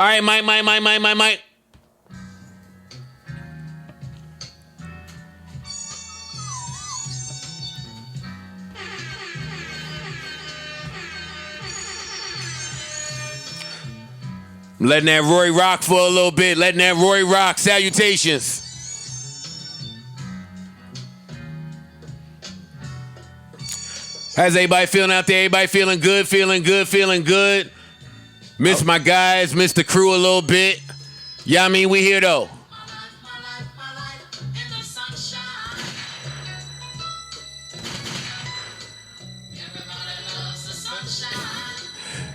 All right, Mike. Letting that Rory rock for a little bit. Letting that Rory rock. Salutations. How's everybody feeling out there? Everybody feeling good? Miss my guys, miss the crew a little bit. Yeah, I mean, we here though.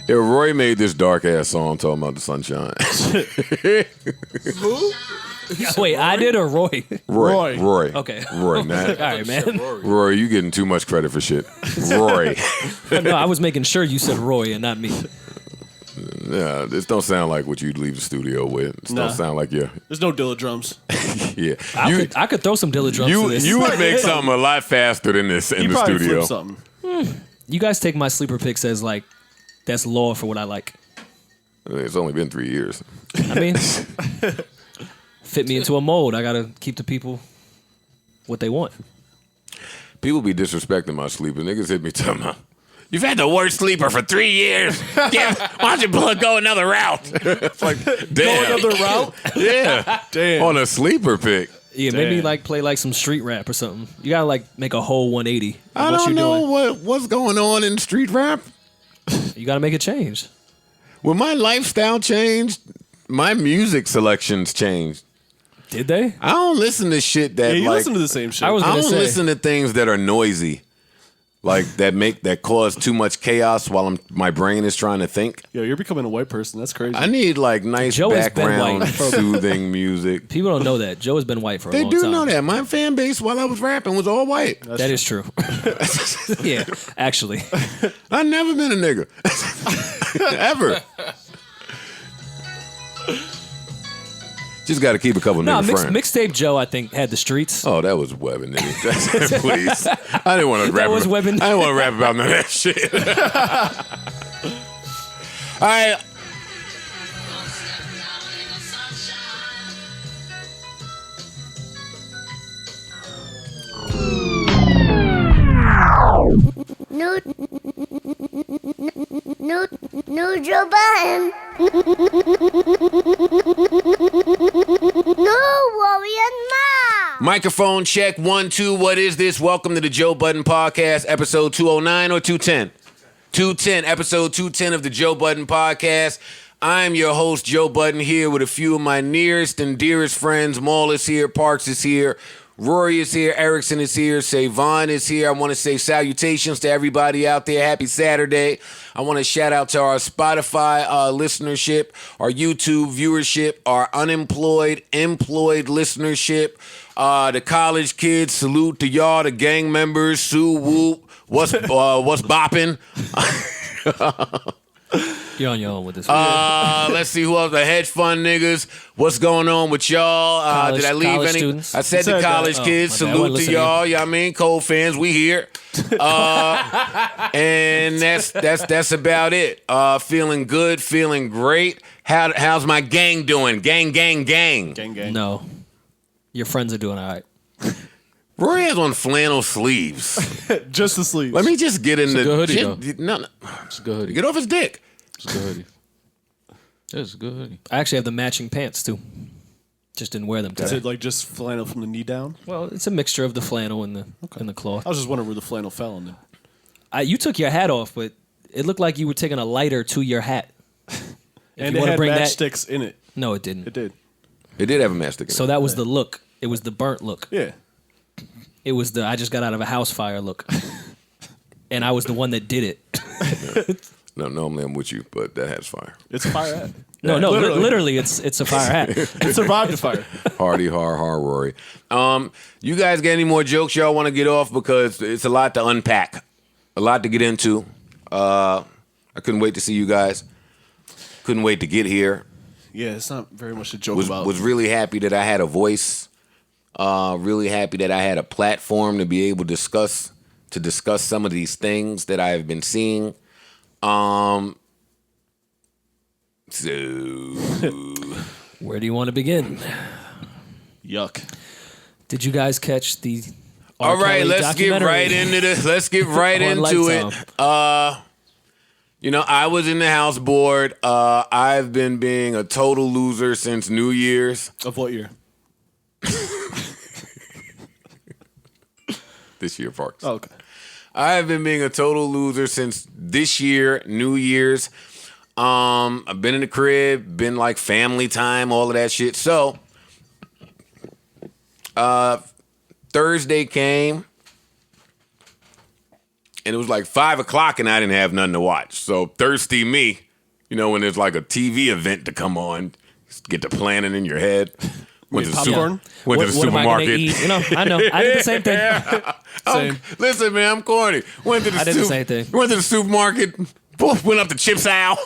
Yeah, Roy made this dark ass song talking about the sunshine. Who? Wait, I did or Roy? Roy. Okay. Roy, man. All right, man. Roy, you getting too much credit for shit. Roy. No, I was making sure you said Roy and not me. Yeah, this don't sound like what you'd leave the studio with. This don't sound like you. There's no Dilla drums. Yeah, I could throw some Dilla drums to this. You would make something a lot faster than this in the studio. Flip something. You guys take my sleeper picks as like that's law for what I like. It's only been 3 years. I mean, fit me into a mold. I gotta keep the people what they want. People be disrespecting my sleeper. Niggas hit me talking about, you've had the worst sleeper for 3 years. Yeah, why don't you go another route? It's like, damn. Go another route? Yeah. Damn. On a sleeper pick. Yeah, maybe like play like some street rap or something. You gotta like make a whole 180. I don't know what's going on in street rap. You gotta make a change. When my lifestyle changed, my music selections changed. Did they? I don't listen to shit that you like listen to the same shit. I don't listen to things that are noisy. Like that cause too much chaos while my brain is trying to think. Yo, you're becoming a white person. That's crazy. I need like nice Joe has been background white. soothing music. People don't know that. Joe has been white for a They long do time. know that. My fan base while I was rapping was all white. That is true. Yeah, actually. I've never been a nigga. Ever. Just got to keep a couple nigga friends. Mixtape Joe, I think, had the streets. Oh, that was webbing, nigga. Please. I didn't want to rap. That was webbing. I didn't want to rap about none of that shit. All right. New Joe Budden. No Rory and Mal. Microphone check 1 2. What is this? Welcome to the Joe Budden Podcast, episode 209 or 210? 210, episode 210 of the Joe Budden Podcast. I'm your host, Joe Budden, here with a few of my nearest and dearest friends. Mal is here, Parks is here, Rory is here, Erickson is here, Savon is here. I want to say salutations to everybody out there. Happy Saturday. I want to shout out to our Spotify listenership, our YouTube viewership, our unemployed, employed listenership, the college kids. Salute to y'all, the gang members. Sue Whoop. What's bopping? You're on your own with this. Let's see who else. The hedge fund niggas. What's going on with y'all? Did I leave any? Students? I said the college kids. my bad. I Salute wasn't to listening. y'all. Yeah, I mean, Cole fans, we here. And that's about it. Feeling good, feeling great. How's my gang doing? Gang. Gang. No. Your friends are doing all right. Rory has on flannel sleeves. Just the sleeves. Let me just get in the good hoodie, no. It's a good hoodie. Get off his dick. It's a good hoodie. It's a good hoodie. I actually have the matching pants too. Just didn't wear them Is today. it like just flannel from the knee down? Well, it's a mixture of the flannel and the cloth. I was just wondering where the flannel fell on it. You took your hat off, but it looked like you were taking a lighter to your hat. And you it wanna had bring that- matchsticks in it. No, it didn't. It did. It did have a mastic. So that was the look. It was the burnt look. Yeah. It was the I just got out of a house fire look. And I was the one that did it. No, normally I'm with you, but that hat's fire. It's a fire hat. No, literally it's a fire hat. It survived the fire. Hardy, Rory. You guys got any more jokes y'all want to get off? Because it's a lot to unpack, a lot to get into. I couldn't wait to see you guys. Couldn't wait to get here. Yeah, it's not very much to joke about. Was really happy that I had a voice. Really happy that I had a platform to be able to discuss some of these things that I have been seeing. So, Where do you want to begin? Yuck. Did you guys catch the all right, Kelly let's get documentary? right into this. Let's get right On into Lifetime? it. I was in the house board. I've been being a total loser since New Year's. Of what year? This year, Parks. Oh, okay. I've been being a total loser since this year, New Year's. I've been in the crib, been like family time, all of that shit. So, Thursday came, and it was like 5 o'clock, and I didn't have nothing to watch. So, thirsty me, when there's like a TV event to come on, get to planning in your head. Went to the popcorn? Went to the What am I gonna supermarket. eat? I know. I did the same thing. Same. Listen, man, I'm corny. I did the same thing. Went to the supermarket. Went up to Chips Al.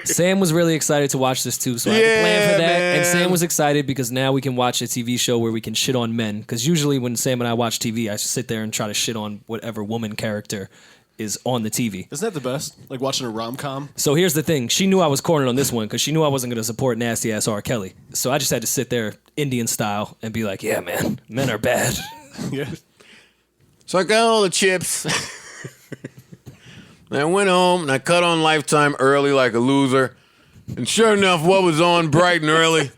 Sam was really excited to watch this too, so I had to plan for that. man. And Sam was excited because now we can watch a TV show where we can shit on men. Because usually when Sam and I watch TV, I sit there and try to shit on whatever woman character is on the TV. Isn't that the best? Like watching a rom-com? So here's the thing. She knew I was cornered on this one because she knew I wasn't going to support nasty-ass R. Kelly. So I just had to sit there Indian style and be like, yeah, man, men are bad. Yeah. So I got all the chips. And I went home and I cut on Lifetime early like a loser. And sure enough, what was on bright and early?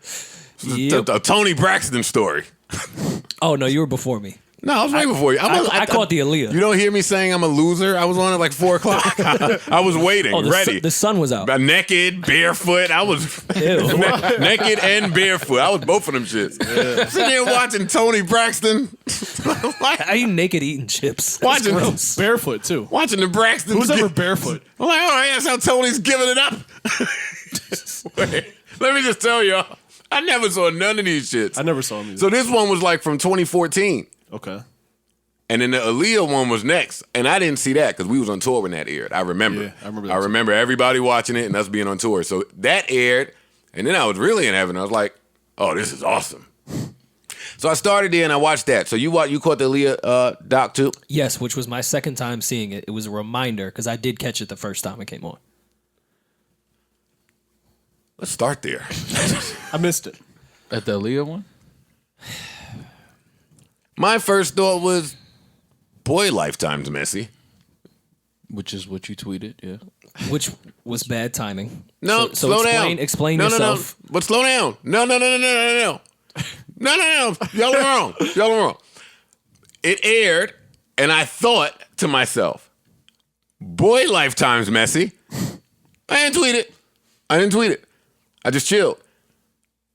Yep. A Tony Braxton story. Oh, no, you were before me. No, I was right before you. I caught the Aaliyah. You don't hear me saying I'm a loser? I was on at like 4 o'clock. I was waiting, ready. The sun was out. Naked, barefoot. I was Ew. naked and barefoot. I was both of them shits. Sitting there watching Tony Braxton. How you naked eating chips? That's Watching- gross. Barefoot, too. Watching the Braxtons. Who's ever get- barefoot? I'm like, all right, that's how Tony's giving it up. Wait, let me just tell y'all, I never saw none of these shits. I never saw him either. So this one was like from 2014. Okay. And then the Aaliyah one was next. And I didn't see that because we was on tour when that aired. I remember. Yeah, I remember that I too. remember everybody watching it and us being on tour. So that aired. And then I was really in heaven. I was like, oh, this is awesome. So I started there and I watched that. So you caught the Aaliyah doc too? Yes, which was my second time seeing it. It was a reminder because I did catch it the first time it came on. Let's start there. I missed it. At the Aaliyah one? My first thought was, boy, Lifetime's messy. Which is what you tweeted, yeah. Which was bad timing. No, so slow explain, down. Explain no, yourself. No, but slow down. No. Y'all are wrong. Y'all are wrong. It aired, and I thought to myself, boy, Lifetime's messy. I didn't tweet it. I just chilled.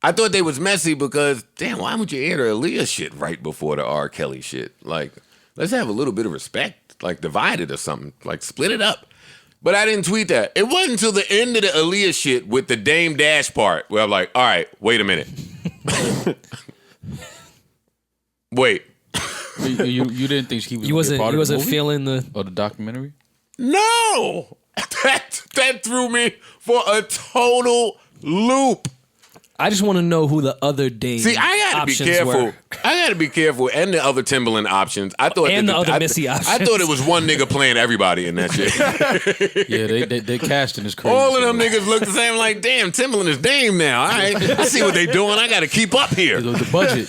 I thought they was messy because, damn, why would you air the Aaliyah shit right before the R. Kelly shit? Like, let's have a little bit of respect. Like, divide it or something. Like, split it up. But I didn't tweet that. It wasn't until the end of the Aaliyah shit with the Dame Dash part where I'm like, all right, wait a minute. Wait. You didn't think he was You gonna be a part of the wasn't movie? feeling the. Or the documentary? No! That threw me for a total loop. I just want to know who the other Dame See, I gotta be options careful. were. I gotta be careful. And the other Timberland options. I thought And that the other I Missy I options. thought it was one nigga playing everybody in that shit. Yeah, they casting is crazy. All of them niggas look the same. Like, damn, Timberland is Dame now. All right, I see what they doing. I gotta keep up here. The budget.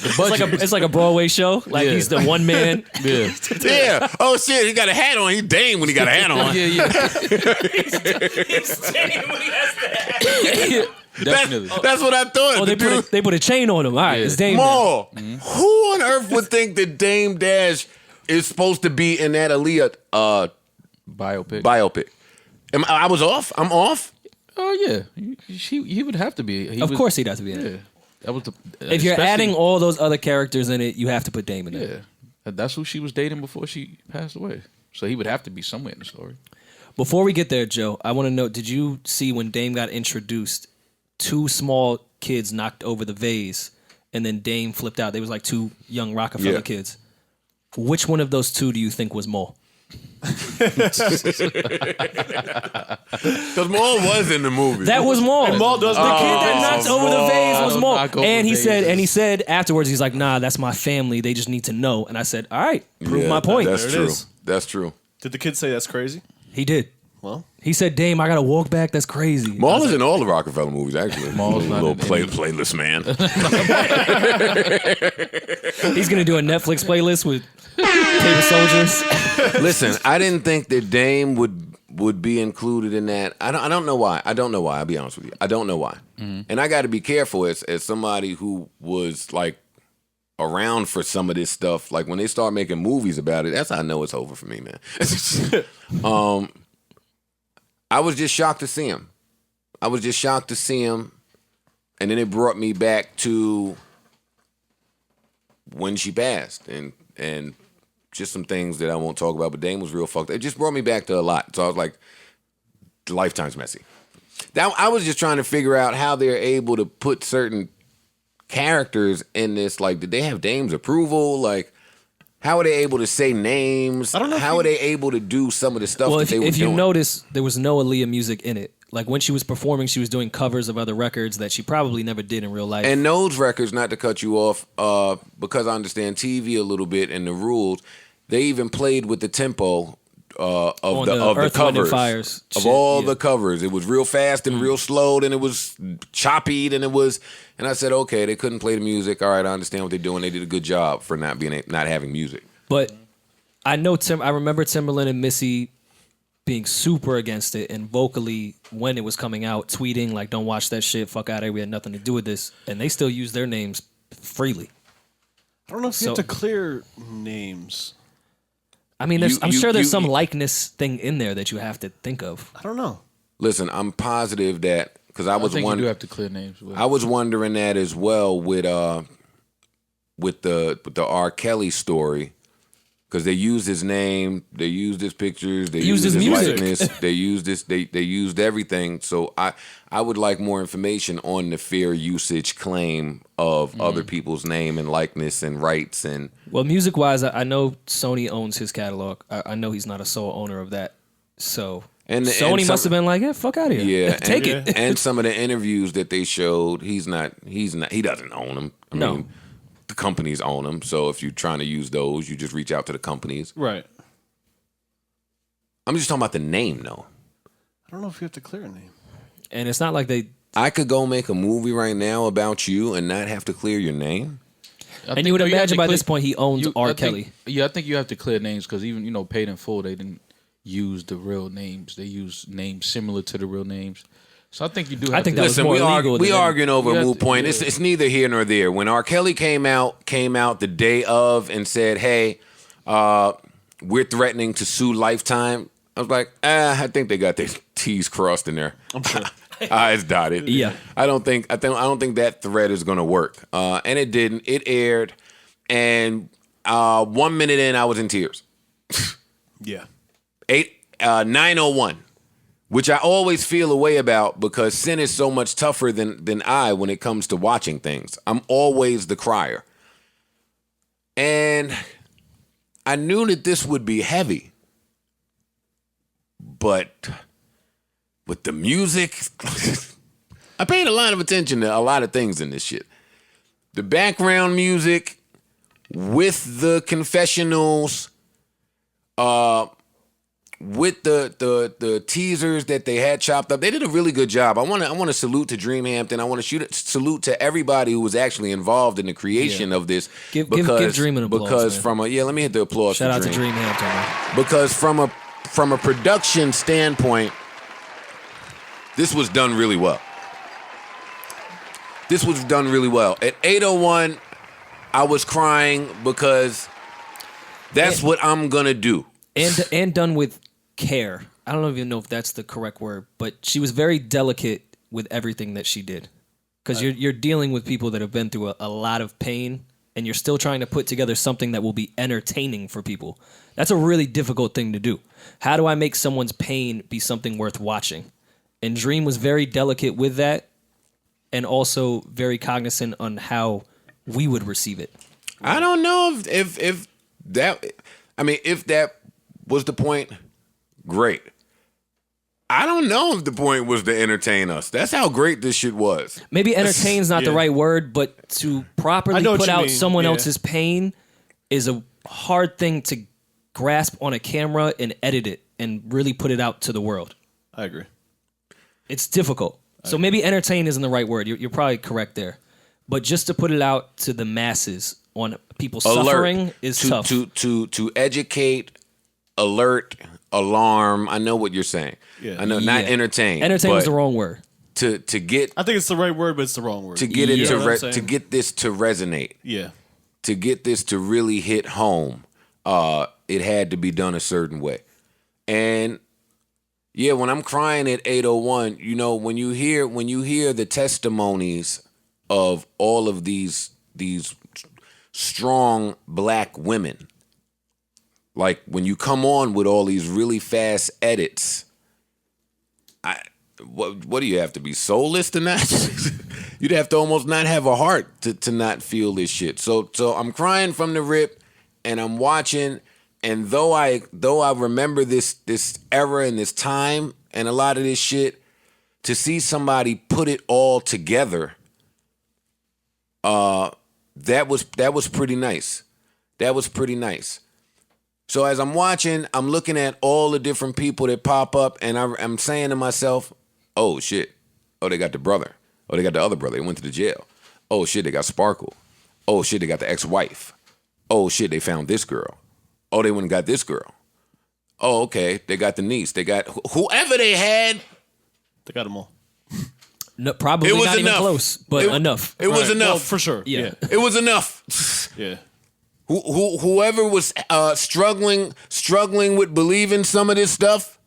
It's like a Broadway show. Like Yeah. he's the one man. Yeah. Yeah. Oh shit, he got a hat on. He Dame when he got a hat on. Yeah. Definitely. That's what I thought. Oh, The dude- they put a chain on him. All right, Yeah. it's Dame. now. Maul. Who on earth would think that Dame Dash is supposed to be in that Aaliyah Biopic. biopic? I was off. I'm off. Oh yeah, he would have to be. Of course, he'd have to be in it. Yeah, that was the. If you're especially- adding all those other characters in it, you have to put Dame in it. yeah, that's who she was dating before she passed away. So he would have to be somewhere in the story. Before we get there, Joe, I want to know: did you see when Dame got introduced? 2 small kids knocked over the vase, and then Dame flipped out. They was like 2 young Rockefeller Yeah. kids. Which one of those 2 do you think was Maul? Because Maul was in the movie. That was Maul. And Maul does the kid that knocked over the vase was Maul. Maul. Knock over And he vases. said afterwards, he's like, nah, that's my family. They just need to know. And I said, all right, prove Yeah, my point. That's There it true. is. That's true. Did the kid say that's crazy? He did. Well, He said, "Dame, I gotta walk back. That's crazy." Maul is in all the Rockefeller movies, actually. Maul's a not little in playlist man. He's gonna do a Netflix playlist with Paper Soldiers. Listen, I didn't think that Dame would be included in that. I don't know why. I don't know why. I'll be honest with you. I don't know why. And I got to be careful as somebody who was like around for some of this stuff. Like when they start making movies about it, that's how I know it's over for me, man. I was just shocked to see him. And then it brought me back to when she passed and just some things that I won't talk about, but Dame was real fucked up. It just brought me back to a lot. So I was like, lifetime's messy. I was just trying to figure out how they're able to put certain characters in this. Like, did they have Dame's approval? Like, how are they able to say names? I don't know. How are they able to do some of the stuff Well, that they were if doing? you notice, there was no Aaliyah music in it. Like when she was performing, she was doing covers of other records that she probably never did in real life. And those records, not to cut you off, because I understand TV a little bit and the rules, they even played with the tempo of On the the of the Earth, Wind, and covers Fire's of shit, all yeah. the covers. It was real fast and real slow, and it was choppy, and it was. And I said, okay, they couldn't play the music. All right, I understand what they're doing. They did a good job for not having music. But I know I remember Timberland and Missy being super against it, and vocally when it was coming out, tweeting like, "Don't watch that shit. Fuck out of here. We had nothing to do with this." And they still use their names freely. I don't know if you So- have to clear names. I mean, I'm sure there's some likeness thing in there that you have to think of. I don't know. Listen, I'm positive that because I was think you do wondering. have to clear names. But I was wondering that as well with the R. Kelly story, because they used his name, they used his pictures, they used his music. likeness, they used this, they used everything. So I would like more information on the fair usage claim of other people's name and likeness and rights and. Well, music wise, I know Sony owns his catalog. I know he's not a sole owner of that. So Sony must have been like, "Yeah, fuck out of here. Yeah, Take it." And some of the interviews that they showed, he doesn't own them. I No. mean, the companies own them. So if you're trying to use those, you just reach out to the companies. Right. I'm just talking about the name, though. I don't know if you have to clear a name. And it's not like they. I could go make a movie right now about you and not have to clear your name. And you would imagine by this point he owns R. Kelly. I think you have to clear names because even Paid in Full, they didn't use the real names. They used names similar to the real names. So I think you do. Have I think to, that was Listen, more we illegal than arguing over a Yeah, moot point. yeah. It's neither here nor there. When R. Kelly came out the day of and said, "Hey, we're threatening to sue Lifetime," I was like, I think they got their T's crossed in there. I'm sure. Eyes dotted. Yeah. I don't think that threat is going to work. And it didn't. It aired, and 1 minute in, I was in tears. Yeah. 901. Which I always feel a way about because Sin is so much tougher than I when it comes to watching things. I'm always the crier. And I knew that this would be heavy. But with the music, I paid a lot of attention to a lot of things in this shit. The background music with the confessionals, with the teasers that they had chopped up, they did a really good job. I want to salute to Dreamhampton. I want to salute to everybody who was actually involved in the creation of this. Give Dream an applause, because man. let me hit the applause. Shout for out to Dream. Dreamhampton, man. Because from a production standpoint, this was done really well. This was done really well. At 8:01, I was crying because that's what I'm gonna do. And done with care. I don't even know if that's the correct word, but she was very delicate with everything that she did. Because you're dealing with people that have been through a lot of pain, and you're still trying to put together something that will be entertaining for people. That's a really difficult thing to do. How do I make someone's pain be something worth watching? And Dream was very delicate with that, and also very cognizant on how we would receive it. I don't know if that was the point, great. I don't know if the point was to entertain us. That's how great this shit was. Maybe entertain's not the Yeah. right word, but to properly I know what put you out mean, someone yeah. else's pain is a hard thing to grasp on a camera and edit it and really put it out to the world. I agree. It's difficult. So maybe entertain isn't the right word. You're probably correct there. But just to put it out to the masses on people suffering is tough. To educate, alert, alarm. I know what you're saying. Yeah. I know, not entertain. Entertain was but the wrong word. To get I think it's the right word, but it's the wrong word. to get it You know what I'm saying? to get this to resonate. Yeah. To get this to really hit home, it had to be done a certain way. And yeah, when I'm crying at 801, you know, when you hear the testimonies of all of these strong black women, like when you come on with all these really fast edits, what do you have to be soulless to not? You'd have to almost not have a heart to not feel this shit. So I'm crying from the rip, and I'm watching. And though I remember this era and this time and a lot of this shit, to see somebody put it all together, that was pretty nice. That was pretty nice. So as I'm watching, I'm looking at all the different people that pop up, and I'm saying to myself, "Oh shit! Oh, they got the brother. Oh, they got the other brother. They went to the jail. Oh shit! They got Sparkle. Oh shit! They got the ex-wife. Oh shit! They found this girl. Oh, they went and got this girl. Oh, okay. They got the niece. They got whoever they had. They got them all. No, probably It was not even enough. close, but enough. It was Right. enough Well, for sure. Yeah. It was enough. Yeah. Whoever was struggling with believing some of this stuff,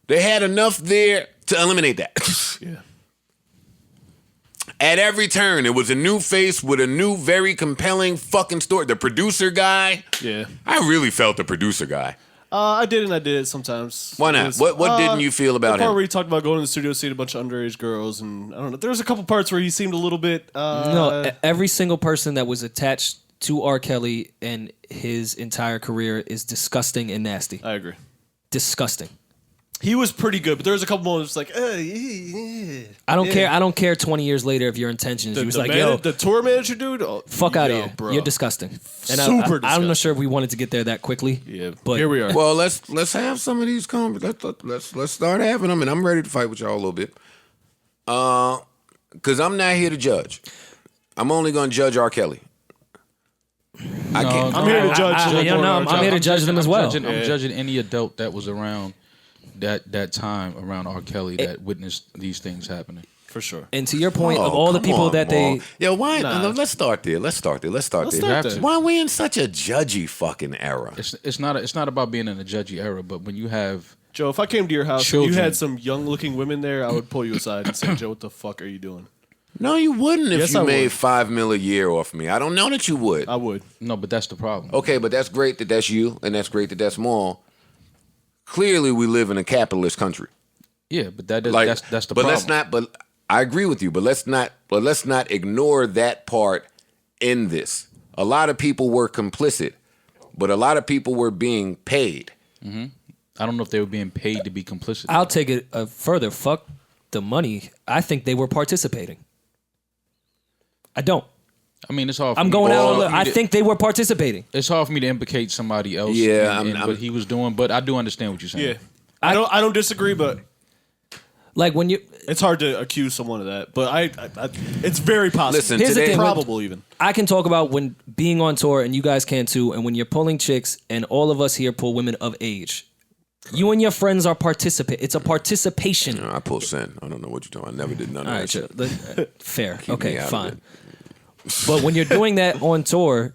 they had enough there to eliminate that. Yeah. At every turn, it was a new face with a new, very compelling fucking story. The producer guy, Yeah. I really felt the producer guy. I did and I did it sometimes. Why not? What didn't you feel about the part him? where he talked about going to the studio, seeing a bunch of underage girls, and I don't know. There was a couple parts where he seemed a little bit. No, every single person that was attached to R. Kelly and his entire career is disgusting and nasty. I agree. Disgusting. He was pretty good, but there was a couple moments like, I don't care. I don't care 20 years later if your intentions. He was like, yo, the tour manager dude, fuck out of yo, here. bro. You're disgusting. And Super I'm not disgusting. sure if we wanted to get there that quickly. Yeah, but here we are. Well, let's have some of these conversations. Let's start having them, and I'm ready to fight with y'all a little bit. Because I'm not here to judge. I'm only going to judge R. Kelly. I can't. I'm here to judge. I'm here to judge them as well. I'm judging any adult that was around that time around R. Kelly that witnessed these things happening. For sure. And to your point, of Oh, all the come people on, that Maul. they... Yo, why? Nah. Let's start there. Let's start there. start there. Why are we in such a judgy fucking era? It's not about being in a judgy era, but when you have Joe, if I came to your house and Children. you had some young-looking women there, I would pull you aside and say, Joe, what the fuck are you doing? No, you wouldn't if Yes, you I made would. $5 million a year off me. I don't know that you would. I would. no, but that's the problem. Okay, but that's great that that's you, and that's great that that's Maul. Clearly, we live in a capitalist country. Yeah, but that's the but problem. let's not. But I agree with you. But let's not ignore that part in this. A lot of people were complicit, but a lot of people were being paid. I don't know if they were being paid to be complicit. I'll take it further. Fuck the money. I think they were participating. I don't. I mean, it's hard. For I'm me- going out on a it's limb. hard I for me to- think they were participating. it's hard for me to implicate somebody else. Yeah, in what he was doing, but I do understand what you're saying. Yeah. I don't disagree, but Like when you... it's hard to accuse someone of that. But I it's very possible. Listen, Here's the today, thing, Probable even. I can talk about when being on tour, and you guys can too, and when you're pulling chicks, and all of us here pull women of age. You and your friends are participate. It's a participation. I pull sin. I don't know what you're talking. I never did none of All that right, shit. fair. me Okay, out of fine. it. But when you're doing that on tour,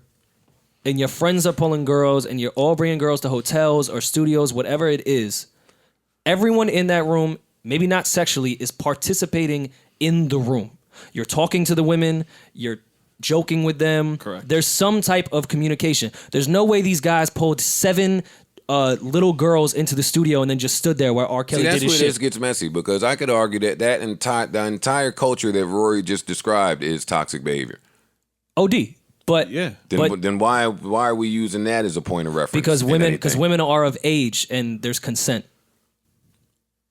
and your friends are pulling girls, and you're all bringing girls to hotels or studios, whatever it is, everyone in that room, maybe not sexually, is participating in the room. You're talking to the women. You're joking with them. Correct. There's some type of communication. There's no way these guys pulled 7 little girls into the studio and then just stood there while R. Kelly See, did that's his where shit. this gets messy because I could argue that the entire culture that Rory just described is toxic behavior. OD. But Yeah. Then why are we using that as a point of reference? because in women anything? women are of age and there's consent.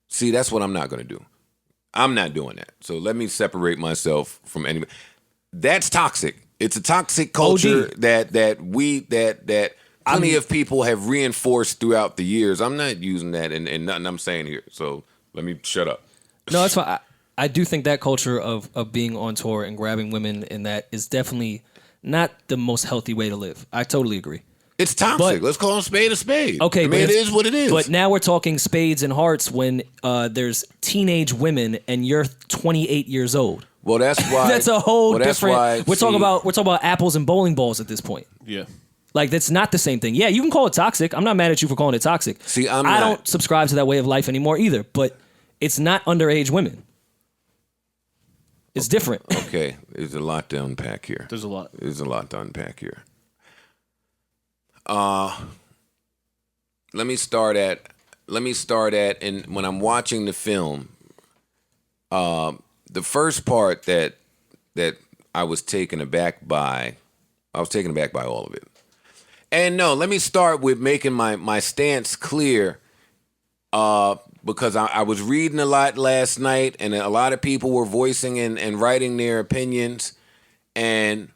See, that's what I'm not going to do. I'm not doing that. So let me separate myself from anybody. That's toxic. It's a toxic culture OD. that plenty of people have reinforced throughout the years. I'm not using that in nothing I'm saying here. So let me shut up. No, that's why I do think that culture of being on tour and grabbing women and that is definitely not the most healthy way to live. I totally agree. It's toxic. Let's call a spade a spade. Okay, I mean, it is what it is. But now we're talking spades and hearts when there's teenage women and you're 28 years old. Well, that's why. That's a whole different. Why, we're talking about apples and bowling balls at this point. Yeah. Like, that's not the same thing. Yeah, you can call it toxic. I'm not mad at you for calling it toxic. See, I don't subscribe to that way of life anymore either. But it's not underage women. It's different. Okay, there's a lot to unpack here. There's a lot. There's a lot to unpack here. Let me start at and when I'm watching the film, the first part that I was taken aback by all of it. And no, let me start with making my stance clear, because I was reading a lot last night, and a lot of people were voicing and writing their opinions, and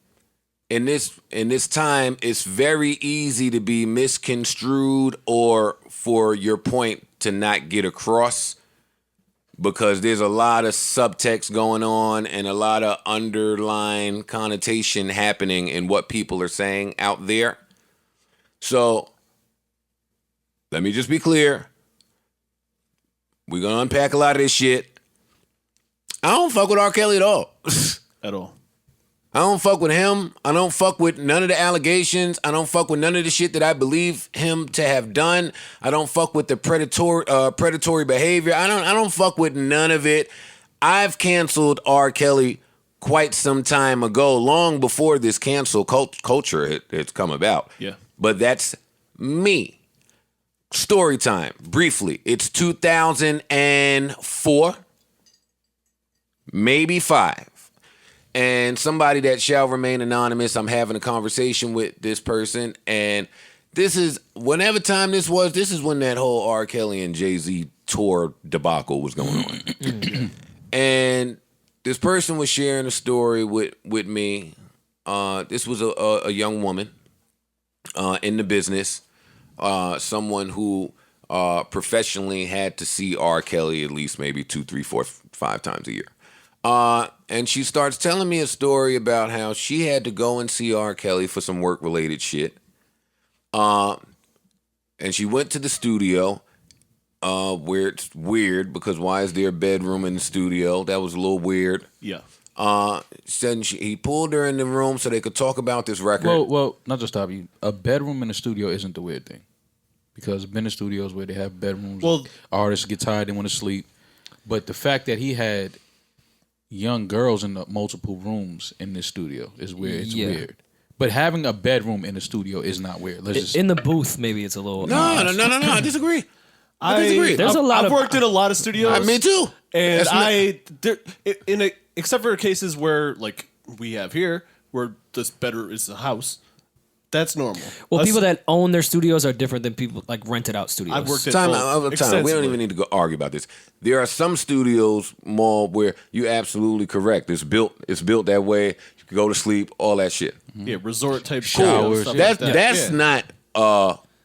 in this time, it's very easy to be misconstrued or for your point to not get across, because there's a lot of subtext going on and a lot of underlying connotation happening in what people are saying out there. So let me just be clear. We're going to unpack a lot of this shit. I don't fuck with R. Kelly at all. At all. I don't fuck with him. I don't fuck with none of the allegations. I don't fuck with none of the shit that I believe him to have done. I don't fuck with the predatory behavior. I don't fuck with none of it. I've canceled R. Kelly quite some time ago, long before this cancel culture has come about. Yeah. But that's me. Story time, briefly. It's 2004, maybe 5. And somebody that shall remain anonymous, I'm having a conversation with this person, and this is, whenever time this is when that whole R. Kelly and Jay-Z tour debacle was going on. And this person was sharing a story with me. This was a young woman in the business, someone who professionally had to see R. Kelly at least maybe 2, 3, 4, 5 times a year. And she starts telling me a story about how she had to go and see R. Kelly for some work-related shit. And she went to the studio, where it's weird, because why is there a bedroom in the studio? That was a little weird. Yeah. Said he pulled her in the room so they could talk about this record. Well, not to stop you. A bedroom in the studio isn't the weird thing. Because I've been to studios where they have bedrooms. Well, artists get tired, they want to sleep. But the fact that he had young girls in the multiple rooms in this studio is weird. It's weird. But having a bedroom in the studio is not weird. In the booth, maybe it's a little. No. I disagree. I disagree. I've worked in a lot of studios. Me too. And except for cases where, like we have here, where this better is the house, that's normal. Well, people that own their studios are different than people like rented out studios. I've worked at Time. extensively. We don't even need to go argue about this. There are some studios, Mal, where you're absolutely correct. It's built that way. You can go to sleep, all that shit. Yeah, resort type Showers. stuff That's like that. that's not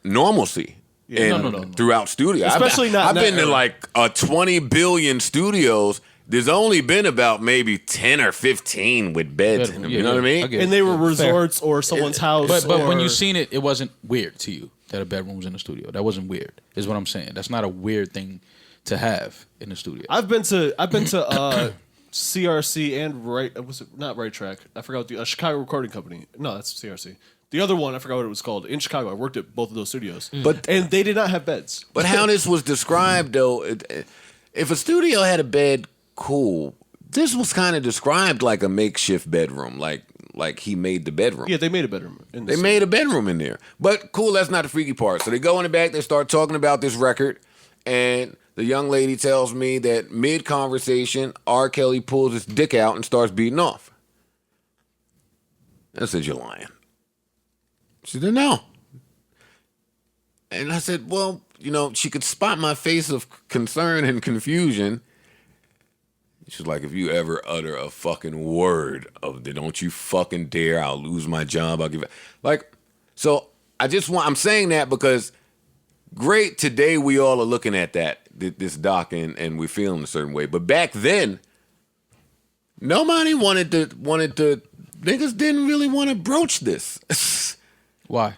normalcy. Yeah, no. Throughout studios, Especially not. I've been to like 20 billion studios. There's only been about maybe 10 or 15 with beds in them. You know what I mean? And they were resorts or someone's house. But when or- you seen it, it wasn't weird to you that a bedroom was in the studio. That wasn't weird, is what I'm saying. That's not a weird thing to have in the studio. I've been to CRC and not Right Track? I forgot the Chicago Recording Company. No, that's CRC. The other one, I forgot what it was called. In Chicago, I worked at both of those studios. And they did not have beds. But how this was described, though, if a studio had a bed, cool. This was kind of described like a makeshift bedroom, like he made the bedroom. Yeah, they made a bedroom. They made a bedroom in there. But cool, that's not the freaky part. So they go in the back, they start talking about this record, and the young lady tells me that mid-conversation, R. Kelly pulls his dick out and starts beating off. I said, "You're lying." She said, "No." And I said, well, she could spot my face of concern and confusion. She's like, "If you ever utter a fucking word of the don't you fucking dare, I'll lose my job, I'll give it." Like, so I'm saying that because great today we all are looking at this doc and we're feeling a certain way. But back then, nobody wanted to niggas didn't really want to broach this. Why?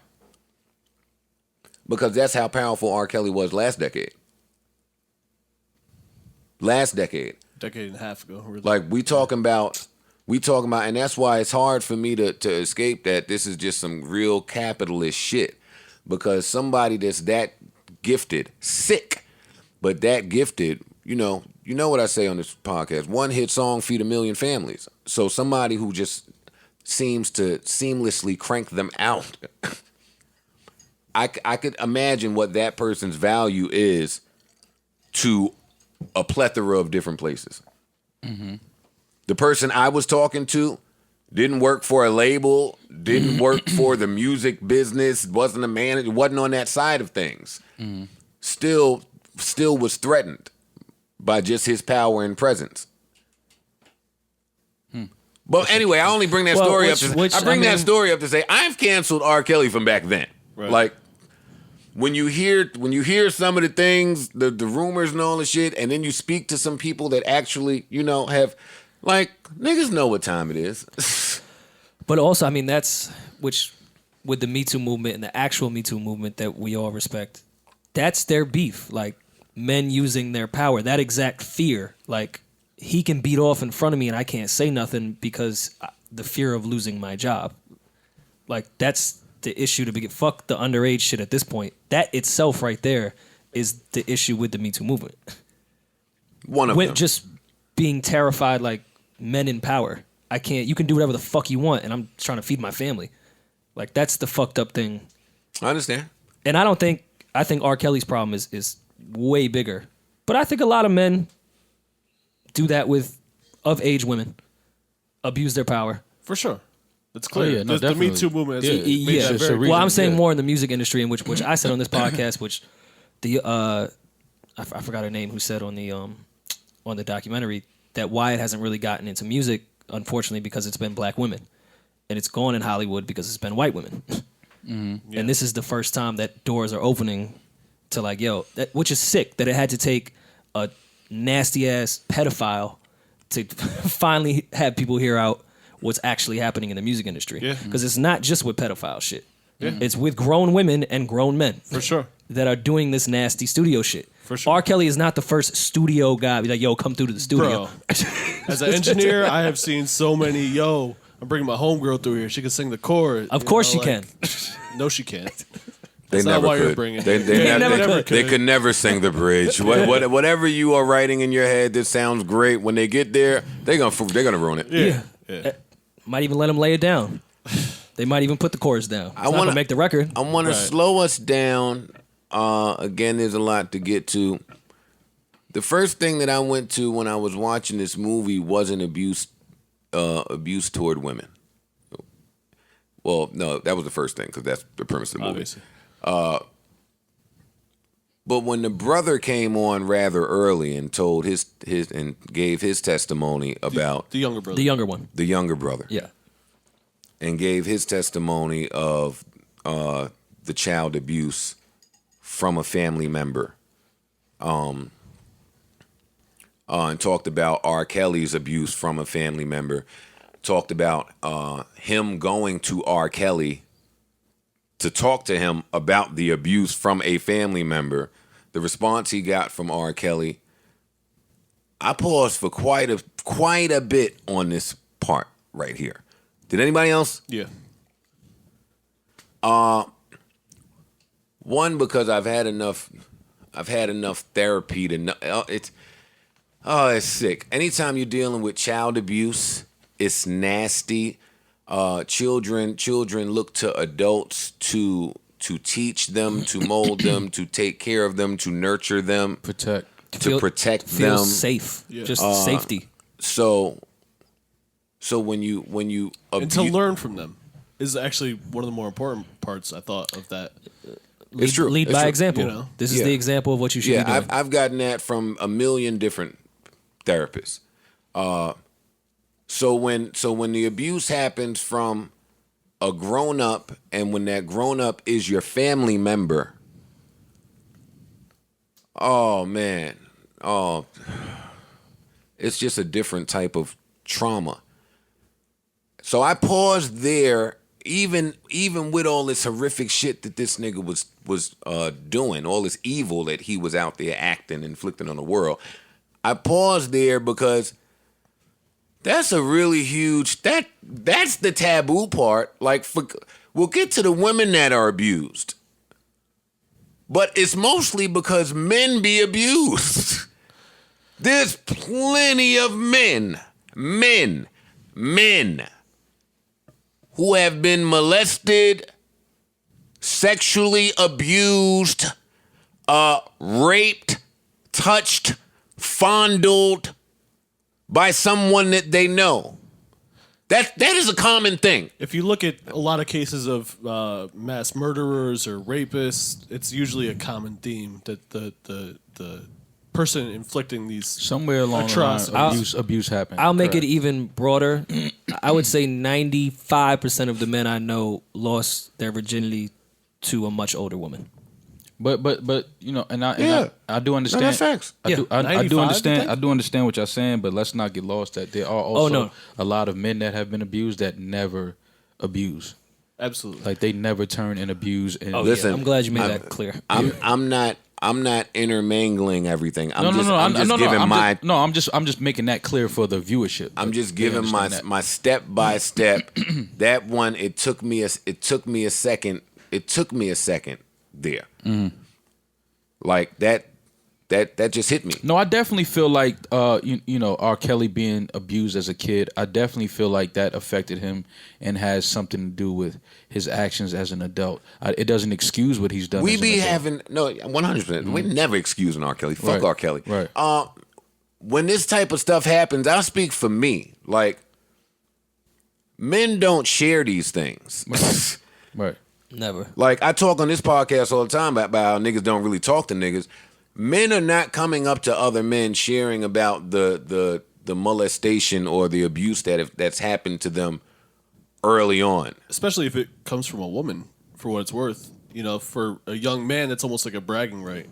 Because that's how powerful R. Kelly was last decade. Decade and a half ago. Really. Like we talking about, and that's why it's hard for me to escape that this is just some real capitalist shit. Because somebody that's that gifted, sick, but that gifted, you know what I say on this podcast, one hit song feed 1 million families. So somebody who just seems to seamlessly crank them out. I could imagine what that person's value is to a plethora of different places. Mm-hmm. The person I was talking to didn't work for a label, didn't work for the music business, wasn't a manager, wasn't on that side of things. Mm-hmm. Still was threatened by just his power and presence. But anyway, I only bring that story up. That story up to say I've canceled R. Kelly from back then. Right. Like when you hear some of the things, the rumors and all the shit, and then you speak to some people that actually, have like niggas know what time it is. But also, I mean, that's which with the Me Too movement and the actual Me Too movement that we all respect, that's their beef. Like men using their power, that exact fear, like. He can beat off in front of me and I can't say nothing because the fear of losing my job. Like, that's the issue to begin. Fuck the underage shit at this point. That itself right there is the issue with the Me Too movement. One of them. Just being terrified, like, men in power. You can do whatever the fuck you want and I'm trying to feed my family. Like, that's the fucked up thing. I understand. And I think R. Kelly's problem is way bigger. But I think a lot of men do that with of age women, abuse their power. For sure. It's clear. Oh, yeah, no, the Me Too movement is yeah. that very Well, I'm saying more in the music industry, in which I said on this podcast, which the I forgot her name, who said on the documentary that why it hasn't really gotten into music, unfortunately, because it's been black women, and it's gone in Hollywood because it's been white women. Mm-hmm. Yeah. And this is the first time that doors are opening to like, which is sick that it had to take a nasty ass pedophile to finally have people hear out what's actually happening in the music industry. Because it's not just with pedophile shit. Yeah. It's with grown women and grown men. For sure. That are doing this nasty studio shit. For sure. R. Kelly is not the first studio guy. Be like, come through to the studio. Bro, as an engineer, I have seen so many, I'm bringing my homegirl through here. She can sing the chorus. Of course she can. No, she can't. They That's never not why could. You're bringing They could never sing the bridge. Whatever you are writing in your head that sounds great, when they get there, they're gonna ruin it. Yeah. Might even let them lay it down. They might even put the chorus down. It's not gonna make the record. I want to slow us down. Again, there's a lot to get to. The first thing that I went to when I was watching this movie wasn't abuse toward women. Well, no, that was the first thing because that's the premise of the movie. Obviously. But when the brother came on rather early and told his and gave his testimony about the younger brother, the younger one, the younger brother, yeah, and gave his testimony of the child abuse from a family member, and talked about R. Kelly's abuse from a family member, talked about him going to R. Kelly to talk to him about the abuse from a family member, the response he got from R. Kelly. I paused for quite a bit on this part right here. Did anybody else? Yeah. One, because I've had enough therapy to know it's sick. Anytime you're dealing with child abuse, it's nasty. Children look to adults to teach them, to mold them, to take care of them, to nurture them, protect feel them, safe, just safety. So when you and to learn from them is actually one of the more important parts, I thought, of that. It's true. Lead by example. You know? This is the example of what you should be doing. I've gotten that from a million different therapists. So when the abuse happens from a grown up, and when that grown up is your family member, oh man, it's just a different type of trauma. So I paused there, even with all this horrific shit that this nigga was doing, all this evil that he was out there acting, inflicting on the world. I paused there because that's a really huge, that's the taboo part. Like, we'll get to the women that are abused, but it's mostly because men be abused. There's plenty of men who have been molested, sexually abused, raped, touched, fondled by someone that they know. That is a common thing. If you look at a lot of cases of mass murderers or rapists, it's usually a common theme that the person inflicting these somewhere along atrocities. the line, abuse happened. I'll make it even broader. I would say 95% of the men I know lost their virginity to a much older woman. But you know, and I do No, understand. that's facts. I do 95, understand. you think? I do understand what you're saying, but let's not get lost that there are also a lot of men that have been abused that never abuse. Absolutely. Like they never turn and abuse. And Listen, I'm glad you made that clear. I'm not intermingling everything. I'm just making that clear for the viewership. I'm just giving my step by step. That one, it took me a second. It took me a second there. Like that just hit me. No, I definitely feel like you know, R. Kelly being abused as a kid, I definitely feel like that affected him and has something to do with his actions as an adult. It doesn't excuse what he's done. We as be an adult. having 100%. We're never excusing R. Kelly. Fuck Right. R. Kelly. Right. When this type of stuff happens, I'll speak for me. Like, men don't share these things. Right. Never. Like, I talk on this podcast all the time about how niggas don't really talk to niggas. Men are not coming up to other men sharing about the molestation or the abuse that's happened to them early on. Especially if it comes from a woman, for what it's worth. You know, for a young man, it's almost like a bragging right.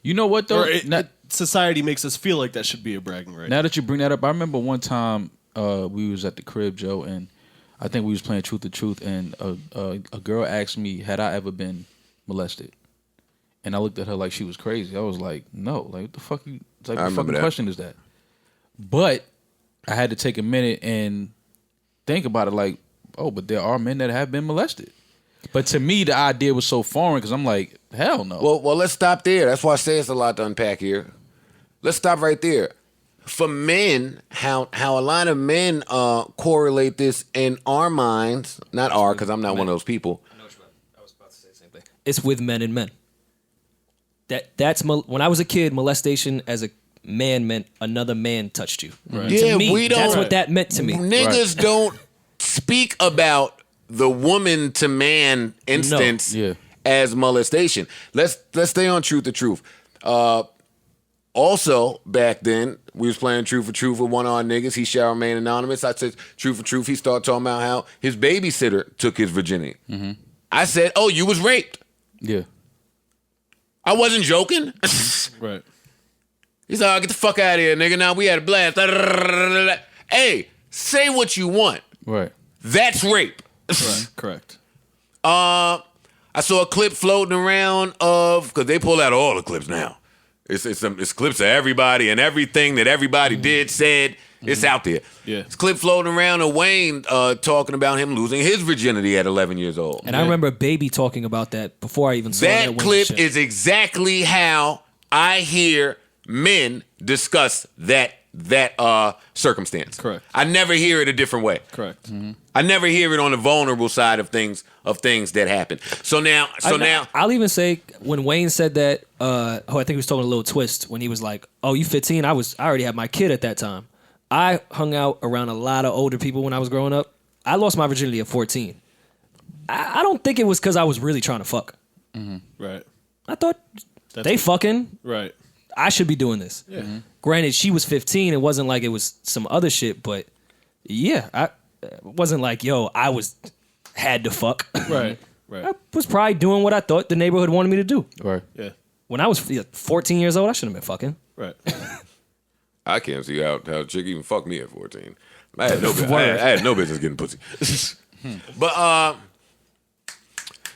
You know what though? Or society makes us feel like that should be a bragging right. Now that you bring that up, I remember one time we was at the crib, Joe, and I think we was playing Truth or Truth, and a girl asked me, had I ever been molested? And I looked at her like she was crazy. I was like, no, like what the fuck type of fucking question is that? But I had to take a minute and think about it like, oh, but there are men that have been molested. But to me, the idea was so foreign because I'm like, hell no. Well, let's stop there. That's why I say it's a lot to unpack here. Let's stop right there. For men, how a lot of men correlate this in our minds, not our, because I'm not one of those people. I was about to say the same thing. It's with men and men. When I was a kid, molestation as a man meant another man touched you. Right. Yeah, To me, we don't. that's what that meant to me. Niggas don't speak about the woman to man instance Yeah. as molestation. Let's stay on Truth or Truth. Also, back then, we was playing Truth or Truth with one of our niggas. He shall remain anonymous. I said, Truth or Truth. He started talking about how his babysitter took his virginity. Mm-hmm. I said, oh, you was raped. Yeah. I wasn't joking. Right. He's like, oh, get the fuck out of here, nigga. Now we had a blast. Hey, say what you want. Right. That's rape. Right. Correct. I saw a clip floating around of, because they pull out all the clips now. It's clips of everybody and everything that everybody did, said. It's out there. Yeah. It's a clip floating around of Wayne talking about him losing his virginity at 11 years old. And I remember Baby talking about that before I even saw that. That clip is exactly how I hear men discuss that circumstance. Correct. I never hear it a different way. Correct. Mm-hmm. I never hear it on the vulnerable side of things that happen. So now I'll even say when Wayne said that, I think he was talking a little twist when he was like, "Oh, you 15? I already had my kid at that time." I hung out around a lot of older people when I was growing up. I lost my virginity at 14. I don't think it was because I was really trying to fuck. Mm-hmm. Right. I thought they fucking. Right. I should be doing this. Yeah. Mm-hmm. Granted, she was 15. It wasn't like it was some other shit, but yeah, it wasn't like, yo, I was had to fuck. Right. I was probably doing what I thought the neighborhood wanted me to do. Right. Yeah. When I was 14 years old, I shouldn't have been fucking. Right. I can't see how a chick even fucked me at 14. I had no, I had no business getting pussy. But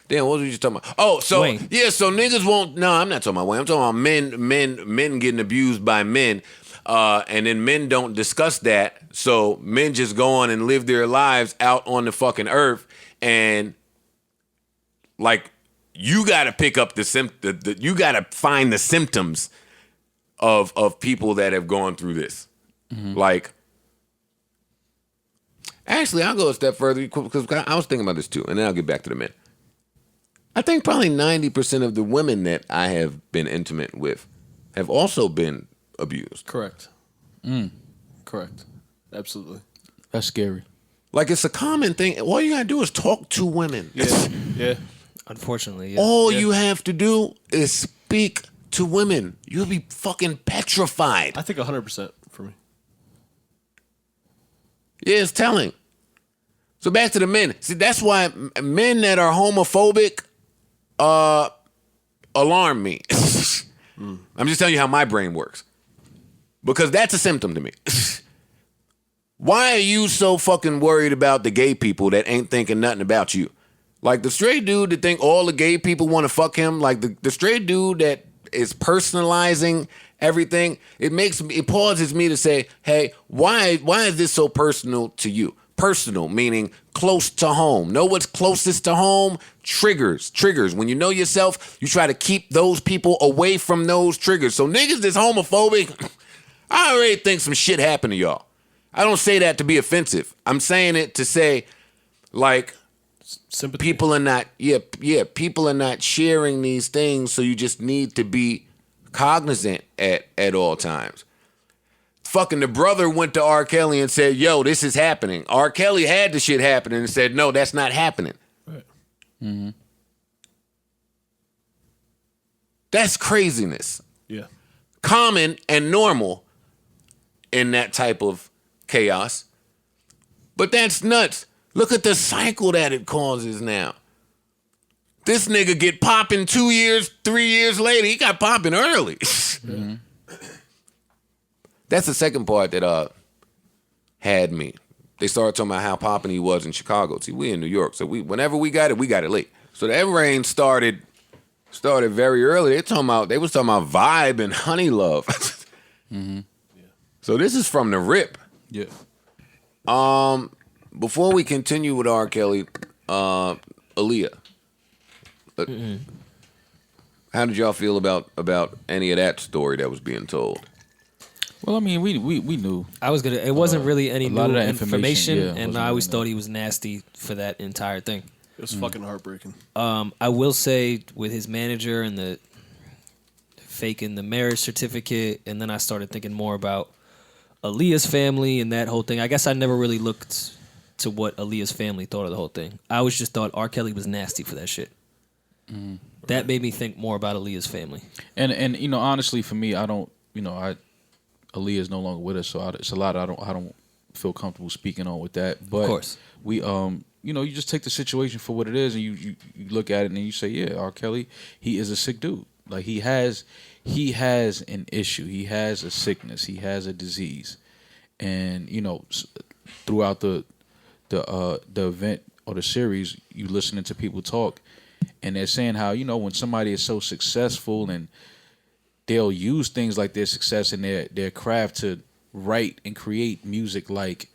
damn, what was we just talking about? Oh, so Wayne. yeah, so niggas won't. No, I'm not talking about Wayne. I'm talking about men getting abused by men, and then men don't discuss that. So men just go on and live their lives out on the fucking earth, and like you got to pick up the you got to find the symptoms of people that have gone through this, like. Actually, I'll go a step further because I was thinking about this too, and then I'll get back to the men. I think probably 90% of the women that I have been intimate with have also been abused. Correct. Correct. Absolutely. That's scary. Like, it's a common thing. All you gotta do is talk to women. Yeah. Yeah. Unfortunately, yeah. All you have to do is speak to women. You'll be fucking petrified. I think 100% for me. Yeah, it's telling. So back to the men. See, that's why men that are homophobic alarm me. I'm just telling you how my brain works. Because that's a symptom to me. Why are you so fucking worried about the gay people that ain't thinking nothing about you? Like the straight dude that think all the gay people want to fuck him, like the straight dude that is personalizing everything, it pauses me to say, hey, why is this so personal to you? Personal, meaning close to home. Know what's closest to home? Triggers. When you know yourself, you try to keep those people away from those triggers. So niggas that's homophobic, I already think some shit happened to y'all. I don't say that to be offensive. I'm saying it to say, like, Sympathy. people are not, people are not sharing these things, so you just need to be cognizant at all times. Fucking the brother went to R. Kelly and said, yo, this is happening. R. Kelly had the shit happening and said, no, that's not happening. Right. Mm-hmm. That's craziness. Yeah. Common and normal in that type of chaos. But that's nuts. Look at the cycle that it causes now. This nigga get popping 2 years, 3 years later. He got popping early. Mm-hmm. That's the second part that had me. They started talking about how popping he was in Chicago. See, we in New York, so whenever we got it late. So that rain started very early. They was talking about Vibe and Honey Love. Mm-hmm. Yeah. So this is from the rip. Yeah. Before we continue with R. Kelly, Aaliyah. How did y'all feel about any of that story that was being told? Well, I mean, we knew. It wasn't really any a lot new of that information, information, and wasn't I always really thought he was nasty for that entire thing. It was fucking heartbreaking. I will say with his manager and the faking the marriage certificate, and then I started thinking more about Aaliyah's family and that whole thing. I guess I never really looked to what Aaliyah's family thought of the whole thing. I always just thought R. Kelly was nasty for that shit. Mm-hmm. That made me think more about Aaliyah's family. And you know, honestly, for me, Aaliyah is no longer with us, so it's a lot I don't feel comfortable speaking on with that. But Of course. we you just take the situation for what it is, and you look at it and you say, yeah, R. Kelly, he is a sick dude. Like he has an issue, he has a sickness, he has a disease, and throughout the event or the series, you listening to people talk, and they're saying how when somebody is so successful and they'll use things like their success and their craft to write and create music like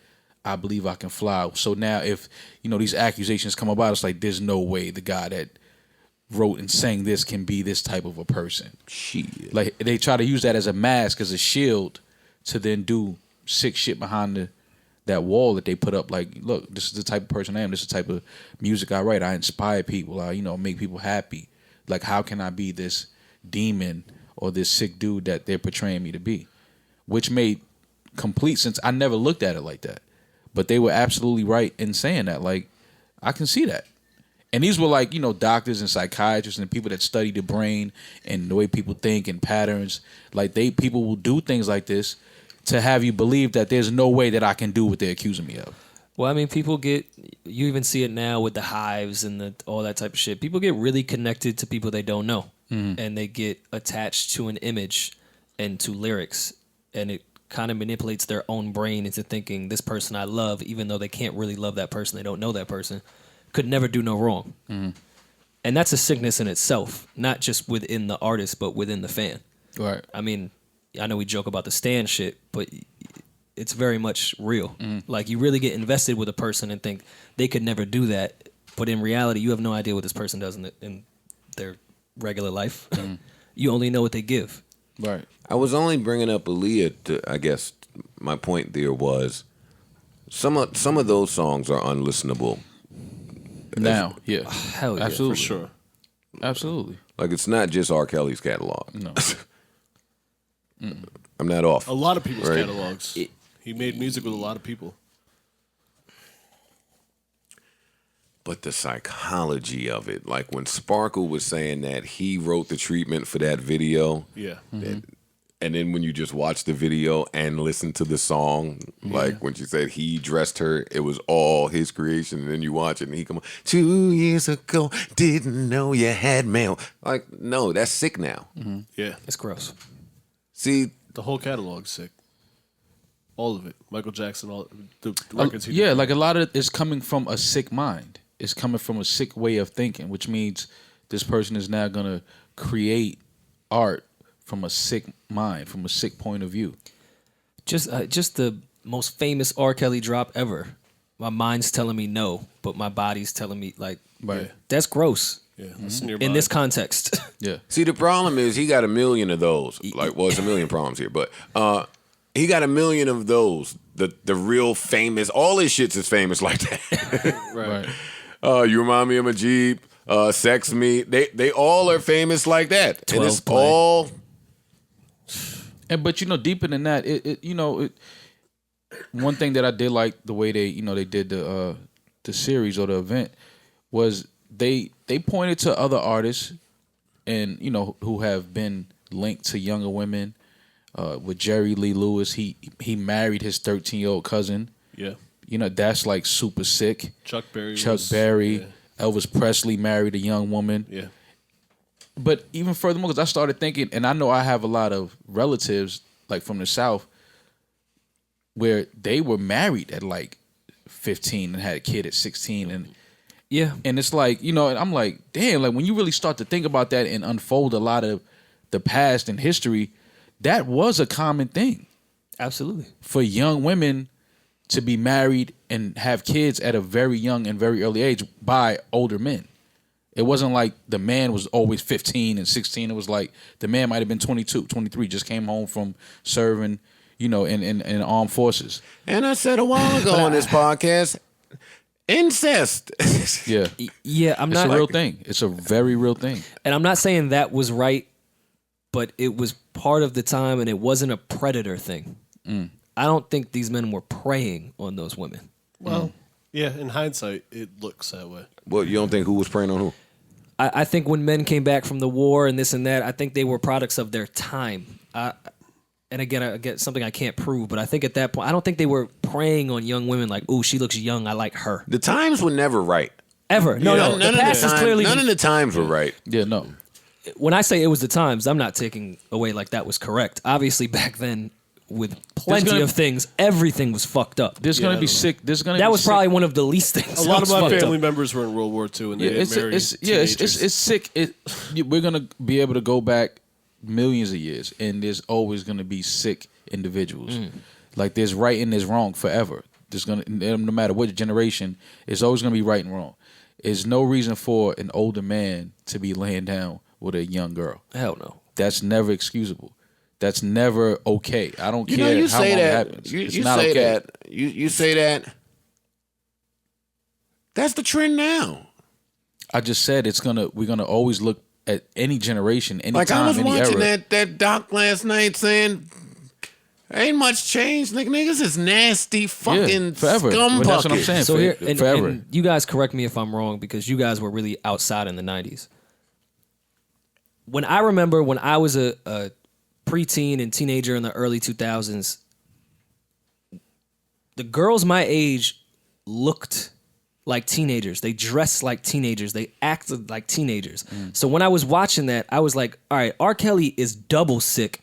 I Believe I Can Fly. So now if, these accusations come about, it's like there's no way the guy that wrote and sang this can be this type of a person. Shit. Like they try to use that as a mask, as a shield to then do sick shit behind that wall that they put up. Like, look, this is the type of person I am. This is the type of music I write. I inspire people. I, make people happy. Like, how can I be this demon or this sick dude that they're portraying me to be? Which made complete sense. I never looked at it like that. But they were absolutely right in saying that. Like, I can see that. And these were like, doctors and psychiatrists and people that study the brain and the way people think and patterns. Like, people will do things like this to have you believe that there's no way that I can do what they're accusing me of. Well, I mean, people get, you even see it now with the hives and all that type of shit. People get really connected to people they don't know. And they get attached to an image and to lyrics. And it kind of manipulates their own brain into thinking this person I love, even though they can't really love that person, they don't know that person, could never do no wrong. And that's a sickness in itself, not just within the artist, but within the fan. Right. I mean, I know we joke about the stan shit, but it's very much real. Like, you really get invested with a person and think they could never do that, but in reality, you have no idea what this person does in their regular life. You only know what they give. Right. I was only bringing up Aaliyah to, I guess my point there was some of those songs are unlistenable. Now, yeah. Hell yeah. Absolutely. For sure. Absolutely. Like, it's not just R. Kelly's catalog. No. I'm not off. A lot of people's Right. catalogs. He made music with a lot of people. But the psychology of it, like when Sparkle was saying that he wrote the treatment for that video, Yeah. and then when you just watch the video and listen to the song, like when she said he dressed her, it was all his creation. And then you watch it and he come on, 2 years ago, didn't know you had mail. Like, no, that's sick now. Yeah. It's gross. See, The whole catalog's sick. All of it. Michael Jackson, all the records he Yeah, did. like a lot of it is coming from a sick mind. It's coming from a sick way of thinking, which means this person is now going to create art from a sick mind, from a sick point of view. Just the most famous R. Kelly drop ever. My mind's telling me no, but my body's telling me, like, Right. that's gross Yeah. Listen to your in body. this context. Yeah. see, the problem is he got a million of those. Like, well, it's a million problems here, but he got a million of those. The real famous, all his shits is famous like that. Right. You remind me of my Jeep. Sex Me. They all are famous like that. And 12 it's play. all. And but deeper than that, one thing that I did like the way they did the series or the event was they pointed to other artists and who have been linked to younger women. With Jerry Lee Lewis, he married his 13-year-old cousin. Yeah. That's like super sick. Chuck Berry. Berry, Elvis Presley married a young woman. Yeah. But even furthermore, because I started thinking, and I know I have a lot of relatives like from the South where they were married at like 15 and had a kid at 16, and Yeah. and it's like and I'm like, damn, like when you really start to think about that and unfold a lot of the past and history, that was a common thing Absolutely. for young women to be married and have kids at a very young and very early age by older men. It wasn't like the man was always 15 and 16. It was like the man might have been 22, 23, just came home from serving, in armed forces. And I said a while ago on this podcast, incest. Yeah. Yeah, I'm It's not a real thing. It's a very real thing. and I'm not saying that was right, but it was part of the time and it wasn't a predator thing. I don't think these men were preying on those women. Well, yeah, in hindsight, it looks that way. Well, you don't think who was preying on who? I think when men came back from the war and this and that, I think they were products of their time. And again, I get something I can't prove, but I think at that point, I don't think they were preying on young women like, "Ooh, she looks young, I like her." The times were never right. Ever. No, no. The past is clearly... None of the times were right. Yeah, no. When I say it was the times, I'm not taking away like that was correct. Obviously, back then, with plenty of things, everything was fucked up. There's going to be sick. There's going to That was probably one of the least things. A lot of my fucked family up. members were in World War II, and they didn't marry teenagers. It's sick. We're going to be able to go back millions of years, and there's always going to be sick individuals. Like there's right and there's wrong forever. There's going to, no matter what generation, it's always going to be right and wrong. There's no reason for an older man to be laying down with a young girl. Hell no. That's never excusable. That's never okay. I don't You care know, you how say long it that. happens. You It's say not okay. that. You say that. That's the trend now. I just said we're gonna always look at any generation, any Like time, I was any watching era. that doc last night saying, "Ain't much change, niggas is nasty fucking forever. scum But that's what I'm buckets." saying. So here, and forever. you guys correct me if I'm wrong because you guys were really outside in the 90s. When I remember when I was a preteen and teenager in the early 2000s, the girls my age looked like teenagers. They dressed like teenagers. They acted like teenagers. So when I was watching that, I was like, all right, R. Kelly is double sick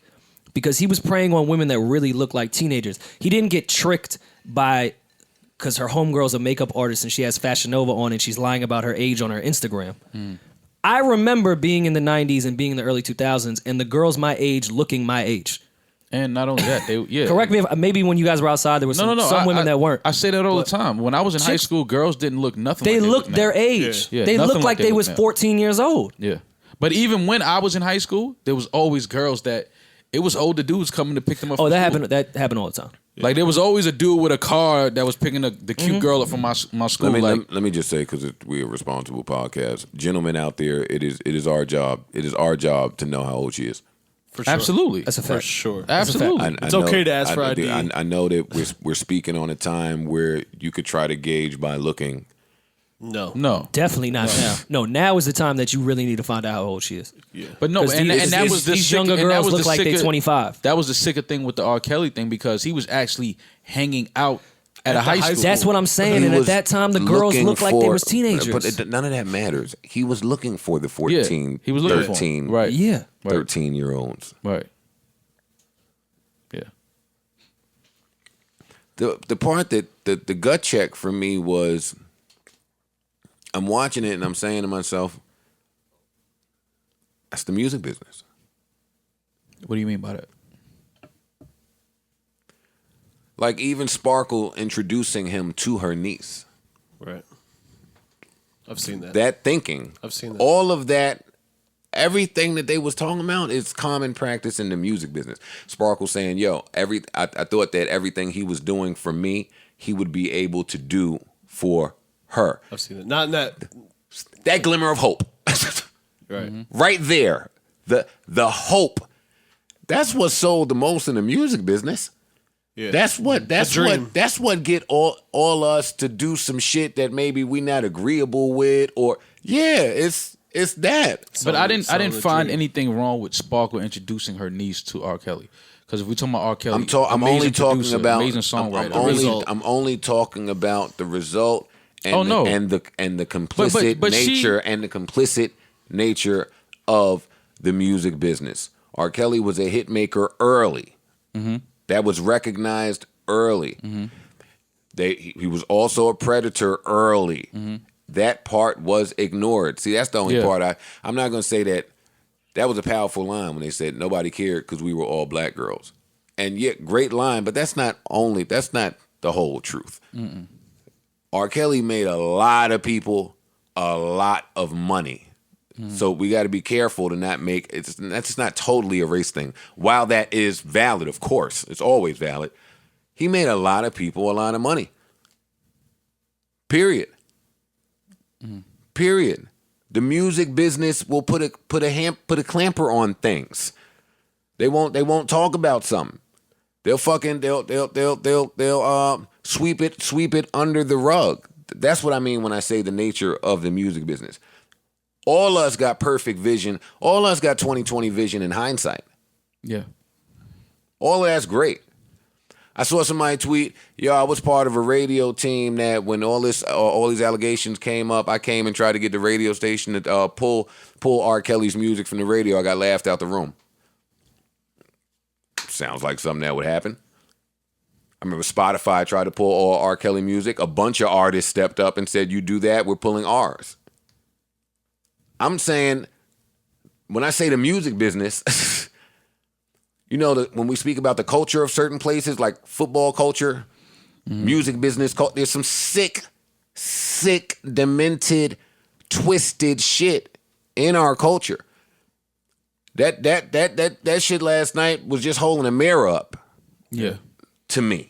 because he was preying on women that really look like teenagers. He didn't get tricked by, because her homegirl's a makeup artist and she has Fashion Nova on and she's lying about her age on her Instagram. I remember being in the 90s and being in the early 2000s and the girls my age looking my age. And not only that, Correct me if maybe when you guys were outside there was some women that weren't. I say that all the time. When I was in high school, girls didn't look nothing they like looked their age. Yeah, they nothing looked like they look was now. 14 years old. Yeah. But even when I was in high school, there was always girls that it was older dudes coming to pick them up. Oh, from that school. happened. That happened all the time. Like there was always a dude with a car that was picking the cute girl up from my school. Let me just say, because we're a responsible podcast, gentlemen out there, it is our job. It is our job to know how old she is. For sure. Absolutely, That's a For fact. sure. absolutely. It's okay to ask for ID. I know that we're speaking on a time where you could try to gauge by looking. No. Definitely not now. No, now is the time that you really need to find out how old she is. But no, 'Cause and these- that was the these sick- younger and that girls was look the like they're sicker- 25. That was the sicker thing with the R. Kelly thing because he was actually hanging out at a high school. That's what I'm saying. He And at was that time, the girls looking looked like they for- was teenagers. But none of that matters. He was looking for the 14, he was looking for 13, him. Right. yeah. 13-year-olds. Right. Yeah. The part that the gut check for me was, I'm watching it and I'm saying to myself, that's the music business. What do you mean by that? Like even Sparkle introducing him to her niece. Right. I've seen that. That thinking. I've seen that. All of that, everything that they was talking about is common practice in the music business. Sparkle saying, yo, I thought that everything he was doing for me, he would be able to do for her. I've seen that. Not in that. That glimmer of hope. Right. Right there. The hope. That's what sold the most in the music business. Yeah. That's what dream. get all us to do some shit that maybe we not agreeable with, or it's that. But I didn't Selling a find dream. anything wrong with Sparkle introducing her niece to R. Kelly. Because if we talking about R. Kelly, I'm only amazing talking producer, about amazing songwriter. I'm only talking about the result and Oh, no. and the complicit but nature and the complicit nature of the music business. R. Kelly was a hit maker early. Mm-hmm. That was recognized early. He was also a predator early. That part was ignored. See, that's the only part I'm not going to say that. That was a powerful line when they said nobody cared because we were all black girls. And yet, great line, but that's not the whole truth. R. Kelly made a lot of people a lot of money. So we got to be careful to not make that's not totally a race thing. While that is valid, of course, it's always valid. He made a lot of people a lot of money. Period. Period. The music business will put a clamper on things. They won't talk about something. They'll sweep it under the rug. That's what I mean when I say the nature of the music business. All us got perfect vision. All us got 20/20 vision in hindsight. Yeah. All of that's great. I saw somebody tweet, yo, I was part of a radio team that when all these allegations came up, I came and tried to get the radio station to pull R. Kelly's music from the radio. I got laughed out the room. Sounds like something that would happen. I remember Spotify tried to pull all R. Kelly music. A bunch of artists stepped up and said, you do that, we're pulling ours. I'm saying, when I say the music business, you know, when we speak about the culture of certain places, like football culture, music business, there's some sick, demented, twisted shit in our culture. That shit last night was just holding a mirror up. Yeah. To me.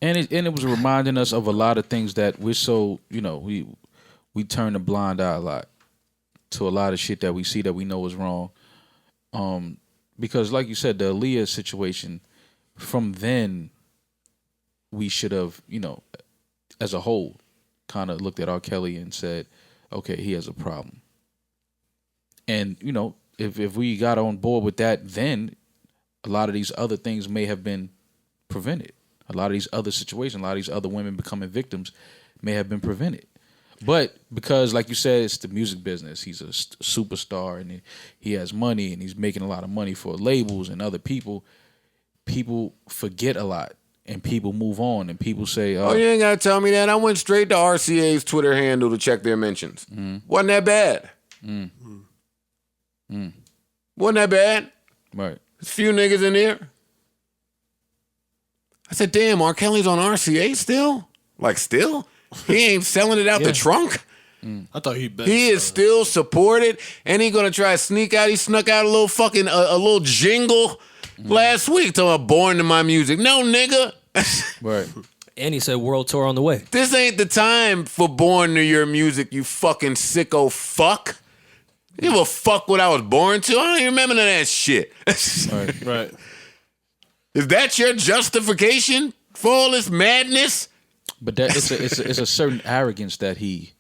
And it was reminding us of a lot of things that we're so, you know, we turn a blind eye a lot to a lot of shit that we see that we know is wrong. Because like you said, the Aaliyah situation, from then we should have, you know, as a whole, kind of looked at R. Kelly and said, okay, he has a problem. And, you know, if we got on board with that, then a lot of these other things may have been prevented. a lot of these other situations, a lot of these other women becoming victims may have been prevented. But because, like you said, it's the music business. He's a superstar and he has money and he's making a lot of money for labels and other people. People forget a lot and people move on and people say, Oh, you ain't got to tell me that. I went straight to RCA's Twitter handle to check their mentions. Wasn't that bad. Wasn't that bad. Right. There's a few niggas in there. I said, damn, R. Kelly's on RCA still? Like, still? He ain't selling it out the trunk? I thought he'd been. He is still supported, and he gonna try to sneak out. He snuck out a little fucking a little jingle last week talking about "Born to My Music." No, nigga. Right. And he said world tour on the way. This ain't the time for "Born to Your Music," you fucking sicko fuck. You give a fuck what I was born to? I don't even remember none of that shit. Right. Is that your justification for all this madness? But that it's a certain arrogance that he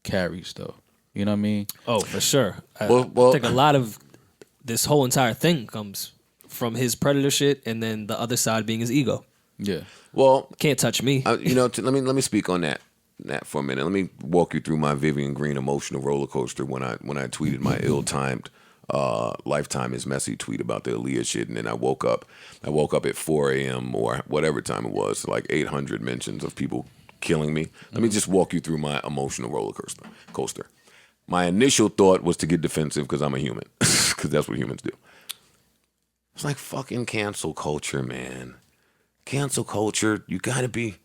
carries, though. You know what I mean? Oh, for sure. I Well- think a lot of this whole entire thing comes from his predator shit, and then the other side being his ego. Yeah. Well, Can't touch me. let me speak on that for a minute. Let me walk you through my Vivian Green emotional roller coaster when I tweeted my ill-timed "Lifetime is Messy" tweet about the Aaliyah shit, and then I woke up at 4 a.m. or whatever time it was, like 800 mentions of people killing me. Let me just walk you through my emotional roller coaster. My initial thought was to get defensive because I'm a human, because that's what humans do. It's like fucking cancel culture, man. Cancel culture, you gotta be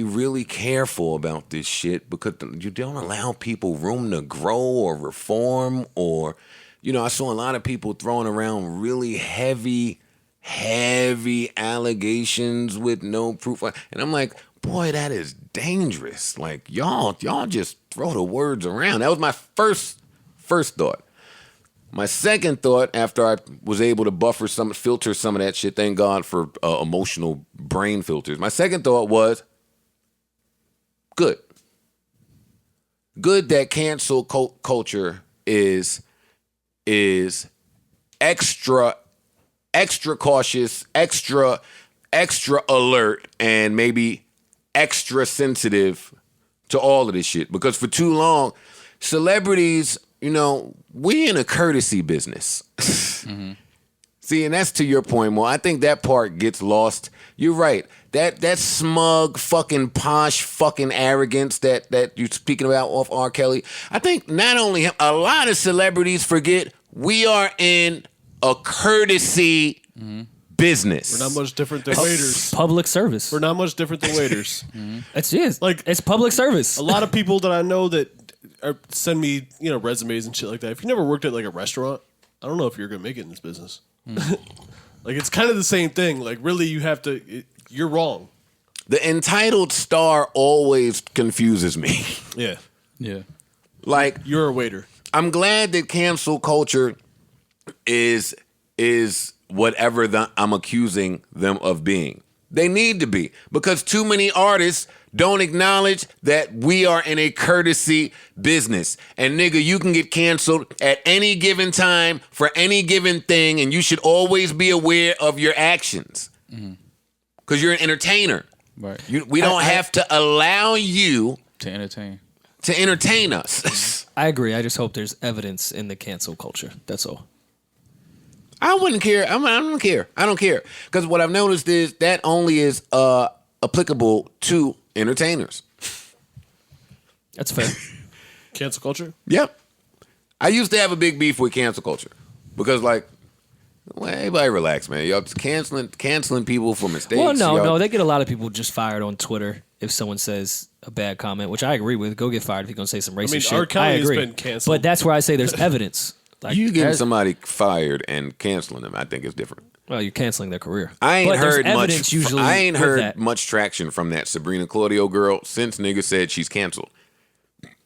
really careful about this shit because you don't allow people room to grow or reform or, I saw a lot of people throwing around really heavy allegations with no proof. And I'm like, boy, that is dangerous. Like, y'all just throw the words around. That was my first thought. My second thought, after I was able to filter some of that shit, thank God for emotional brain filters. My second thought was, good that cancel culture is extra cautious, extra alert, and maybe extra sensitive to all of this shit. Because for too long, celebrities, we in a courtesy business. See, and that's to your point, Mo. I think that part gets lost. You're right. That smug, fucking posh, fucking arrogance that you're speaking about off R. Kelly. I think not only him, a lot of celebrities forget we are in a courtesy business. We're not much different than waiters. Public service. We're not much different than waiters. It's public service. A lot of people that I know that send me, resumes and shit like that. If you never worked at like a restaurant, I don't know if you're gonna make it in this business. Like, it's kind of the same thing. Like, really, you have to. You're wrong. The entitled star always confuses me. Yeah. Yeah. Like, You're a waiter. I'm glad that cancel culture is whatever I'm accusing them of being. They need to be, because too many artists don't acknowledge that we are in a courtesy business. And nigga, you can get canceled at any given time for any given thing, and you should always be aware of your actions. Because you're an entertainer. Right. We don't have to allow you To entertain. to entertain us. I agree. I just hope there's evidence in the cancel culture. That's all. I wouldn't care. I don't care. I don't care. Because what I've noticed is that only is applicable to entertainers. That's fair. Cancel culture? Yep. I used to have a big beef with cancel culture. Because, everybody relax, man. Y'all just canceling people for mistakes. Well, no. They get a lot of people just fired on Twitter if someone says a bad comment, which I agree with. Go get fired if you're going to say some racist shit. R. Kelly I has agree. been canceled. But that's where I say there's evidence. Like, You getting somebody fired and canceling them, I think is different. well, you're canceling their career. I ain't But there's heard evidence much. usually I ain't with heard that. much traction from that Sabrina Claudio girl since nigga said she's canceled,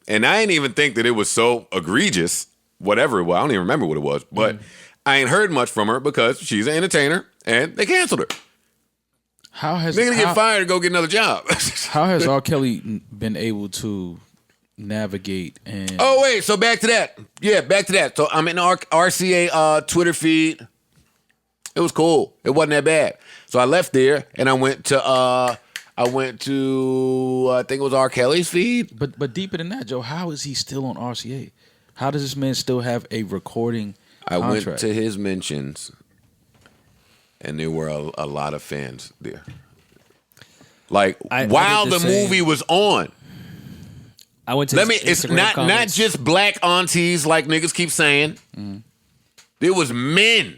and I ain't even think that it was so egregious. Whatever it was, I don't even remember what it was, but I ain't heard much from her because she's an entertainer and they canceled her. How has They're gonna get fired to go get another job. How has R. Kelly been able to navigate and Oh wait, so back to that. Yeah, back to that. So I'm in RCA Twitter feed. It was cool. It wasn't that bad. So I left there and I went to I think it was R. Kelly's feed. But deeper than that, Joe, how is he still on RCA? How does this man still have a recording contract? Went to his mentions, and there were a lot of fans there. Like while the movie was on. I went to it's not just black aunties like niggas keep saying. Mm. There was men,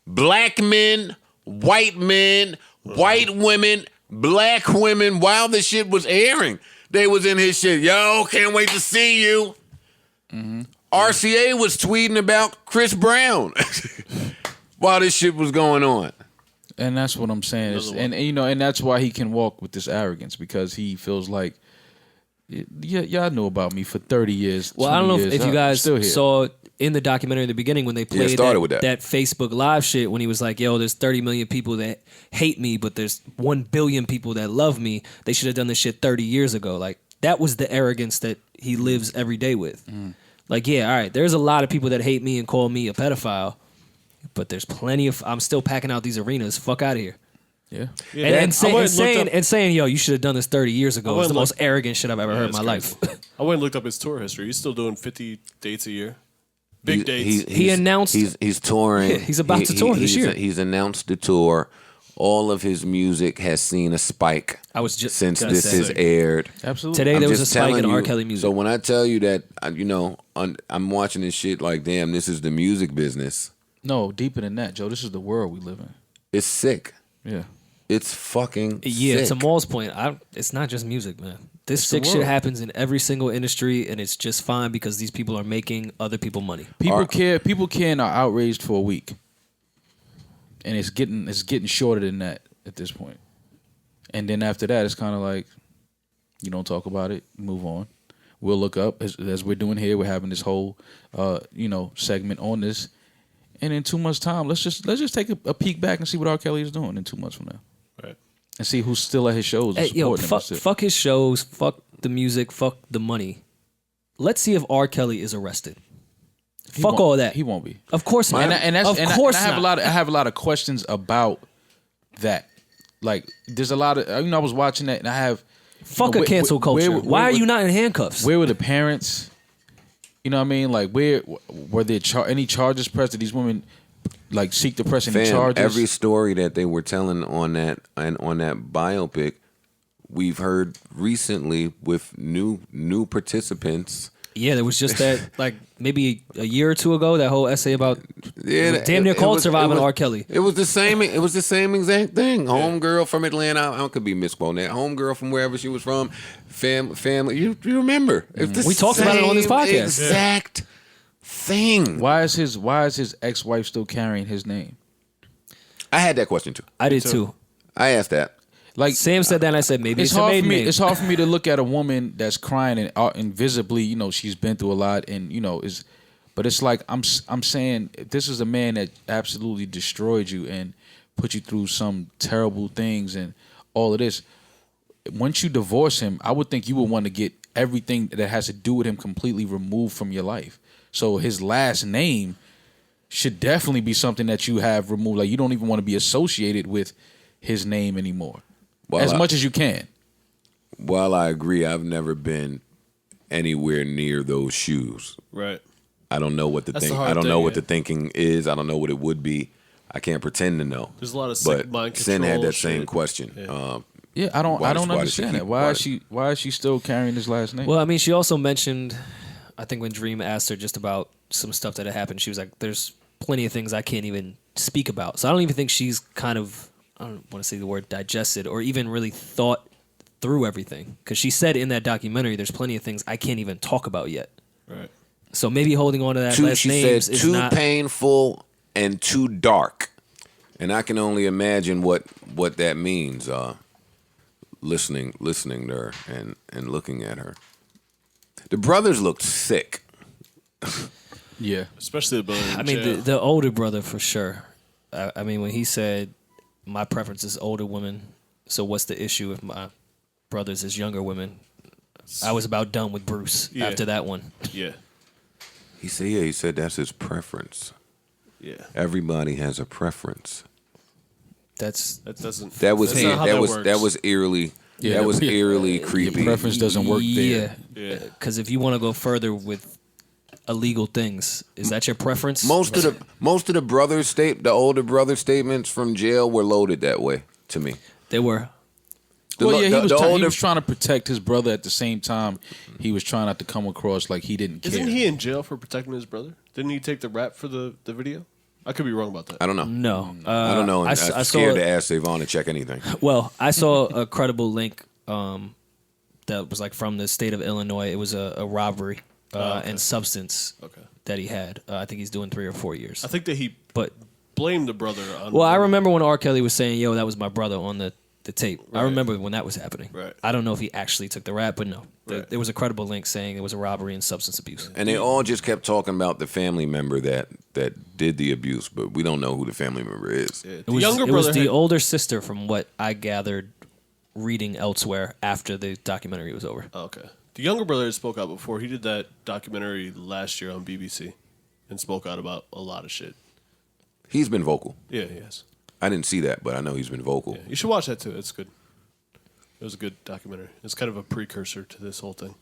black men, white women, black women. While the shit was airing, they was in his shit. Yo, can't wait to see you. Mm-hmm. RCA was tweeting about Chris Brown while this shit was going on. And that's what I'm saying. And that's why he can walk with this arrogance, because he feels like, y'all know about me for 30 years. Well, I don't know if you guys still here. saw in the documentary in the beginning when they played that Facebook Live shit when he was like, yo, there's 30 million people that hate me, but there's 1 billion people that love me. They should have done this shit 30 years ago. Like, that was the arrogance that he lives every day with. Like, yeah, all right, there's a lot of people that hate me and call me a pedophile, but there's plenty of, I'm still packing out these arenas. Fuck out of here. Yeah. And saying, yo, you should have done this 30 years ago is the most arrogant shit I've ever heard in my life. I went and looked up his tour history. He's still doing 50 dates a year. Big dates. He announced he's touring. Yeah, he's about to tour this year. He's announced the tour. All of his music has seen a spike since this has aired. Absolutely. Today there was a spike in R. Kelly music. So when I tell you that, I'm watching this shit like, damn, this is the music business. No, deeper than that, Joe. This is the world we live in. It's sick. Yeah. It's fucking yeah, sick. to Maul's point, it's not just music, man. This sick shit happens in every single industry, and it's just fine because these people are making other people money. People care and are outraged for a week, and it's getting shorter than that at this point. And then after that, it's kind of like, you don't talk about it, move on. We'll look up as we're doing here. We're having this whole segment on this, and in 2 months' time, let's just take a peek back and see what R. Kelly is doing in 2 months from now. Right. And see who's still at his shows. Hey, yo, fuck his shows, fuck the music, fuck the money. Let's see if R. Kelly is arrested. Fuck all that. He won't be. Of course not. And I have a lot of questions about that. Like, there's a lot of I was watching that and I have a cancel culture. Why are you not in handcuffs? Where were the parents? You know what I mean? Like, where were there any charges pressed? Did these women like seek to press any charges? Every story that they were telling on that biopic, we've heard recently with new participants. Yeah, there was just that, like, maybe a year or two ago, that whole essay about damn near called Surviving R. Kelly. It was the same. It was the same exact thing. Homegirl from Atlanta. I could be misquoting that. Homegirl from wherever she was from. Family. You remember? We talked about it on this podcast. Exact thing. Why is his ex-wife still carrying his name? I had that question too. I did too. I asked that. Like, Sam said that, and I said maybe it's hard for me. It's hard for me to look at a woman that's crying and visibly, she's been through a lot, and but it's like I'm saying, this is a man that absolutely destroyed you and put you through some terrible things and all of this. Once you divorce him, I would think you would want to get everything that has to do with him completely removed from your life. So his last name should definitely be something that you have removed. Like, you don't even want to be associated with his name anymore. Much as you can. While I agree, I've never been anywhere near those shoes. Right. I don't know what the thinking is. I don't know what it would be. I can't pretend to know. There's a lot of sick mind control. Sin had that shit. same question. Yeah. I don't understand that. Why is she still carrying his last name? Well, I mean, she also mentioned, I think when Dream asked her just about some stuff that had happened, she was like, "There's plenty of things I can't even speak about." So I don't even think she's kind of, I don't want to say the word digested or even really thought through everything. Because she said in that documentary, there's plenty of things I can't even talk about yet. Right. So maybe holding on to that last name is too not painful and too dark. And I can only imagine what that means, listening to her and looking at her. The brothers looked sick. Yeah. Especially the brother in I mean, jail. the older brother for sure. I mean, when he said, my preference is older women, so what's the issue if my brothers is younger women? I was about done with Bruce after that one. Yeah. He said that's his preference. Yeah. Everybody has a preference. That's That doesn't. That was that's not how that works. was eerily. Yeah, that was yeah. eerily Your creepy. preference doesn't work there. Yeah. Because if you want to go further with illegal things, is that your preference? Most of the the older brother statements from jail were loaded that way to me. They were. Well, yeah, he was older- trying to protect his brother at the same time. He was trying not to come across like he didn't care. Isn't he in jail for protecting his brother? Didn't he take the rap for the video? I could be wrong about that. I don't know. No. I don't know. I I'm saw scared to ask Savon to check anything. Well, I saw a credible link that was like from the state of Illinois. It was a robbery and substance that he had. I think he's doing 3 or 4 years. I think that he But blamed the brother on. well, I remember when R. Kelly was saying, "Yo, that was my brother" on the tape. I remember when that was happening. Right. I don't know if he actually took the rap, but no, there was a credible link saying it was a robbery and substance abuse. And they all just kept talking about the family member that did the abuse, but we don't know who the family member is. Yeah. It was, younger it was brother the had- older sister, from what I gathered reading elsewhere after the documentary was over. Oh, okay. The younger brother spoke out before. He did that documentary last year on BBC and spoke out about a lot of shit. He's been vocal. Yeah, he has. I didn't see that, but I know he's been vocal. Yeah, you should watch that too. It's good. It was a good documentary. It's kind of a precursor to this whole thing.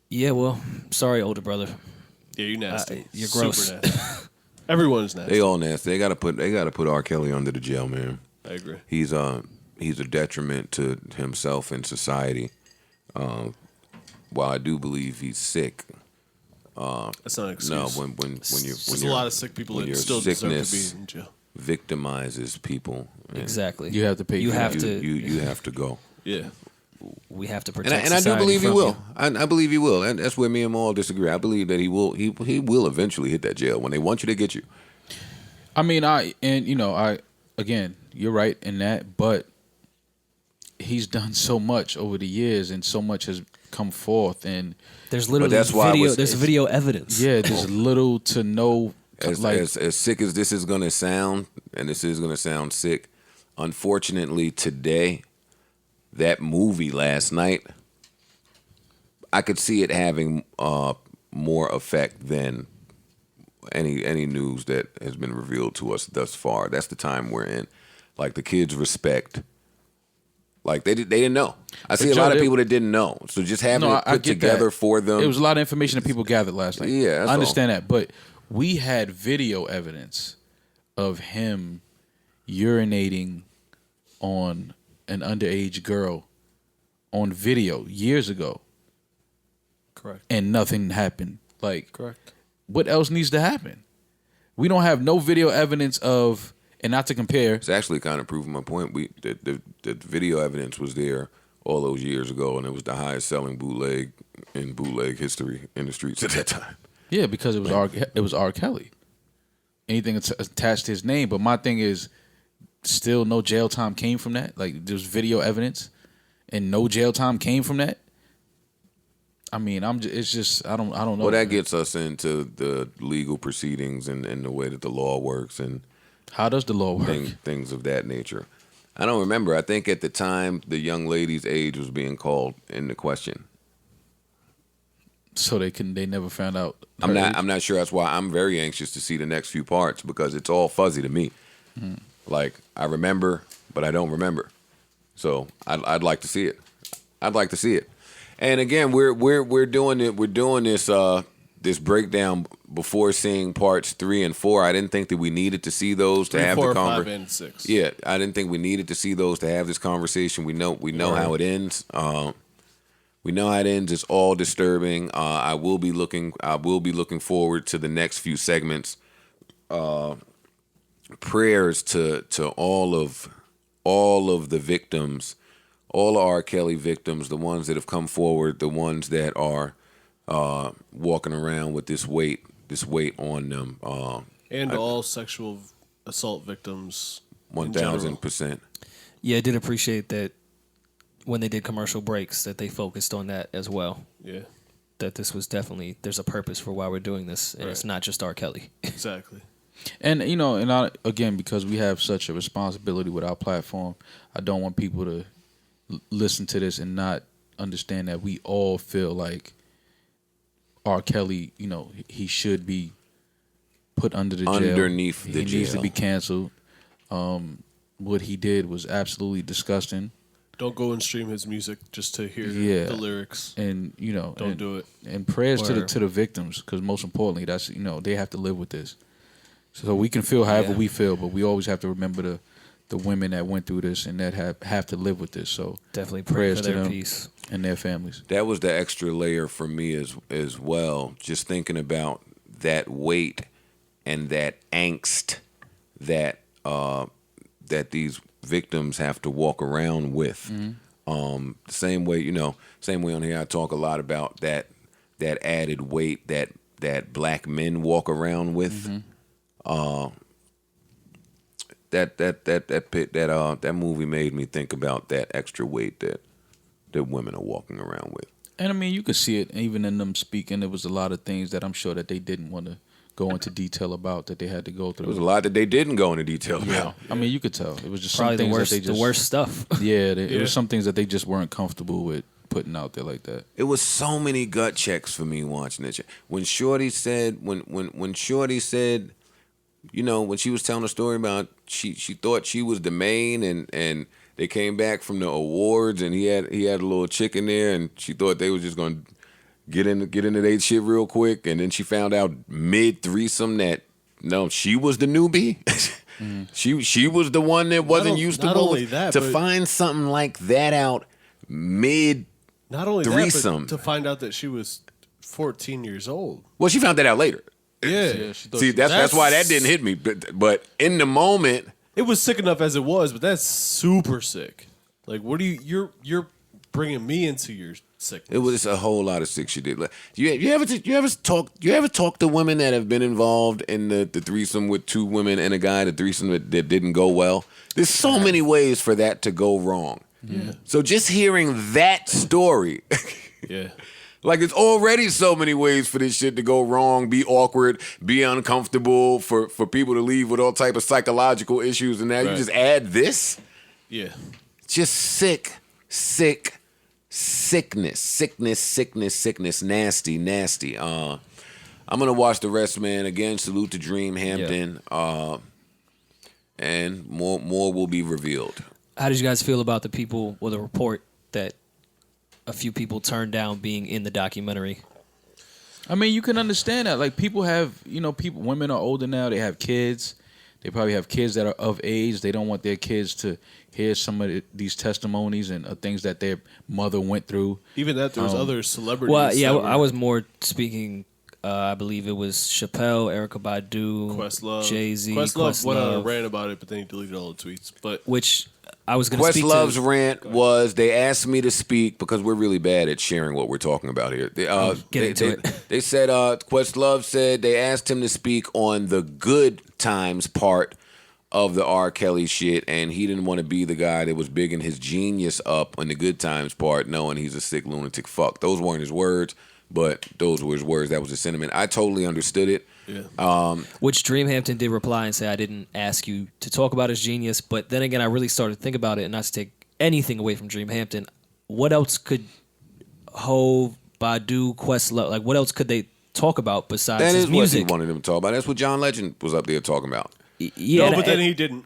Yeah, well, sorry, older brother. Yeah, you're nasty. You're Super gross. nasty. Everyone's nasty. They all nasty. They gotta put R. Kelly under the jail, man. I agree. He's a detriment to himself and society. While I do believe he's sick. That's not an excuse. No, when There's a you're- lot of sick people when that your still deserve to sickness be in jail. victimizes people. and Exactly. You have to pay. You for have that. to. You have to go. Yeah. We have to And protect. I do society believe he from will. you. I believe he will. And that's where me and Maul disagree. I believe that he will. He will eventually hit that jail when they want you to get you. I mean, again, you're right in that, but he's done so much over the years, and so much has come forth, and There's literally that's why I video. was- There's video evidence. yeah, there's little to no. As sick as this is going to sound, and this is going to sound sick, unfortunately today, that movie last night, I could see it having more effect than any news that has been revealed to us thus far. That's the time we're in. Like, the kids respect. Like, they didn't know. I see a lot of people that didn't know. So just having it I put get together that. for them. It was a lot of information that people gathered last night. Yeah, that's I understand that, but we had video evidence of him urinating on an underage girl on video years ago, Correct. and nothing happened. Like, Correct. what else needs to happen? We don't have no video evidence of, and not to compare. It's actually kind of proving my point. The video evidence was there all those years ago, and it was the highest selling bootleg in bootleg history in the streets at that time. Yeah, because it was R. Kelly. Anything attached to his name, but my thing is, still no jail time came from that. Like, there's video evidence, and no jail time came from that. I mean, it's just I don't know. Well, that gets us into the legal proceedings and the way that the law works and How does the law work? things of that nature. I don't remember. I think at the time the young lady's age was being called into question. So they never found out. I'm not sure. That's why I'm very anxious to see the next few parts, because it's all fuzzy to me. Like, I remember, but I don't remember. So I'd like to see it. I'd like to see it. And again, we're doing it. We're doing this this breakdown before seeing parts 3 and 4. I didn't think that we needed to see those to 3, have 4, the 5, conversation. and 6. Yeah, I didn't think we needed to see those to have this conversation. We know how it ends. We know how it ends. It's all disturbing. I will be looking forward to the next few segments. Prayers to all of the victims, all of R. Kelly victims, the ones that have come forward, the ones that are walking around with this weight on them. And all sexual assault victims. in general. 1,000%. Yeah, I did appreciate that when they did commercial breaks that they focused on that as well. Yeah, That this was definitely, there's a purpose for why we're doing this, and it's not just R. Kelly. exactly. And again, because we have such a responsibility with our platform, I don't want people to listen to this and not understand that we all feel like R. Kelly, he should be put under the jail. Underneath the He needs to jail. be canceled. What he did was absolutely disgusting. Don't go and stream his music just to hear the lyrics. And don't do it. And prayers to the victims, because most importantly, that's they have to live with this. So we can feel however we feel, but we always have to remember the women that went through this and that have to live with this. So definitely pray prayers for to their them peace and their families. That was the extra layer for me as well. Just thinking about that weight and that angst that that these victims have to walk around with. Same way on here I talk a lot about that added weight that black men walk around with. That movie made me think about that extra weight that women are walking around with. And I mean, you could see it even in them speaking. There was a lot of things that I'm sure that they didn't want to go into detail about, that they had to go through. There was a lot that they didn't go into detail about. I mean, you could tell. It was just probably some things that they just, the worst stuff. It was some things that they just weren't comfortable with putting out there like that. It was so many gut checks for me watching it. When Shorty said, when Shorty said, when she was telling a story about she thought she was the main and they came back from the awards and he had a little chick in there and she thought they was just gonna get into their shit real quick, and then she found out mid threesome that no, she was the newbie. She was the one that wasn't used to find something like that out mid. Not only threesome. that, but to find out that she was 14 years old. Well, she found that out later. Yeah. See, that's why that didn't hit me. But in the moment, it was sick enough as it was. But that's super sick. Like, what do you're bringing me into your sickness? It was a whole lot of sick shit. You ever talk to women that have been involved in the threesome with two women and a guy, the threesome that didn't go well? There's so many ways for that to go wrong. Yeah. So just hearing that story, like there's already so many ways for this shit to go wrong, be awkward, be uncomfortable, for people to leave with all type of psychological issues, and now you just add this. Yeah. Just sickness, nasty. I'm gonna watch the rest, man. Again, salute to Dream Hampton, and more will be revealed. How did you guys feel about the report that a few people turned down being in the documentary? I mean, you can understand that. Like, people have, women are older now. They have kids. They probably have kids that are of age. They don't want their kids to hear some of these testimonies and things that their mother went through. Even that, there was other celebrities. Well, yeah, I was more speaking. I believe it was Chappelle, Erykah Badu, Questlove, Jay-Z. Questlove went on a rant about it, but then he deleted all the tweets. But which I was going to speak to. Questlove's rant was they asked me to speak because we're really bad at sharing what we're talking about here. Get into it. They said Questlove said they asked him to speak on the good times part of the R. Kelly shit, and he didn't want to be the guy that was bigging his genius up on the good times part, knowing he's a sick lunatic fuck. Those weren't his words, but those were his words. That was his sentiment. I totally understood it. Yeah. Which Dream Hampton did reply and say, I didn't ask you to talk about his genius, but then again, I really started to think about it, and not to take anything away from Dream Hampton. What else could Hov, Badu, Questlove, like what else could they talk about besides his music? That is what he wanted them to talk about. That's what John Legend was up there talking about. Yeah, no, but then he didn't.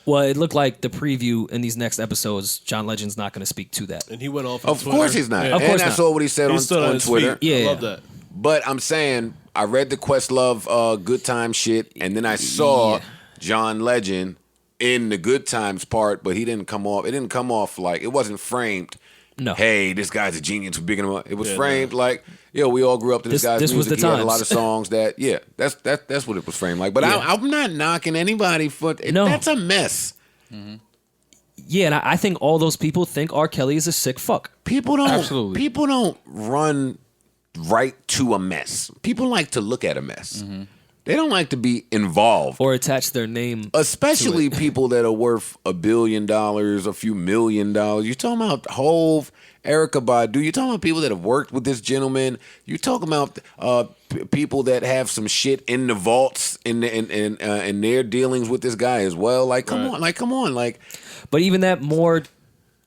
Well, it looked like the preview in these next episodes, John Legend's not going to speak to that. And he went off on Of Twitter. course he's not. Yeah. Of course and I not. saw what he said He on stood on his Twitter. feet. Yeah, I yeah. love that. But I'm saying I read the Questlove Good Time shit, and then I saw John Legend in the Good Times part, but he didn't come off. It didn't come off like it wasn't framed. No. Hey, this guy's a genius for bigging him up. It was framed like, we all grew up to this guy's this was music. the He had a times. lot of songs that, that's what it was framed like. But I'm not knocking anybody for No. That's a mess. Yeah, and I think all those people think R. Kelly is a sick fuck. People don't. Absolutely. People don't run right to a mess. People like to look at a mess. They don't like to be involved. Or attach their name. Especially people that are worth $1 billion, a few $1 million. You're talking about Hov, Erykah Badu. You're talking about people that have worked with this gentleman. You're talking about people that have some shit in the vaults in their dealings with this guy as well. Like, come on. But even that, more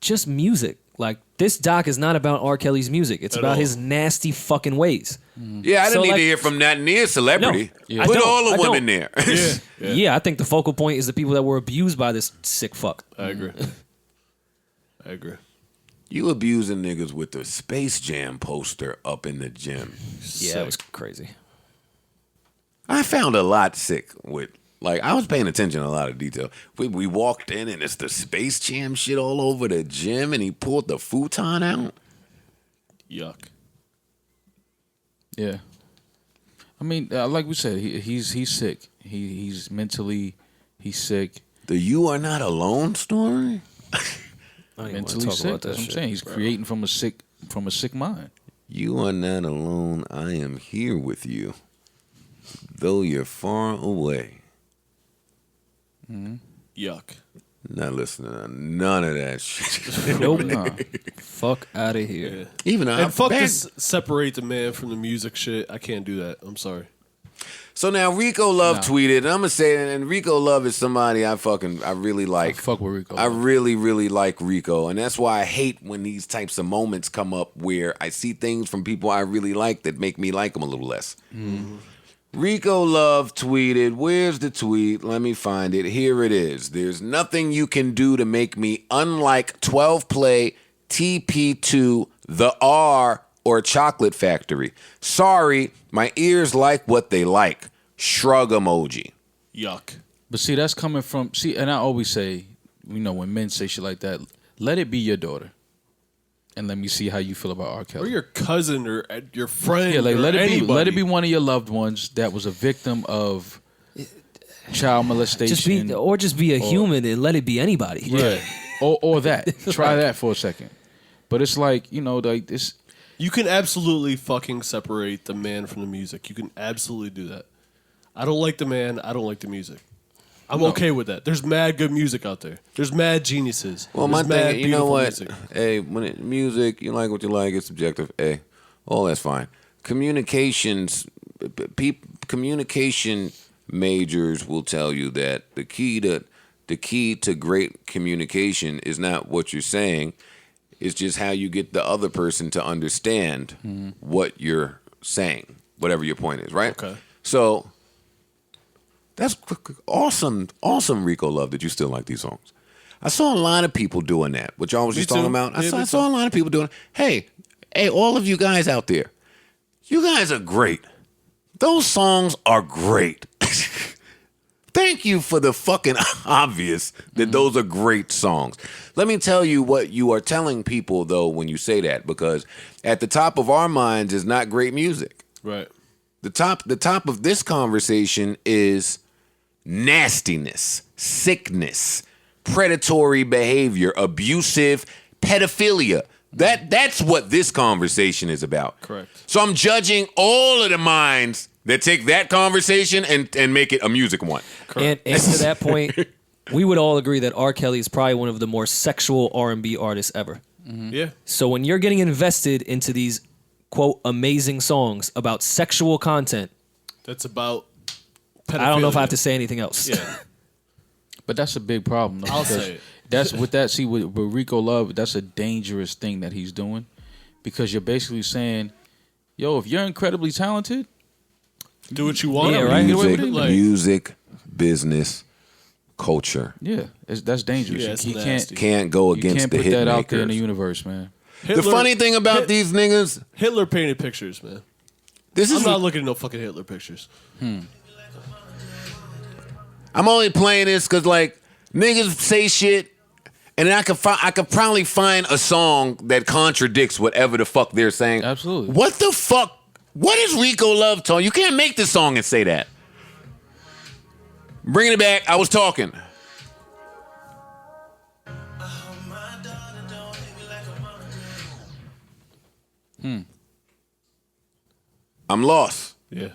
just music. Like, this doc is not about R. Kelly's music. It's about his nasty fucking ways. Yeah, I didn't need to hear from that near celebrity. No, Put I all the don't. women there. Yeah, I think the focal point is the people that were abused by this sick fuck. I agree. I agree. You abusing niggas with the Space Jam poster up in the gym. Yeah, it was crazy. I found a lot sick with, like, I was paying attention to a lot of detail. We walked in and it's the Space Jam shit all over the gym and he pulled the futon out. Yuck. Yeah. I mean, like we said, he's sick. He's mentally, he's sick. The "You Are Not Alone" story. Mentally sick. That's what I'm saying. He's creating from a sick mind. You are not alone. I am here with you, though you're far away. Yuck. Not listening to none of that shit. Nope. Nah. Fuck out of here. Even And fuck this separate the man from the music shit. I can't do that. I'm sorry. So now Rico Love tweeted, and I'm gonna say it, and Rico Love is somebody I really like. Fuck with Rico. I really, really like Rico, and that's why I hate when these types of moments come up where I see things from people I really like that make me like them a little less. Rico Love tweeted, where's the tweet? Let me find it. Here it is. There's nothing you can do to make me unlike 12 Play, TP2, The R, or Chocolate Factory. Sorry, my ears like what they like. Shrug emoji. Yuck. But see, that's coming from, and I always say, when men say shit like that, let it be your daughter. And let me see how you feel about R. Kelly. Or your cousin or your friend. Yeah, like or let it be anybody. one of your loved ones that was a victim of child molestation. Just be a human and let it be anybody. Right. or that. Try that for a second. But it's like, like this. You can absolutely fucking separate the man from the music. You can absolutely do that. I don't like the man. I don't like the music. I'm okay with that. There's mad good music out there. There's mad geniuses. Well, There's my mad thing, you know beautiful what? music. Hey, music, you like what you like. It's subjective. Hey, all that's fine. Communication majors will tell you that the key to great communication is not what you're saying. It's just how you get the other person to understand what you're saying, whatever your point is, right? Okay. So that's awesome, Rico Love, that you still like these songs. I saw a lot of people doing that, what y'all was just talking about. I saw a lot of people doing it. Hey, all of you guys out there, you guys are great. Those songs are great. Thank you for the fucking obvious that those are great songs. Let me tell you what you are telling people, though, when you say that, because at the top of our minds is not great music. Right. The top of this conversation is nastiness, sickness, predatory behavior, abusive, pedophilia. That's what this conversation is about. Correct. So I'm judging all of the minds that take that conversation and make it a music one. And to that point, we would all agree that R. Kelly is probably one of the more sexual R&B artists ever. Yeah. So when you're getting invested into these, quote, amazing songs about sexual content, That's about pedophilia. I don't know if I have to say anything else. Yeah. But that's a big problem. Though, I'll because say it. That's with that. See, with Rico Love, that's a dangerous thing that he's doing, because you're basically saying, "Yo, if you're incredibly talented, Do what you want. Yeah, right. Music, business, culture. Yeah, that's dangerous. Yeah, it's he nasty. Can't go you against can't the put hit that makers. out there in the universe, man. The funny thing about these niggas, Hitler painted pictures, man. this I'm is not looking at no fucking Hitler pictures. I'm only playing this because, like, niggas say shit, and then I could probably find a song that contradicts whatever the fuck they're saying. Absolutely. What the fuck? What is Rico Love talking? You can't make this song and say that. Bringing it back, I was talking. I'm lost. Yeah.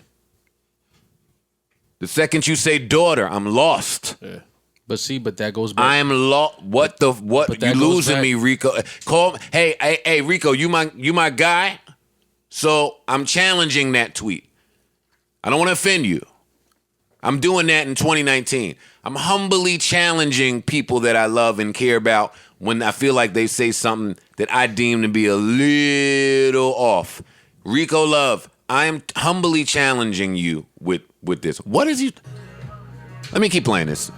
The second you say daughter, I'm lost. Yeah. But that goes back. I am lost. What? But You that goes losing back- me, Rico? Call. Hey, Rico, you my guy. So I'm challenging that tweet. I don't want to offend you. I'm doing that in 2019. I'm humbly challenging people that I love and care about when I feel like they say something that I deem to be a little off. Rico Love, I am humbly challenging you with this. What is you? Let me keep playing this.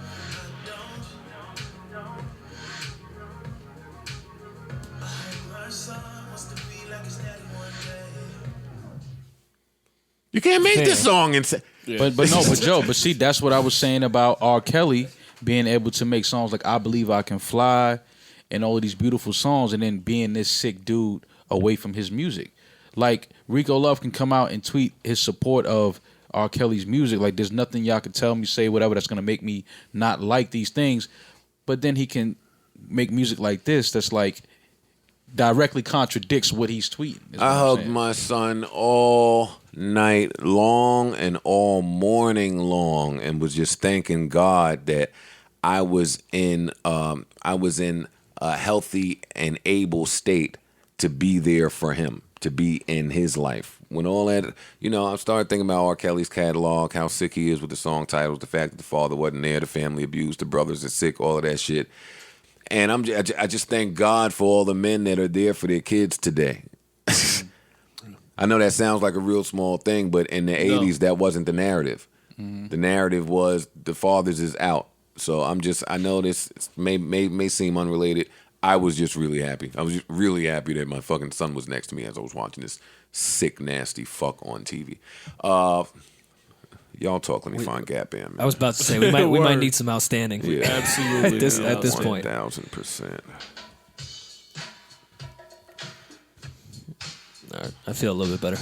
You can't make this song and say. But Joe, but see, that's what I was saying about R. Kelly being able to make songs like I Believe I Can Fly and all of these beautiful songs, and then being this sick dude away from his music. Like, Rico Love can come out and tweet his support of R. Kelly's music. Like, there's nothing y'all can tell me, say whatever, that's going to make me not like these things. But then he can make music like this that's like directly contradicts what he's tweeting. I hugged my son all night long and all morning long, and was just thanking God that I was in a healthy and able state to be there for him, to be in his life. When all that, I started thinking about R. Kelly's catalog, how sick he is with the song titles, the fact that the father wasn't there, the family abused, the brothers are sick, all of that shit. And I just thank God for all the men that are there for their kids today. I know that sounds like a real small thing, but in the 80s, that wasn't the narrative. Mm-hmm. The narrative was the fathers is out. So I know this may seem unrelated. I was just really happy. I was just really happy that my fucking son was next to me as I was watching this sick, nasty fuck on TV. Y'all talk. Let me find Gap Band. I was about to say we might need some outstanding. Yeah, absolutely. at this point, 1,000%. All right, I feel a little bit better.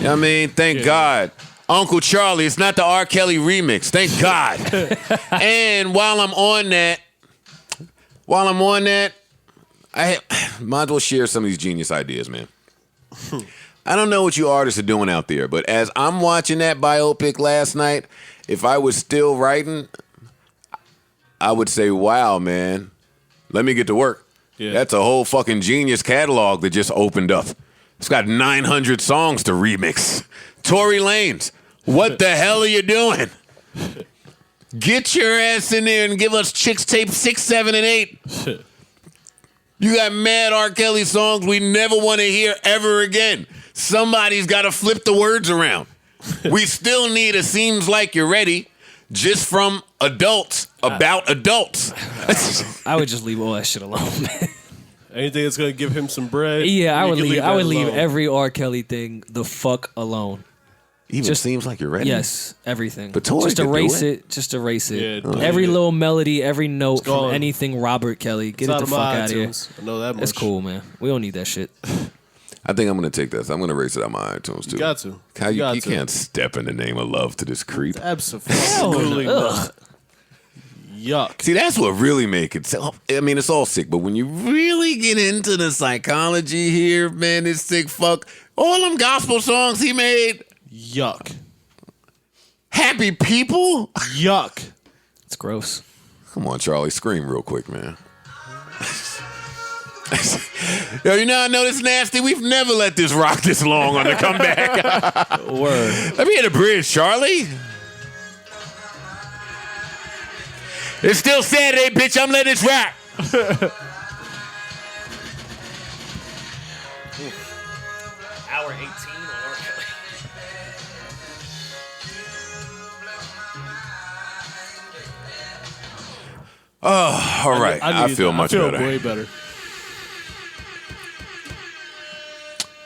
I mean, thank God. Uncle Charlie, it's not the R. Kelly remix. Thank God. And while I'm on that, I might as well share some of these genius ideas, man. I don't know what you artists are doing out there, but as I'm watching that biopic last night, if I was still writing, I would say, wow, man, let me get to work. Yeah. That's a whole fucking genius catalog that just opened up. It's got 900 songs to remix. Tory Lanez, what the hell are you doing? Get your ass in there and give us Chicks Tape 6, 7, and 8. You got mad R. Kelly songs we never want to hear ever again. Somebody's got to flip the words around. We still need a Seems Like You're Ready just from adults about adults. I would just leave all that shit alone, man. Anything that's going to give him some bread. Yeah, I would leave every R. Kelly thing the fuck alone. Even just Seems Like You're Ready? Yes, everything. But Tory just erase it. Just erase it. Yeah, every little melody, every note from anything Robert Kelly. Get it the fuck out of here. I know that much. It's cool, man. We don't need that shit. I think I'm going to take this. I'm going to erase it out my iTunes, too. You got to. How you can't step in the name of love to this creep. Absolutely not. Yuck. See, that's what really make it. I mean, it's all sick, but when you really get into the psychology here, man, this sick fuck, all them gospel songs he made. Yuck. Happy people? Yuck. It's gross. Come on, Charlie, scream real quick, man. Yo, I know this nasty. We've never let this rock this long on the comeback. Word. Let me hit a bridge, Charlie. It's still Saturday, bitch. I'm letting this rock. Hour 18 on R. Kelly. Oh, all right. I feel much better. Way better.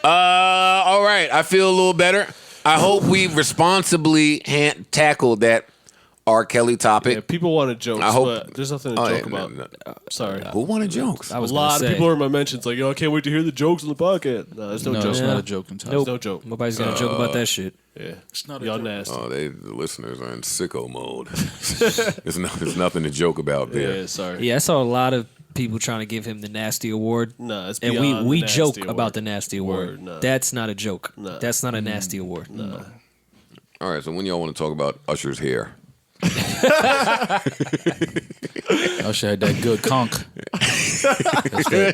All right. I feel a little better. I hope we responsibly tackled that R. Kelly topic. Yeah, people wanted jokes, I hope, but there's nothing to joke about. No. Sorry. Who wanted jokes? A lot of people are in my mentions like, yo, I can't wait to hear the jokes on the podcast. No, there's no joke. It's not a joke. Nope. No joke. Nobody's going to joke about that shit. Yeah. It's not a Y'all joke. nasty. Oh, the listeners are in sicko mode. There's nothing to joke about there. Yeah, sorry. Yeah, I saw a lot of people trying to give him the nasty award. No, it's and beyond we the nasty joke award. about the nasty award. No. That's not a joke. No. That's not a nasty award. No. All right, so when y'all want to talk about Usher's hair? Usher had that good conch.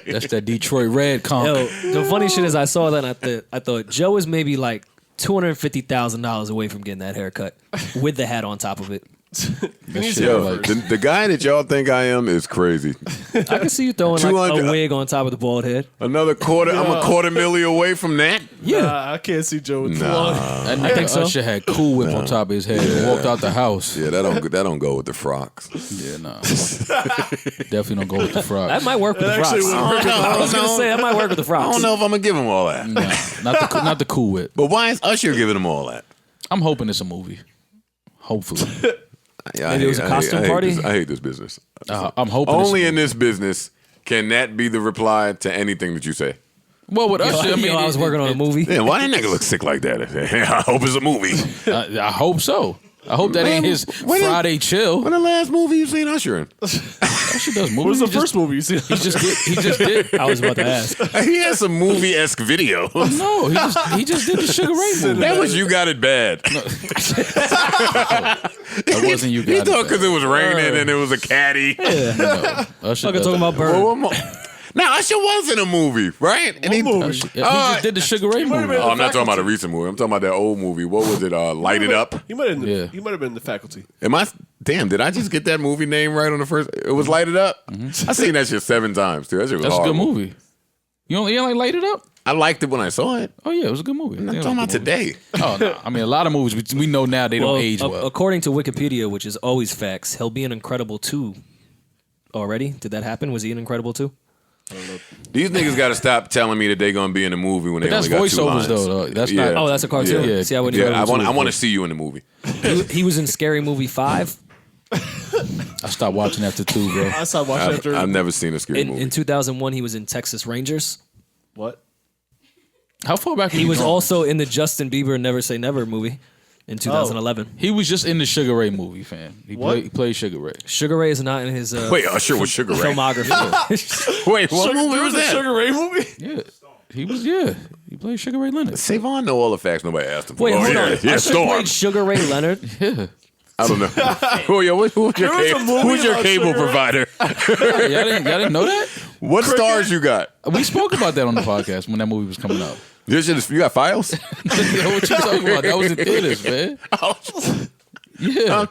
That's that Detroit red conch. Yo, the funny shit is I saw that and I thought Joe is maybe like $250,000 away from getting that haircut with the hat on top of it. He needs to shit, go like, first. The guy that y'all think I am is crazy. I can see you throwing like 200 a wig on top of the bald head. Another quarter. I'm a quarter milli away from that. Yeah. Nah, I can't see Joe with too long. That I think nigga so. Usher had Cool Whip on top of his head and walked out the house. Yeah, that don't go with the frocks. Yeah, nah. Definitely don't go with the frogs. That might work with the frogs. actually would work. I was gonna say that might work with the I frogs. don't know if I'm gonna give him all that. Nah, not the Cool Whip. But why is Usher giving him all that? I'm hoping it's a movie. Hopefully. Yeah, Maybe it was a costume party? I hate this business. I'm hoping it's a Only in movie. this business can that be the reply to anything that you say. Well, with Usher, I was working on a movie. Yeah, why that nigga look sick like that? I hope it's a movie. I hope so. I hope that ain't his when Friday chill. When the last movie you seen Usher in? Usher does movies. What was the He just- first movie you see? He just did. I was about to ask. He has some movie-esque videos. No, he just did the Sugar Ray movie. That was You Got It Bad. That wasn't You Got He It thought Bad. because it was raining and it was a caddy. No, Usher Fucking does talking that. about Bird. Well, one more. Now Usher was in a movie, right? And he, movie? Usher- he just did the Sugar Ray movie. been- Oh, I'm not talking about a recent movie. I'm talking about that old movie. What was it? Light It Up. He might have been, Yeah. he might have been in the faculty. Am I? Damn! Did I just get that movie name right on the first? It was Light It Up. I seen that shit 7 times too. That shit was That's a good horrible. movie. You don't like Light It Up? I liked it when I saw it. Oh yeah, it was a good movie. I'm talking about today. Oh no, I mean a lot of movies we know now they don't age well. According to Wikipedia, which is always facts, he'll be in Incredible 2 already. Did that happen? Was he in Incredible 2? These niggas got to stop telling me that they gonna be in the movie when But they that's only got 2 voiceovers lines. though. That's Yeah. not. Oh, that's a cartoon. Yeah. See, I wouldn't Yeah, I even want to see you in the movie. he was in Scary Movie 5 I stopped watching after 2, bro. I stopped watching after. I've never seen a scary movie. in 2001. He was in Texas Rangers. What? How far back? He was going? also in the Justin Bieber Never Say Never movie in 2011. He was just in the Sugar Ray movie, fam. He played Sugar Ray. Sugar Ray is not in his Wait, Usher was Sugar Ray. filmography. Wait, what movie There was was a that? Sugar Ray movie? Yeah, he was. Yeah, he played Sugar Ray Leonard. Savon know all the facts nobody asked him for. Wait, Oh, hold yeah, on. Yeah, Usher Storm. played Sugar Ray Leonard. Yeah, I don't know. Oh yeah, who's your, There was a movie who's your about cable Sugar Ray. provider? y'all didn't know that? What stars you got? We spoke about that on the podcast when that movie was coming out. You got files? Yo, what you talking about? That was in theaters, man. Yeah,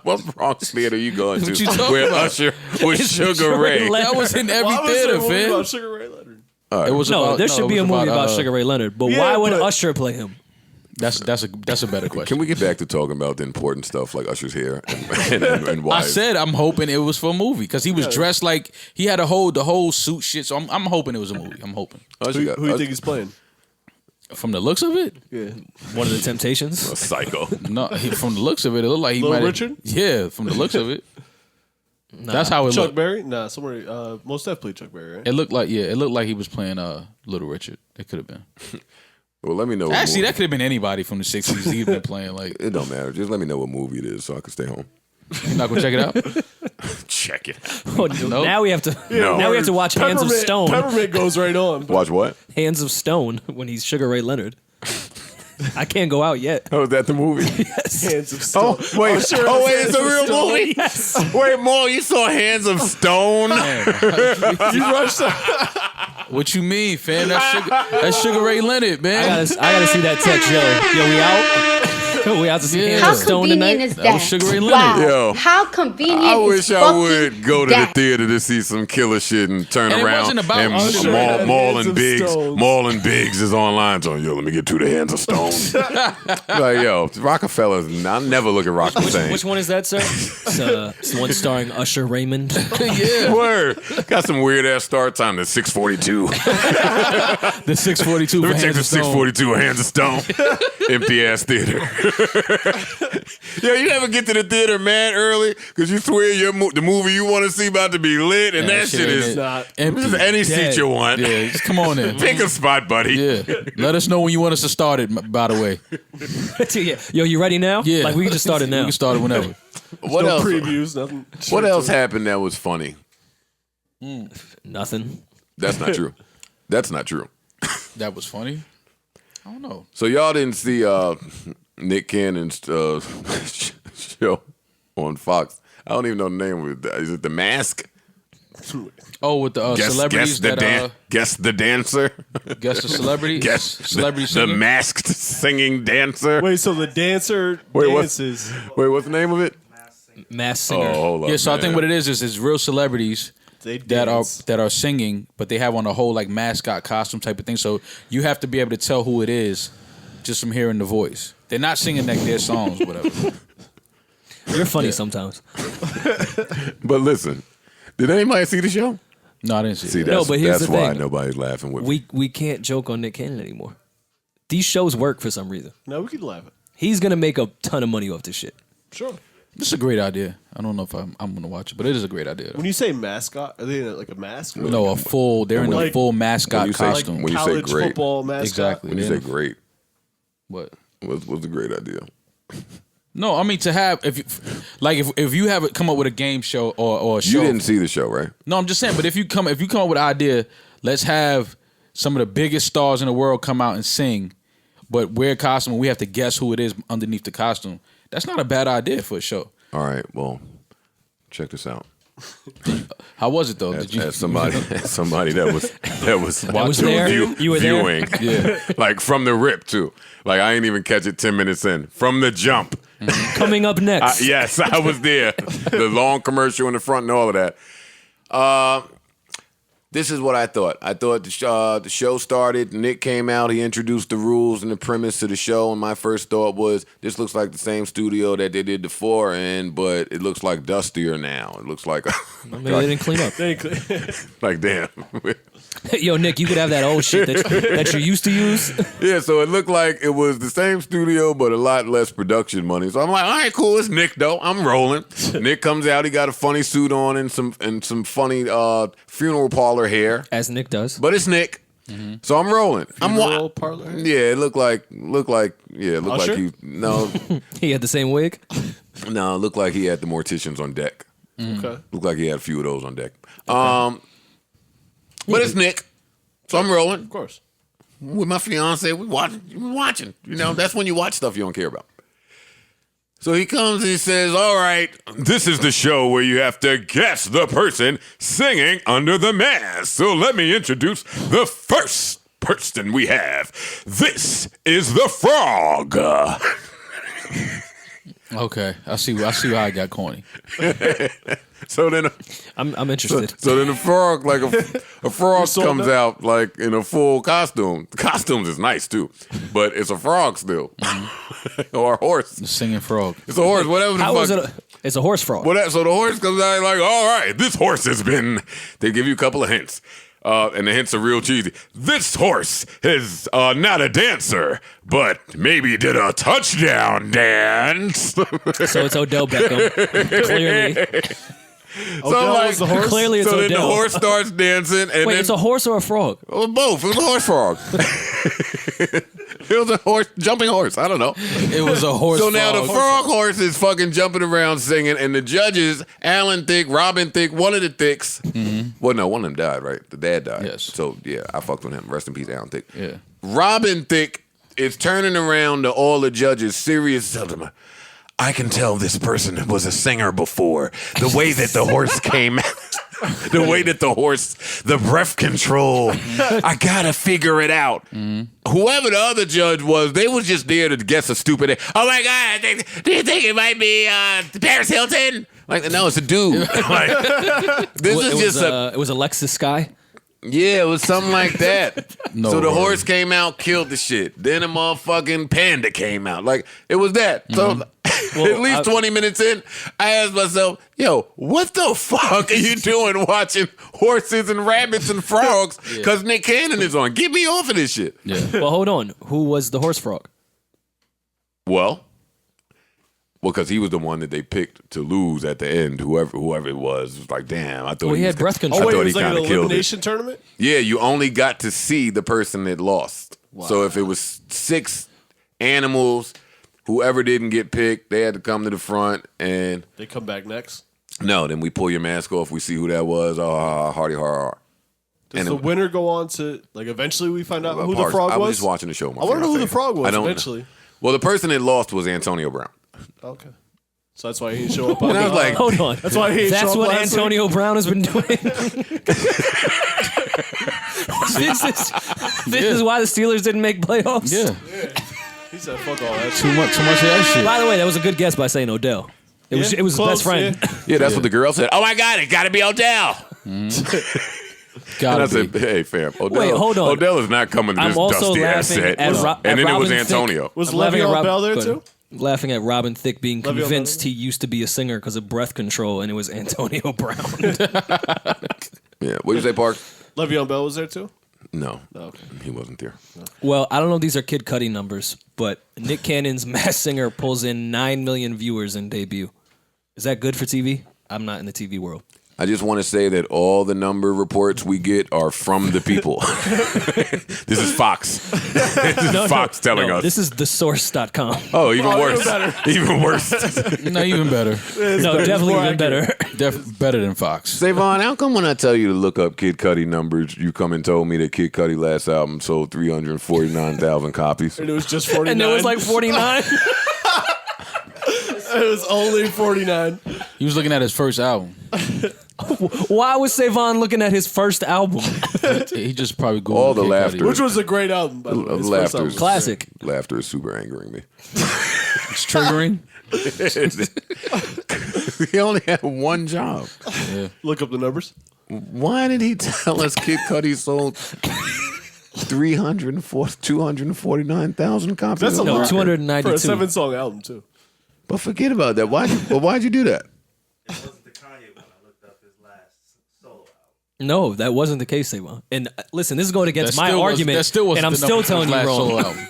What Bronx theater you going to? What you talking Where about? Usher was Sugar Ray? that was in every Why was there theater, a movie fam. about Sugar Ray Leonard? It was No, about, there should be it a was movie about Sugar Ray Leonard. But Yeah, why would but- Usher play him? That's a better question. Can we get back to talking about the important stuff like Usher's hair and why? I said I'm hoping it was for a movie because he was dressed like he had the whole suit shit. So I'm hoping it was a movie. I'm hoping. Usher Who got do you think he's playing? From the looks of it, Yeah. One of the Temptations. a psycho? no. From the looks of it, it looked like he Little might. Richard? Yeah, from the looks of it, that's how it Chuck looked. Berry? Nah, somewhere. Most definitely Chuck Berry, right? It looked like it looked like he was playing Little Richard. It could have been. Well, let me know. Actually, what that could have been anybody from the '60s. He'd been playing like. it don't matter. Just let me know what movie it is so I can stay home. You're not gonna check it out. Check it. Oh, now we have to. No. Now we have to watch Hands of Stone. Peppermint goes right on. Watch what? Hands of Stone when he's Sugar Ray Leonard. I can't go out yet. Oh, is that the movie? Hands of Stone. Oh, wait. sure Oh, it's wait, Hands it's a of real Stone. movie? Yes. Wait, Maul, you saw Hands of Stone? You rushed that. What you mean, fam? That's Sugar Ray Leonard, I man. gotta see that text, yo. We out? We out to see Yeah. Hands How of Stone convenient tonight? is That that? was Sugar Ray Leonard. Wow. Yo. How convenient I is wish I fucking would go to the that? theater to see some killer shit and turn And it around wasn't about and Usher. Maul Hands and of Biggs. Stones. Maul and Biggs is online. So yo, let me get to the Hands of Stone. Like yo, Rockefeller's. I never look at Rock the same. Which one is that, sir? It's the one starring Usher Raymond. Yeah, Word. Got some weird ass start time. The 6:42. the 642. Let me for check Hands the of Stone. 6:42 Hands of Stone. Empty ass theater. Yo, you ever get to the theater mad early because you swear the movie you want to see about to be lit, and Yeah, that shit is Not. empty. just any seat Dead. you want. Yeah, just come on in. Pick a spot, buddy. Yeah, let us know when you want us to start it. By the way, Yeah. Yo, you ready now? yeah, Like we can just start it We now. can start it whenever. What No else? previews, nothing. What else happened that was funny? Nothing. That's not true. That's not true. That was funny. I don't know. So y'all didn't see Nick Cannon's show on Fox. I don't even know the name of it. Is it The Mask? Oh, with the celebrities Guess the dancer. guess the celebrity, Guess celebrity the singer. masked singing dancer. Wait, so the dancer Wait, what? dances. Wait, what's the name of it? Mass singer. Oh, hold up, Yeah, so I think man. what it is real celebrities They that dance. are singing, but they have on a whole like mascot costume type of thing. So you have to be able to tell who it is just from hearing the voice. They're not singing like their songs, whatever. You're funny sometimes. But listen, did anybody see the show? No, I didn't see See, that. that's, but here's that's the why thing. nobody's laughing with me. We can't joke on Nick Cannon anymore. These shows work for some reason. No, we can laugh at. He's gonna make a ton of money off this shit. Sure. This is a great idea. I don't know if I'm going to watch it, but it is a great idea. When you say mascot, are they in like a mask? Or No, they're in a Like- full mascot When you say- costume. when you say college great. football mascot. Exactly. When you say great, What? what's a great idea? No, I mean to have if you have it come up with a game show or a show. You didn't see the show, right? No, I'm just saying. But if you come up with an idea, let's have some of the biggest stars in the world come out and sing, but wear a costume and we have to guess who it is underneath the costume. That's not a bad idea for a show. All right, well, check this out. How was it though? As somebody that was watching there? You were there? viewing, yeah, like from the rip too. Like I ain't even catch it 10 minutes in from the jump. Coming up next. Yes, I was there. The long commercial in the front and all of that. This is what I thought. I thought the show started. Nick came out. He introduced the rules and the premise to the show. And my first thought was, this looks like the same studio that they did before, but it looks like dustier now. It looks like Maybe they didn't clean up. like damn. Yo, Nick, you could have that old shit that you used to use. Yeah, so it looked like it was the same studio, but a lot less production money. So I'm like, all right, cool. It's Nick though. I'm rolling. Nick comes out. He got a funny suit on and some funny funeral parlor hair, As Nick does. but it's Nick. So I'm rolling. Funeral parlor? Yeah, it looked like Usher? he no He had the same wig. no it looked like he had the morticians on deck. Okay. Looked like he had a few of those on deck. But it's Nick, so I'm rolling Of course. with my fiance. We watching. You know, that's when you watch stuff you don't care about. So he comes and he says, all right, this is the show where you have to guess the person singing under the mask. So let me introduce the first person we have. This is the frog. Okay, I see how I got corny. So then, I'm interested. so then the frog, like a frog sold comes that? out like in a full costume. The costumes is nice too, but it's a frog still, or a horse. The singing frog. It's a horse, whatever the How fuck. is it? It's a horse frog. So the horse comes out like, all right, this horse has been. They give you a couple of hints, and the hints are real cheesy. This horse is not a dancer, but maybe did a touchdown dance. So it's Odell Beckham. Clearly. Odell like- was the horse? Clearly it's so then the Odell. horse starts dancing, and Wait, then it's a horse or a frog? well, both. It was a horse frog. It was a horse, jumping horse. I don't know. It was a horse. So now the frog. frog horse is fucking jumping around singing, and the judges, Alan Thicke, Robin Thicke, one of the Thicks. Well, no, one of them died, right? The dad died. Yes. So yeah, I fucked with him. Rest in peace, Alan Thicke. Yeah. Robin Thicke is turning around to all the judges, serious, telling them, I can tell this person was a singer before. The way that the horse came out. The way that the breath control, I gotta figure it out. Whoever the other judge was, they was just there to guess a stupid. Oh my God! Do you think it might be Paris Hilton? Like, no, it's a dude. Like, this is just It was Alexis Sky. yeah, it was something like that. No so the word. horse came out, killed the shit. Then a motherfucking panda came out. Like, it was that. So at least 20 minutes in, I asked myself, yo, what the fuck are you doing watching horses and rabbits and frogs? Because Nick Cannon is on. Get me off of this shit. Yeah. Well, hold on. Who was the horse frog? Well, because he was the one that they picked to lose at the end. Whoever it was like, damn, I thought Well, he had breath control. Oh, wait, thought it he was like an kinda killed it. elimination tournament? Yeah, you only got to see the person that lost. So if it was 6 animals, whoever didn't get picked, they had to come to the front. And They come back next. no, then we pull your mask off. We see who that was. Oh, hardy har. Does And the it- winner go on to, like, eventually we find out who the Parks. frog I was was? just watching the show. My I want to know who the fiance. frog I was don't know. eventually. Well, the person that lost was Antonio Brown. Okay. So that's why he didn't show up on And I was like, Hold on. That's why he didn't show That's up what last week? Antonio Brown has been doing. this is why the Steelers didn't make playoffs. Yeah. He said, fuck all that shit. Too much of that shit. By the way, that was a good guess by saying Odell. It was his close, best friend. Yeah, that's what the girl said. Oh my God, it got to be Odell. And I said, hey, fam, Odell, Wait, hold on. Odell is not coming to I'm this also dusty ass laughing set. at And then it was Robin Antonio. Thicke. Was I'm laughing at Le'Veon Bell there too? Laughing at Robin Thicke being Le'Veon convinced Bell? he used to be a singer because of breath control, and it was Antonio Brown. Yeah, what did you say, Park? Le'Veon Bell was there too? No, Okay. he wasn't there. Well, I don't know if these are Kid Cudi numbers, but Nick Cannon's Masked Singer pulls in 9 million viewers in debut. Is that good for TV? I'm not in the TV world. I just want to say that all the number reports we get are from the people. This is Fox. This is Fox telling us. This is thesource.com. Oh, even worse. Even worse. No, even better. No, definitely even better. Better than Fox. Savon, how come when I tell you to look up Kid Cudi numbers, you come and told me that Kid Cudi last album sold 349,000 copies? And it was just 49. And it was like 49. It was only 49. He was looking at his first album. Why was Savon looking at his first album? He just probably Googled All the Kid Cudi. laughter. Which was a great album, by the way. His first Laughter album is was Classic. Laughter is super angering me. It's triggering. He only had one job. Yeah. Look up the numbers. Why did he tell us Kid Cudi sold 249,000 copies? That's a No, lot. 292. For a 7-song album, too. But forget about that. Why'd you do that? It wasn't the Kanye one. I looked up his last solo album. No, that wasn't the case, Savon. And listen, this is going against That my still was- argument, that still wasn't and I'm the still number for telling his you last wrong. solo album.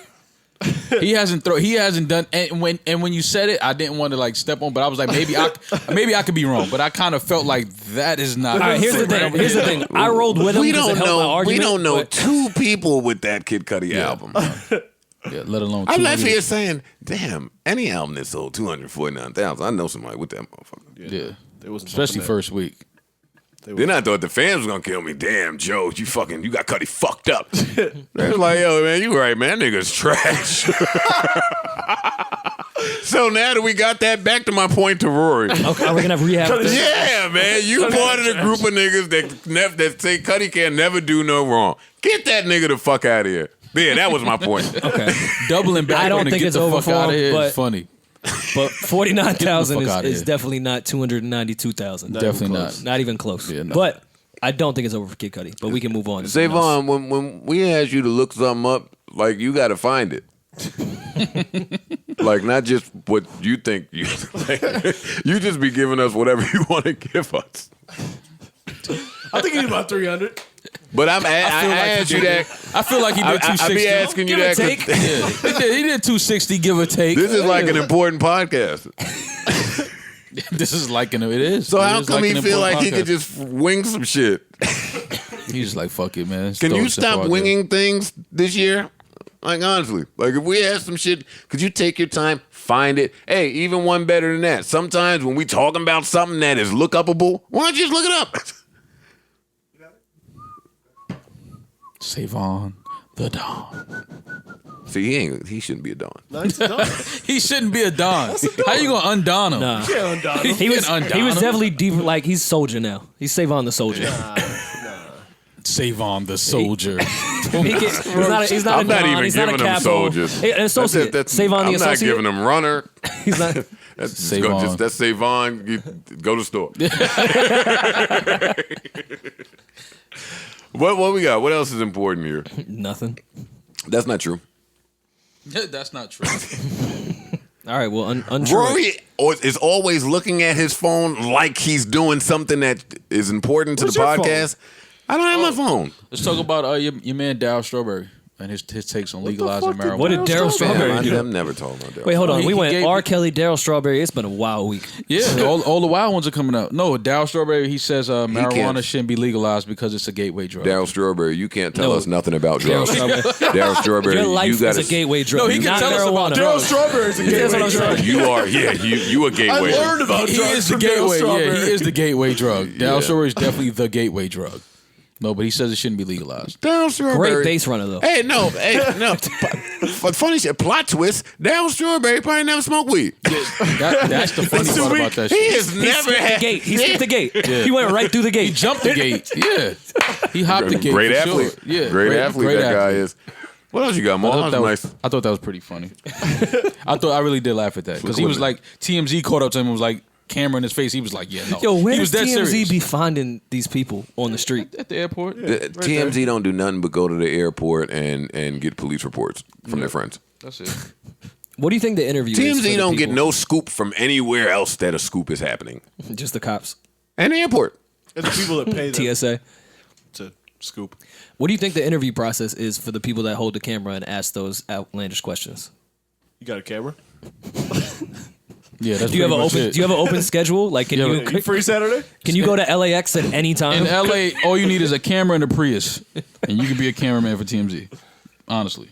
He hasn't done, and when you said it, I didn't want to like step on, but I was like, maybe I could be wrong, but I kind of felt like that is not. All right, here's the thing. Here's the thing. I rolled with him We because it don't helped my know. argument. We don't know but- two people with that Kid Cudi album. Yeah, let alone. I'm two left here years. saying, "Damn, any album that sold 249,000, I know somebody with that motherfucker." Yeah, They wasn't especially fucking first week. Then I thought the fans was gonna kill me. Damn, Joe, you got Cudi fucked up. They was like, yo, man, you right, man. That nigga's trash. So now that we got that, back to my point to Rory. Okay, we're gonna have rehab. this. Yeah, man, you part of the group of niggas that say Cudi can never do no wrong. Get that nigga the fuck out of here. Yeah, that was my point. Okay, Doubling back I don't on to think get it's the over fuck for out of him, here but- is funny. but 49,000 Get the fuck outta is here. definitely not 292,000. Definitely not. Not even close. Yeah, no. But I don't think it's over for Kid Cudi. But we can move on. to something Savon, when we ask you to look something up, like you got to find it. Like not just what you think you you just be giving us whatever you want to give us. I think he's about 300. But I asked you that. I feel like he did I 260. be asking you Give or that. 'cause take. Yeah, he did 260, give or take. This is like an important podcast. This is like it is. So It how is come like he an feel like important he could podcast. just wing some shit? He's just like, fuck it, man. Can Throw you this stop out there. winging things this year? Like honestly, like if we had some shit, could you take your time, find it? Hey, even one better than that. Sometimes when we talking about something that is look upable, why don't you just look it up? Savon the Don. See, he shouldn't be a don. Nice done. He shouldn't be a Don. How you gonna undon him? Nah. Yeah, undone him. He was undone he was him. definitely deep. Like he's soldier now. He's Savon the soldier. Savon the soldier. He's not a I'm not Don, even he's not a giving them capo. soldiers. Hey, an associate. Savon the I'm not associate. giving them runner. He's not. That's Savon. That's Savon. You go to the store. What we got? What else is important here? Nothing. That's not true. That's not true. All right. Well, untrue. Rory is always looking at his phone like he's doing something that is important to What's the your phone? podcast. I don't have my phone. Let's talk about your man Darryl Strawberry and his takes on legalizing fuck did marijuana. What did Darryl Strawberry Damn, do? I'm never talking about that. Wait, hold on. He We went gave- R. Kelly, Darryl Strawberry. It's been a wild week. Yeah, all the wild ones are coming out. No, Darryl Strawberry, he says marijuana can't- shouldn't be legalized because it's a gateway drug. Darryl Strawberry, you can't tell No. us nothing about Darryl drugs. Strawberry. Darryl Strawberry, Your life you is gotta. a gateway drug. No, he can not tell us about marijuana. Darryl Strawberry's a That's what gateway I'm drug. saying. You are, yeah, you a I gateway. learned about He drugs is the from Darryl gateway. Yeah, Strawberry. he is the gateway drug. Yeah. Darryl Strawberry is definitely the gateway drug. No, but he says it shouldn't be legalized. Darryl Strawberry. Great base runner though. Hey, no. But funny shit, plot twist, Darryl Strawberry probably never smoked weed. That's the funny part about that He shit. has He never skipped the had. gate. He skipped the gate. He went right through the He gate. jumped the gate. Yeah, he hopped the gate. Great for athlete. Sure. Yeah, Great athlete that guy is. What else you got, Mo? I Nice. thought that was pretty funny. I really did laugh at that because he was like TMZ caught up to him and was like, camera in his face. He was like, yeah, no. Yo, where he does was dead TMZ serious. be finding these people on the street? At the airport. TMZ don't do nothing but go to the airport and get police reports from their friends. That's it. What do you think the interview is? for TMZ the don't get people? no scoop from anywhere else that a scoop is happening. Just the cops. And the airport. It's the people that pay them TSA. to scoop. What do you think the interview process is for the people that hold the camera and ask those outlandish questions? You got a camera? Yeah, that's Do you have pretty an much open? it. Do you have an open schedule? Like, can You free Saturday? can you go to LAX at any time? In LA, all you need is a camera and a Prius, and you can be a cameraman for TMZ. Honestly,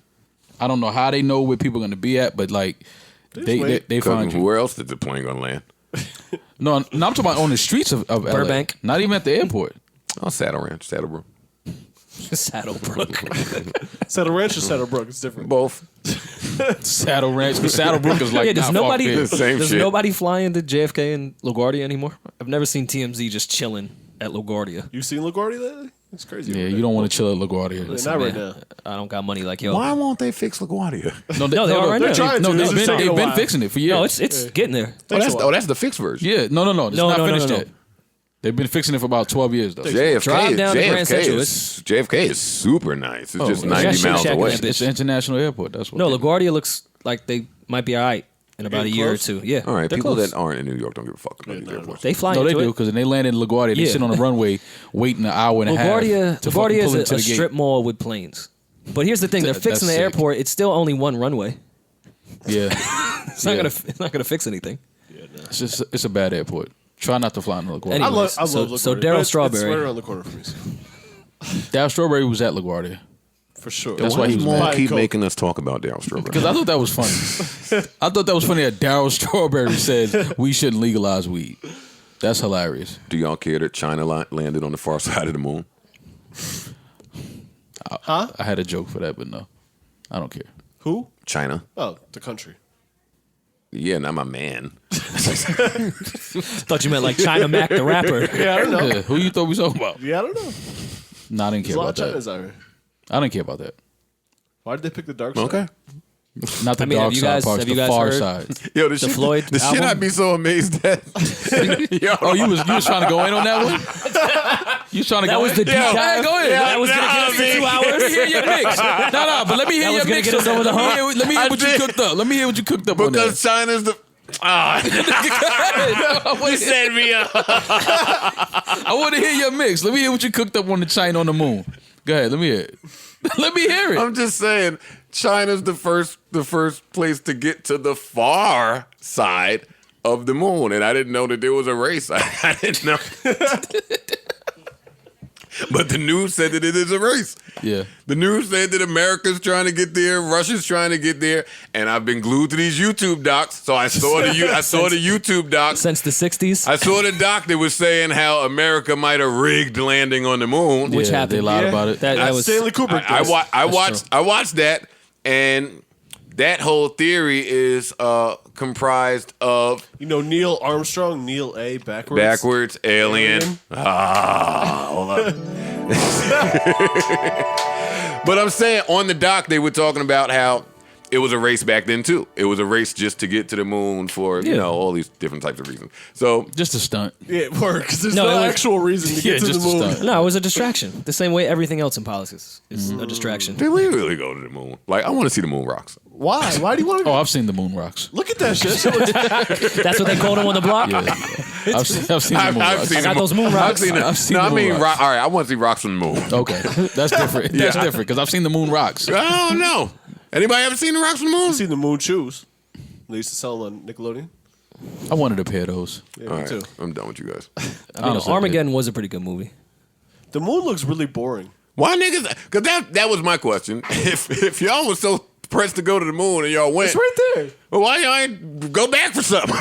I don't know how they know where people are going to be at, but like they find you. Where else did the plane gonna land? No, I'm talking about on the streets of LA. Burbank. Not even at the airport. Oh, Saddle Ranch, Saddlebrook. Saddlebrook. Saddle Ranch or Saddlebrook? It's different. Both. Saddle Ranch. Saddlebrook is like Yeah, does not far nobody fetched. Same does shit. nobody fly into JFK and LaGuardia anymore? I've never seen TMZ just chilling at LaGuardia. You seen LaGuardia lately? It's crazy. Yeah, you don't want to chill at LaGuardia. Not right now. I don't got money like yo. Why won't they fix LaGuardia? No, they are right They're now. trying to. No, It's just taking a they've been while. fixing it for years. No, it's getting there. That's the fixed version. Yeah, no. It's No, not no, no, finished no. yet. They've been fixing it for about 12 years, though. Drive down to Grand Central. JFK is super nice. It's just yeah. 90 Shake miles Shack in away. that bitch. It's an international airport. That's what. No, they- LaGuardia looks like they might be all right in about a Getting year close? or two. Yeah, All right, they're people close. that aren't in New York don't give a fuck about these airports. They fly No, they into do it. because when they land in LaGuardia, they sit on the runway waiting an hour and a half. LaGuardia to fucking LaGuardia pull is into a the gate. strip mall with planes. But here's the thing: they're That's fixing the sick. airport. It's still only one runway. Yeah, It's not gonna fix anything. it's a bad airport. Try not to fly in LaGuardia. Anyway. I love So- LaGuardia. so Daryl but it's Strawberry. right around the corner from me. So. Darryl Strawberry was at LaGuardia For sure. That's why he was Why mad. keep Coke. making us talk about Daryl Strawberry? because I thought that was funny. I thought that was funny that Darryl Strawberry said we shouldn't legalize weed. That's hilarious. Do y'all care that China landed on the far side of the moon? I had a joke for that, but no, I don't care. Who? China? Oh, the country. Yeah, not my man. Thought you meant like China Mac the rapper. Yeah, I don't know. Yeah, who you thought we was talking about? Yeah, I don't know. No, I didn't There's care a lot about of China's that. out here. I didn't care about that. Why did they pick the dark side? Okay. Not the I mean, dark have you side guys- parts, have the you guys far heard- side. Yo, the shit, Floyd the shit album? I'd be so amazed at. Yo, Oh, you was trying to go in on that one? You was trying to That go was in? the deep Yeah, dive. go ahead. That was gonna get us in 2 hours. Let me hear your mix. No, but let me hear That was your gonna mix. get us over the hump. Let me hear I what you did. cooked up. Let me hear what you cooked up on that. because China's the. You set me up. I want to hear your mix. Let me hear what you cooked up on the China on the moon. Go ahead. Let me hear it. Let me hear it. I'm just saying, China's the first place to get to the far side of the moon, and I didn't know that there was a race. I didn't know. But the news said that it is a race. Yeah. The news said that America's trying to get there, Russia's trying to get there, and I've been glued to these YouTube docs. So I saw the YouTube docs. Since the 60s. I saw the doc that was saying how America might have rigged landing on the moon. Which Yeah, happened. They lied Yeah. about it. That was Stanley Kubrick. I watched that, and that whole theory is comprised of You know Neil Armstrong, Neil A. backwards. alien. Hold up. But I'm saying on the doc they were talking about how it was a race back then too. It was a race just to get to the moon for you know all these different types of reasons. So Just a stunt. Yeah, it works. There's No, no, it was- actual reason to Yeah, get to the just a moon. stunt. No, it was a distraction. The same way everything else in politics is a distraction. did we really go to the moon? Like I want to see the moon rocks. Why? Why do you want to? Oh, I've seen the moon rocks. Look at that shit. That's what they called him on the block. Yeah. I've seen the moon rocks. I got those moon rocks. I've seen the I moon mean, rocks. all right. I want to see rocks from the moon. Okay, that's different. That's different because I've seen the moon rocks. I don't know. Anybody ever seen the rocks from the moon? I've seen the moon shoes. They used to sell them on Nickelodeon. I wanted a pair of those. Yeah, All me right, too. I'm done with you guys. I mean, Honestly, Armageddon was a pretty good movie. The moon looks really boring. Why niggas? Because that was my question. If y'all was so pressed to go to the moon and y'all went, It's right there. well, why y'all ain't go back for something?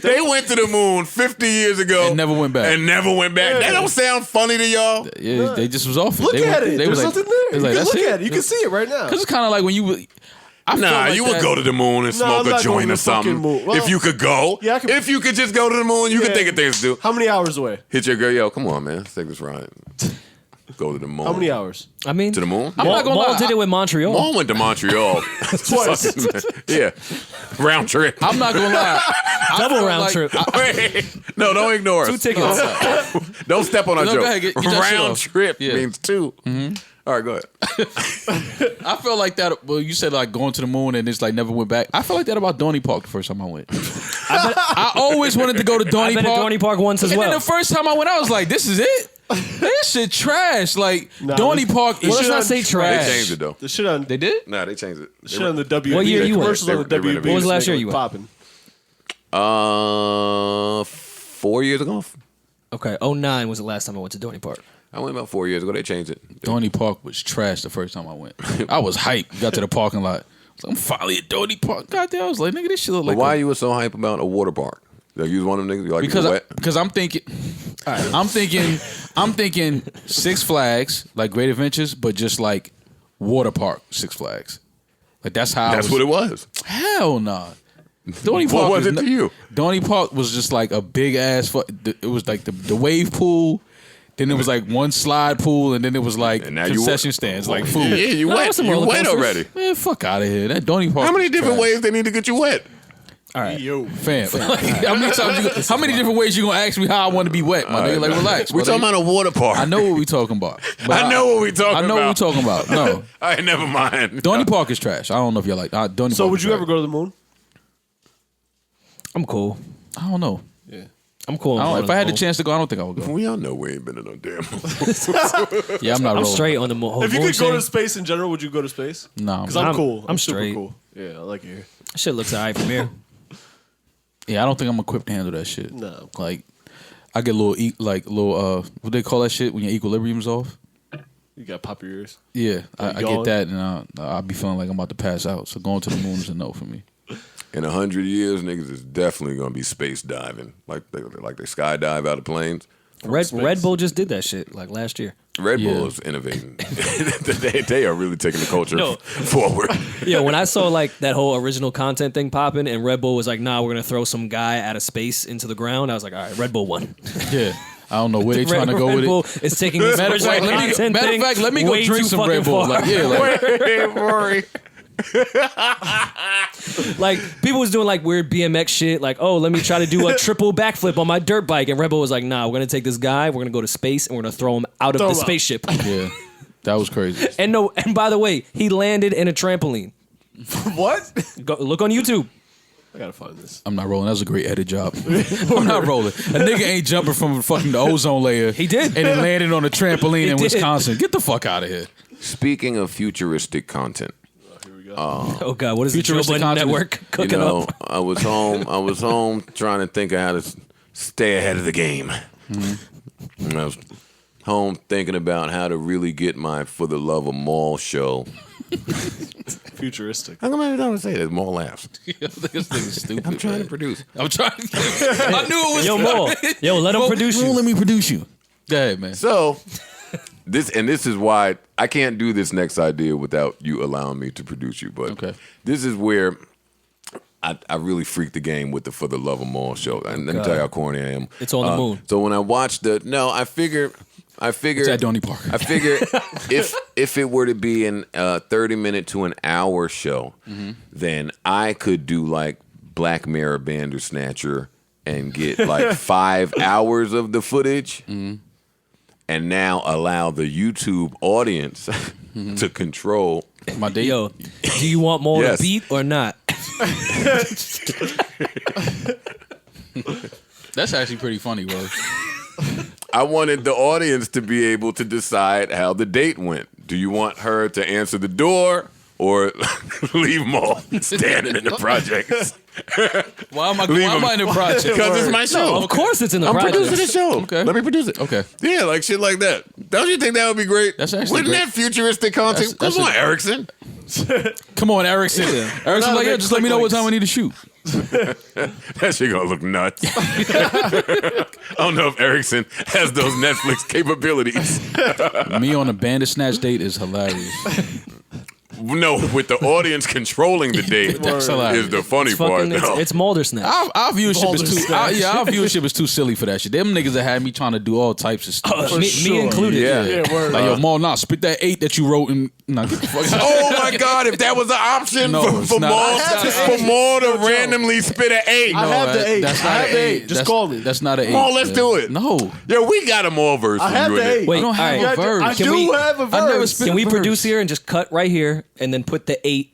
They went to the moon 50 years ago And never went back. Yeah. That don't sound funny to y'all. Yeah, they just was off it. Look they at went- it. They There's was like, nothing there. They was You like, can that's look it. at it. You can see it right now. Because it's kind of like when you. I felt Nah, like you that. would go to the moon and No, I'm smoke a not going joint to or the fucking something. moon. Well, if you could go, yeah, I could- if you could just go to the moon, you could Yeah. think of things to do. How many hours away? Hit your girl, yo, come on, man, let's take this ride. go to the moon. How many hours? I mean, To the moon? I'm not gonna Maul lie. did it with Montreal. Maul went to Montreal. Twice. Yeah. Round trip. I'm not gonna lie. Double round trip. Wait. No, don't ignore us. 2 tickets. Don't step on our No, joke. go ahead, get your shit Round off. trip Yeah. means 2. All right, go ahead. I felt like that. Well, you said like going to the moon and it's like never went back. I felt like that about Donny Park the first time I went. I always wanted to go to I've Donny been Park. at Dorney Park once as And well. then the first time I went, I was like, "This is it. This shit trash." Like Donny Park is Well, let's not say They trash. changed it, though. The shit on They did. Nah, they changed it. shit on the WB. What year the you went? commercials on the They WB. renovated. What was the last year you went? Popping. 4 years ago. Okay, 09 was the last time I went to Dorney Park. I went about 4 years ago. They changed it. Donny Park was trash the first time I went. I was hyped. Got to the parking lot. I was like, I'm finally at Donny Park. Goddamn, I was like, nigga, this shit look But like. why you were so hype about a water park? Like, you was one of them niggas. You like Because it wet? because I'm thinking, I'm thinking Six Flags like Great Adventures, but just like water park Six Flags. Like that's how. That's what it was. Hell nah. Donny What Park was it to you? Donny Park was just like a big ass. It was like the wave pool. Then it was like one slide pool, and then it was like And now you concession were- stands, like Yeah, food. you No, went. some You roller went coasters. already. Man, fuck out of here. That Donny Park. How many was different trash. ways they need to get you wet? All right. Yo. Fam, like, how many different ways you gonna ask me how I want to be wet, my nigga? Like, relax. We my talking nigga. about a water park. I know what we talking about. But I know what we talking I know what we about. talking about. No, All right, never mind. Donny Park is trash. I don't know if y'all like Donny So Park. would is you ever trash. go to the moon? I'm cool. I don't know. Yeah. I'm cool. I don't, if I had the chance to go, I don't think I would go. We all know we ain't been in no damn. Yeah, I'm not I'm rolling. straight on the moon. If you moon could go chain. to space in general, would you go to space? No, Because I'm cool. I'm super straight. cool. Yeah, I like it here. Shit looks alright from here. yeah, I don't think I'm equipped to handle that shit. No. Like, I get a little what they call that shit when your equilibrium's off. You got pop your ears. Yeah, I yawn? get that, and I'll be feeling like I'm about to pass out. So going to the moon is a no for me. In 100 years, niggas is definitely gonna be space diving, like they skydive out of planes. Red Bull just did that shit like last year. Red Yeah. Bull is innovating. they are really taking the culture No. forward. Yeah, when I saw like that whole original content thing popping, and Red Bull was like, "Nah, we're gonna throw some guy out of space into the ground," I was like, "All right, Red Bull won." Yeah, I don't know where they trying to go Red with Bull it. is taking this Matter of fact, original content let me thing go way drink too some fucking Red Bull. far. Like, yeah, like, Hey, Rory. Like people was doing like weird BMX shit, like, oh, let me try to do a triple backflip on my dirt bike, and Red Bull was like, nah, we're gonna take this guy, we're gonna go to space, and we're gonna throw him out of Throw the him out. spaceship. yeah, that was crazy. And no, and by the way, he landed in a trampoline. What? Go, look on YouTube. I gotta find this. I'm not rolling. That was a great edit job. I'm not rolling. A nigga ain't jumping from fucking the ozone layer. He did. And then landed on a trampoline in did. Wisconsin. Get the fuck out of here. Speaking of futuristic content, Oh god, what is the Joe Futuristic Budden content. Network you cooking know, up? I was home trying to think of how to stay ahead of the game. And I was home thinking about how to really get my For the Love of Mal show. Futuristic. How come I don't say that? Mal laughs. This nigga's stupid. I'm trying man. to produce. I'm trying. I knew it was. Yo, Mo. Yo, let him produce you. Let me produce you. Go ahead, man. So this is why I can't do this next idea without you allowing me to produce you. But Okay. this is where I really freaked the game with the For the Love of Mal show. And let me tell you how corny I am. It's on the moon. So when I watched I figured It's at Donny Park. I figured if it were to be an 30-minute to an hour show, then I could do like Black Mirror Bandersnatcher and get like 5 hours of the footage, and now allow the YouTube audience to control. My date. Yo, do you want more Yes. to beat or not? That's actually pretty funny, bro. I wanted the audience to be able to decide how the date went. Do you want her to answer the door or leave them all standing in the projects? Why am I in the project? Because it's my show. Of course, it's in the I'm project. producing the show. Okay. Let me produce it. Okay. Yeah, like shit like that. Don't you think that would be great? That's actually Wouldn't great. that futuristic content? That's Come on, a- Erickson. Come on, Erickson. Erickson's like, yeah, just let me know what time I need to shoot. That shit gonna look nuts. I don't know if Erickson has those Netflix capabilities. Me on a Bandersnatch date is hilarious. No, with the audience controlling the date That's hilarious. is the funny part. Fucking, though. it's Mulder snatch. Our viewership is too. Balder's Our viewership is too silly for that shit. Them niggas that had me trying to do all types of stuff. Me included. Yeah. Yeah, word. Like, yo, Maul, nah, spit that 8 that you wrote and nah, get the fuck out. Oh my God! If that was an option No, for it's not. Maul to randomly spit an 8, I have the 8. That's I not have an the 8. 8. Just call me. That's not an 8. Maul, let's do it. No. Yo, we got a Maul verse. I from have you the in it. 8. Wait, I don't have all right. a verse. I Can do we- have a verse. I never spit Can we verse. produce here and just cut right here and then put the 8?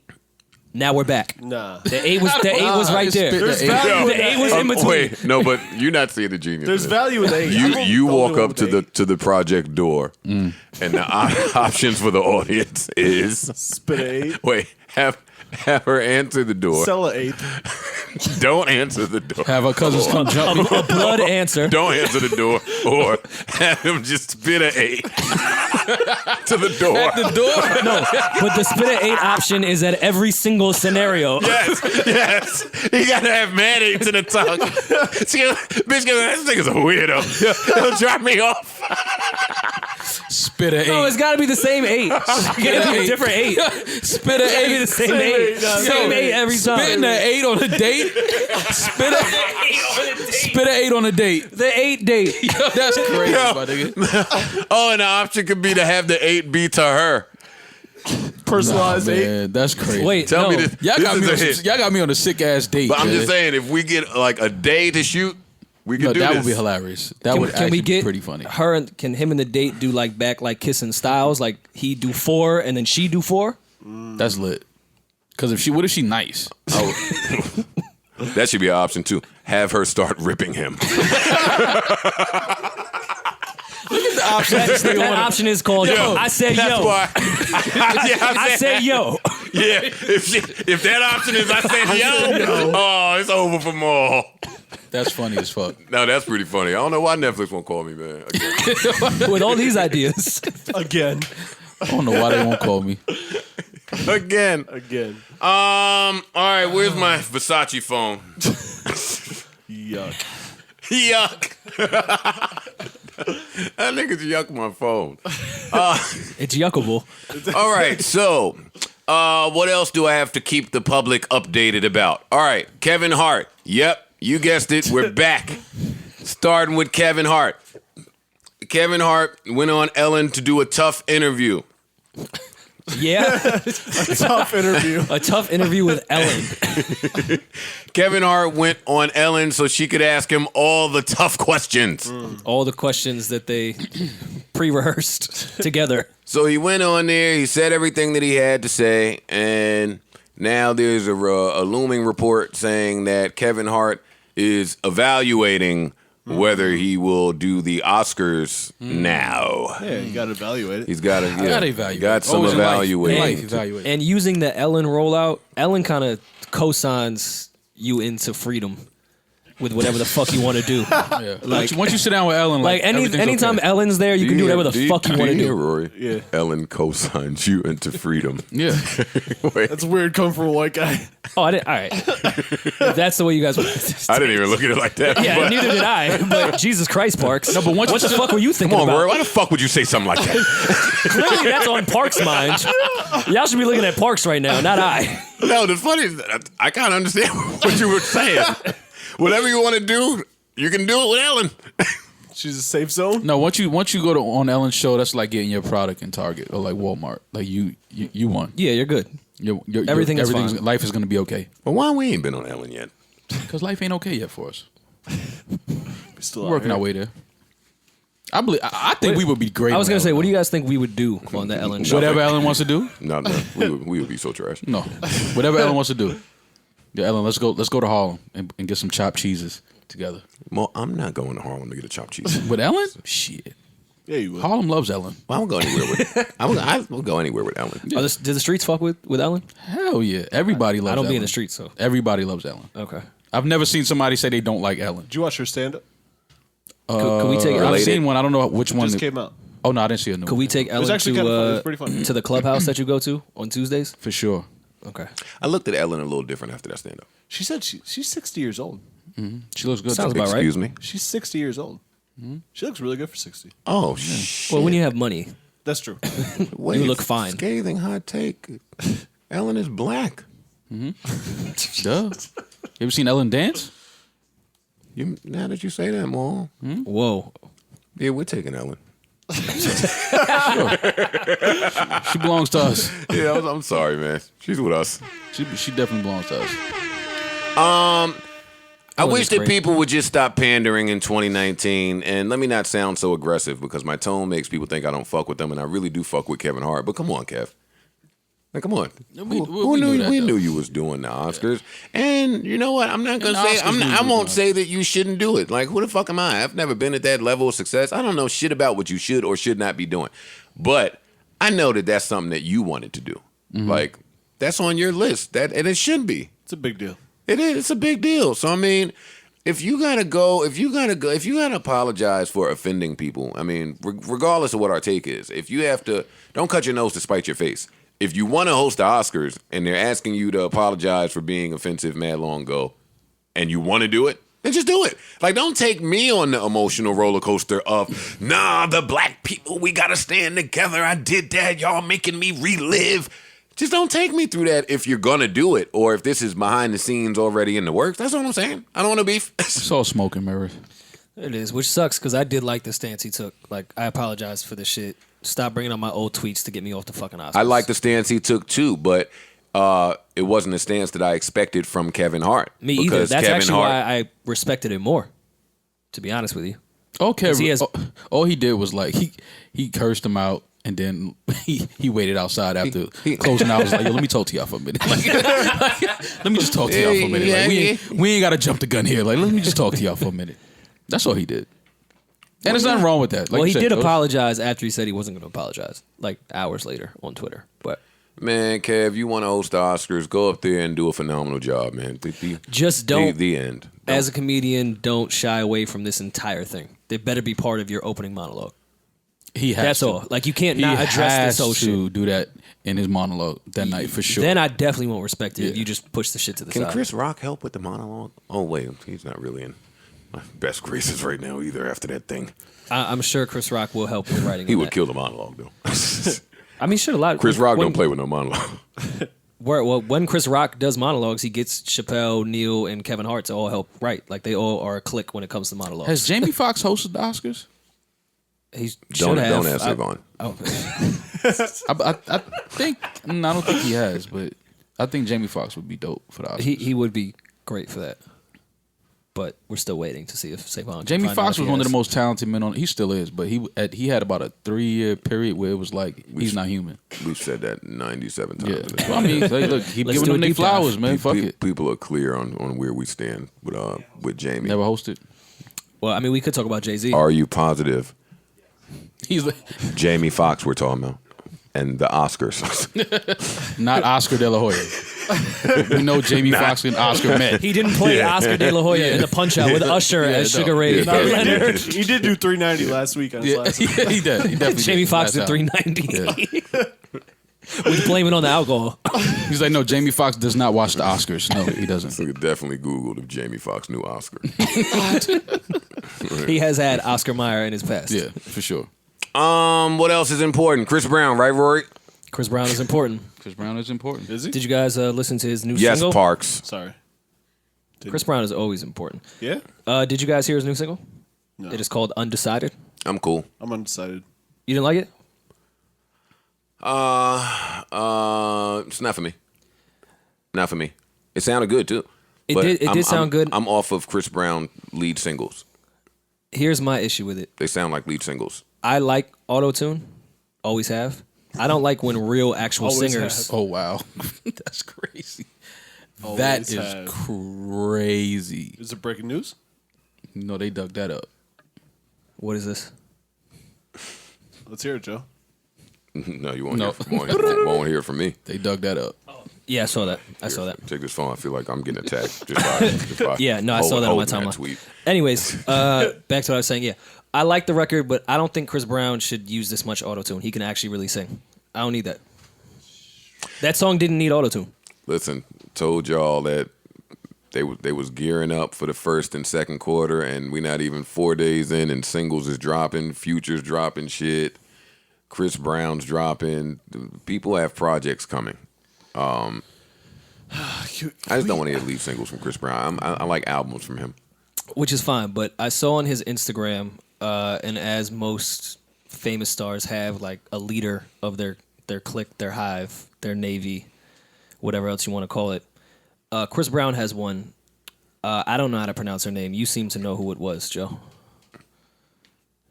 Now we're back. Nah. The 8 was right there. There's the 8. value in The 8 was that. in between. Wait, no, but you're not seeing the genius. There's in it. value in the 8. You walk up to the project door, and the options for the audience is spit an 8. wait, have her answer the door. Sell an 8. Don't answer the door. Have our cousins come jump me. A blood answer. Don't answer the door, or have him just spit an 8 to the door. At the door? No, but the spit an 8 option is at every single scenario. Yes. He gotta have mad 8s in the tongue. Bitch, this nigga's a weirdo. He'll drop me off. Spit an 8. No, it's got to be the same 8. It's got to be a different 8. Spit an It's gotta be the 8. same 8. Same 8 every time. Spitting an 8 on a date? Spit an 8 on a date. The 8 date. Yo, that's crazy, my nigga. Oh, and the option could be to have the 8 be to her. Personalized 8. Man, that's crazy. Wait, Tell no. me this. Y'all this got, is me a on hit. some, y'all got me on a sick ass date. But I'm man. just saying, if we get like a day to shoot, we can No, do that this. would be hilarious. That Can, would can actually we get be pretty funny. her? And, can him and the date do like back like kissing styles? Like he do 4 and then she do 4. That's lit. Because what if she nice? That should be an option too. Have her start ripping him. That option is called yo. I said That's yo. why. I said yo. Yeah. If that option is I said yo, oh, it's over for Maul. That's funny as fuck. No, that's pretty funny. I don't know why Netflix won't call me, man. Again. With all these ideas. Again. I don't know why they won't call me. Again. Again. All right, where's my Versace phone? Yuck. Yuck. That nigga's yuck my phone. It's yuckable. All right, so what else do I have to keep the public updated about? All right, Kevin Hart. Yep, you guessed it. We're back. Starting with Kevin Hart. Kevin Hart went on Ellen to do a tough interview. Yeah. Tough interview. A tough interview with Ellen. Kevin Hart went on Ellen so she could ask him all the tough questions. All the questions that they pre-rehearsed together. So he went on there, he said everything that he had to say, and now there's a looming report saying that Kevin Hart is evaluating whether he will do the Oscars now. Yeah, you got to evaluate it. He's got to gotta evaluate. got some Always in life. evaluating. Life evaluate. And using the Ellen rollout, Ellen kind of co-signs you into freedom with whatever the fuck you want to do. Yeah. Like- Once you sit down with Ellen, Like everything's anytime okay. Ellen's there, you can do whatever the fuck you want to do. Rory? Yeah. Ellen co-signs you into freedom. Yeah. Wait, That's weird coming from a white guy. Oh, I didn't. All right. If that's the way you guys want. I didn't even look at it like that. Yeah, but- neither did I. But Jesus Christ, Parks. No, but once what you the fuck were you thinking Come on, Rory. about? Why the fuck would you say something like that? Clearly, that's on Parks' mind. Y'all should be looking at Parks right now, not I. No, the funny is that I kind of understand what you were saying. Whatever you want to do, you can do it with Ellen. She's a safe zone. No, once you go to on Ellen's show, that's like getting your product in Target or like Walmart. Like you won. Yeah, you're good. Everything's fine. life is gonna be okay. But why we ain't been on Ellen yet? Because life ain't okay yet for us. Still We're out working here. our way there. I think we would be great. I was on gonna say, Ellen. what do you guys think we would do on the Ellen show? Whatever Ellen wants to do. No, we would be so trash. No, whatever Ellen wants to do. Yeah, Ellen, let's go to Harlem and get some chopped cheeses together. Well, I'm not going to Harlem to get a chopped cheese. With Ellen? Shit. Yeah, you would. Harlem loves Ellen. Well, I won't go anywhere with. I will go anywhere with Ellen. Did the streets fuck with Ellen? Hell yeah. Everybody loves I don't Ellen. be in the streets, so Everybody loves Ellen. okay. I've never seen somebody say they don't like Ellen. Did you watch her stand up? Could we take I've Related. seen one. I don't know which one. Just came out. Oh, no, I didn't see a new Could one. we take was Ellen actually kinda funny. It was pretty funny. to the clubhouse that you go to on Tuesdays? For sure. Okay. I looked at Ellen a little different after that stand up. She said she's 60 years old. She looks good. Sounds too. about right. Excuse me. She's 60 years old. She looks really good for 60. Oh shit. Well, when you have money, That's true. Wait, you look fine. Scathing hot take. Ellen is black. Duh. You ever seen Ellen dance? Now that you say that, Maul. Whoa. Yeah, we're taking Ellen. She belongs to us. Yeah, I'm sorry, man. She's with us. She definitely belongs to us. I wish that great. people would just stop pandering in 2019. And let me not sound so aggressive because my tone makes people think I don't fuck with them, and I really do fuck with Kevin Hart. But come on, Kev. Like, come on. We Who knew knew that, we though. knew you was doing the Oscars? Yeah. And you know what? I'm not gonna And the say Oscars knew I you won't was say that you shouldn't do it. Like, who the fuck am I? I've never been at that level of success. I don't know shit about what you should or should not be doing. But I know that that's something that you wanted to do. Like, that's on your list. And it should be. It's a big deal. It is. It's a big deal. So I mean, if you gotta apologize for offending people, I mean, regardless of what our take is, if you have to, don't cut your nose to spite your face. If you want to host the Oscars and they're asking you to apologize for being offensive mad long ago, and you want to do it, then just do it. Like, don't take me on the emotional roller coaster of, nah, the black people, we gotta stand together. I did that. Y'all making me relive. Just don't take me through that if you're gonna do it, or if this is behind the scenes already in the works. That's what I'm saying. I don't want to beef. It's all smoke and mirrors. It is, which sucks because I did like the stance he took. Like, I apologize for this shit. Stop bringing up my old tweets to get me off the fucking Oscars. I like the stance he took too, but it wasn't a stance that I expected from Kevin Hart. Me either. Because That's Kevin actually Hart, why I respected it more, to be honest with you. Okay, 'Cause he has- all he did was like he cursed him out, and then he waited outside after closing out. Was like, yo, let me talk to y'all for a minute. Like, let me just talk to y'all for a minute. Like, we ain't got to jump the gun here. Like, let me just talk to y'all for a minute. That's all he did. And there's nothing wrong with that. Like Well, you he said, did those- apologize after he said he wasn't going to apologize, like hours later on Twitter. But man, Kev, you want to host the Oscars? Go up there and do a phenomenal job, man. just don't, the end. as a comedian, don't shy away from this entire thing. They better be part of your opening monologue. He has That's to. all. Like, you can't He not address has this whole to shit. do that in his monologue that night for sure. Then I definitely won't respect it if you just push the shit to the Can side. Chris Rock help with the monologue? Oh wait, he's not really in my best graces right now either. After that thing, I'm sure Chris Rock will help with writing. he on would that. kill the monologue though. I mean, shit, a lot. Chris Rock when, don't play with no monologue. When Chris Rock does monologues, he gets Chappelle, Neil, and Kevin Hart to all help write. Like, they all are a clique when it comes to monologues. Has Jamie Foxx hosted the Oscars? He Don't should have. ask Yvonne. Oh. I think I don't think he has, but I think Jamie Foxx would be dope for the Oscars. He would be great for that. But we're still waiting to see if Savon. can Jamie find out Foxx if was he one of has. the most talented men on. He still is, but he had about a 3-year period where it was like he's not human. We've said that 97 times. Yeah, in this well, I mean, like, look, keep Let's giving do them a their deep dive. flowers, man. Fuck it. People are clear on where we stand with Jamie. Never hosted. Well, I mean, we could talk about Jay-Z. Are you positive? He's like, Jamie Foxx we're talking about. And the Oscars. not Oscar De La Hoya. We know Jamie Foxx and Oscar met. He didn't play Oscar De La Hoya in the Punch Out with Usher as no. Sugar Ray. Yeah, No, Leonard. he did do 390 last week on his Yeah, last he did. He definitely Jamie did. Foxx Last did time. 390. We blame it on the alcohol. He's like, no, Jamie Foxx does not watch the Oscars. No, he doesn't. So we definitely Googled if Jamie Foxx knew Oscar. He has had Oscar Mayer in his past. Yeah, for sure. What else is important? Chris Brown, right, Rory? Chris Brown is important. Chris Brown is important. Is he? Did you guys listen to his new Yes, single? Parks. Sorry. Chris Brown is always important. Yeah? Did you guys hear his new single? No. It is called Undecided. I'm cool. I'm undecided. You didn't like it? It's not for me. Not for me. It sounded good too. It But did sound good. I'm off of Chris Brown lead singles. Here's my issue with it. They sound like lead singles. I like auto-tune. Always have. I don't like when real actual Always singers. have. Oh, wow. That's crazy. Always That is have. crazy. Is it breaking news? No, they dug that up. What is this? Let's hear it, Joe. No, you won't, No. won't hear from me. They dug that up. Yeah, I saw that. I saw that. Take this phone. I feel like I'm getting attacked. Just by Yeah, no, I saw that on my holding timeline. tweet. Anyways, back to what I was saying. Yeah, I like the record, but I don't think Chris Brown should use this much auto-tune. He can actually really sing. I don't need that. That song didn't need auto-tune. Listen, told y'all that they was gearing up for the first and second quarter, and we not even 4 days in, and singles is dropping, Future's dropping shit, Chris Brown's dropping. People have projects coming. I just don't want to hear lead singles from Chris Brown. I like albums from him. Which is fine, but I saw on his Instagram, and as most famous stars have, like a leader of their clique, their hive, their navy, whatever else you want to call it. Chris Brown has one. I don't know how to pronounce her name. You seem to know who it was, Joe.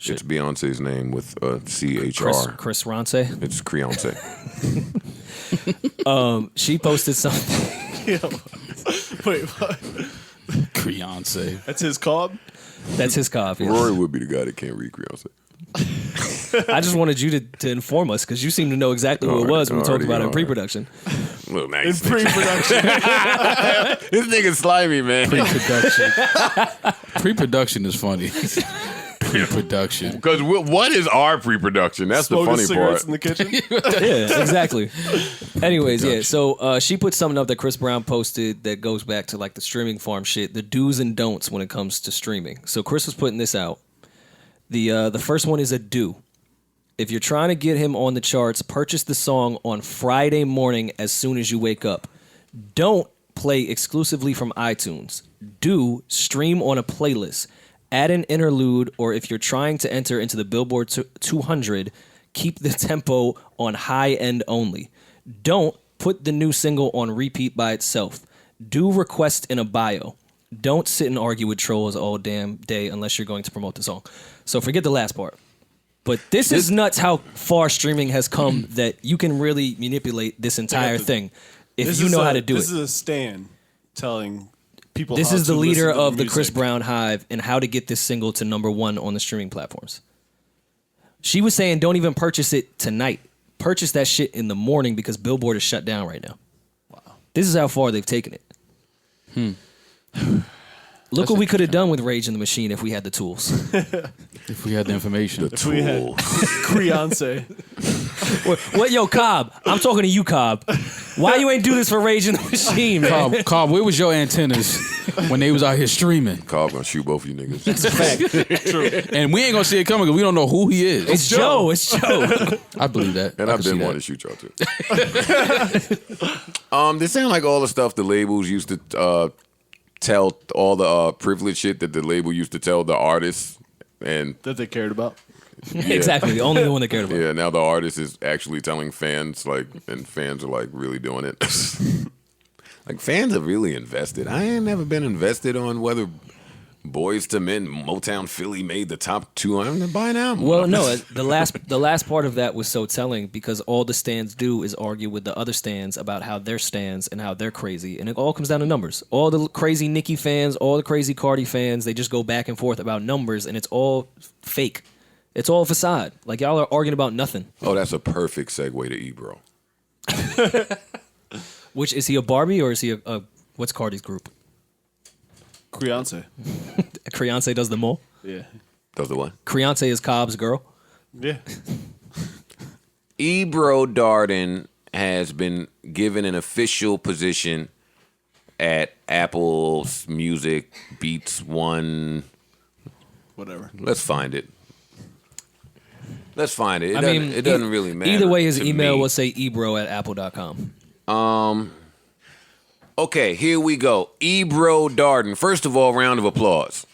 It's Beyonce's name with C-H-R. Chris Ronce. It's Creonce. She posted something. Wait, what? Creonce. That's his cob? That's his cough. Yes. Rory would be the guy that can't read Creonce. I just wanted you to inform us because you seem to know exactly who it was when we talked about it in pre-production. Little nice. In pre-production. This nigga's slimy, man. Pre-production is funny. Pre-production. Because what is our pre-production? That's the funny cigarettes part. in the kitchen. Yeah, exactly. Anyways, yeah. So she put something up that Chris Brown posted that goes back to like the streaming farm shit, the do's and don'ts when it comes to streaming. So Chris was putting this out. The first one is a do. If you're trying to get him on the charts, purchase the song on Friday morning as soon as you wake up. Don't play exclusively from iTunes. Do stream on a playlist. Add an interlude, or if you're trying to enter into the Billboard 200, keep the tempo on high end only. Don't put the new single on repeat by itself. Do request in a bio. Don't sit and argue with trolls all damn day unless you're going to promote the song. So forget the last part. But this is nuts how far streaming has come that you can really manipulate this entire thing if you know how to do it. This is a Stan telling people This how is the to leader listen to of the Chris music. Brown hive and how to get this single to #1 on the streaming platforms. She was saying don't even purchase it tonight. Purchase that shit in the morning because Billboard is shut down right now. Wow. This is how far they've taken it. Look what we could have done with Rage in the Machine if we had the tools. If we had the information. If we had Creonce. What, yo, Cobb? I'm talking to you, Cobb. Why you ain't do this for Rage in the Machine, man? Cobb, where was your antennas when they was out here streaming? Cobb gonna shoot both of you niggas. That's a fact. True. And we ain't gonna see it coming because we don't know who he is. It's Joe. It's Joe. I believe that. And I I've can been see wanting that. to shoot y'all too. This sound like all the stuff the labels used to tell, all the privilege shit that the label used to tell the artists, and That they cared about. Exactly. Only the one that cared about. yeah, now the artist is actually telling fans, like, and fans are like really doing it. Like fans are really invested. I ain't never been invested on whether Boys to Men, Motown Philly made the top 200 by now. Well, no, the last part of that was so telling because all the stands do is argue with the other stands about how their stands and how they're crazy, and it all comes down to numbers. All the crazy Nicki fans, all the crazy Cardi fans, they just go back and forth about numbers, and it's all fake. It's all facade. Like y'all are arguing about nothing. Oh, that's a perfect segue to Ebro. Which is he a Barbie or is he a what's Cardi's group? Creonce. Creonce does the mole. Yeah. Does the what? Creonce is Cobb's girl. Yeah. Ebro Darden has been given an official position at Apple's Music Beats One. Whatever. Let's find it. Let's find it. It It doesn't really matter. Either way, his to email me. will say ebro@apple.com. Okay, here we go. Ebro Darden. First of all, round of applause.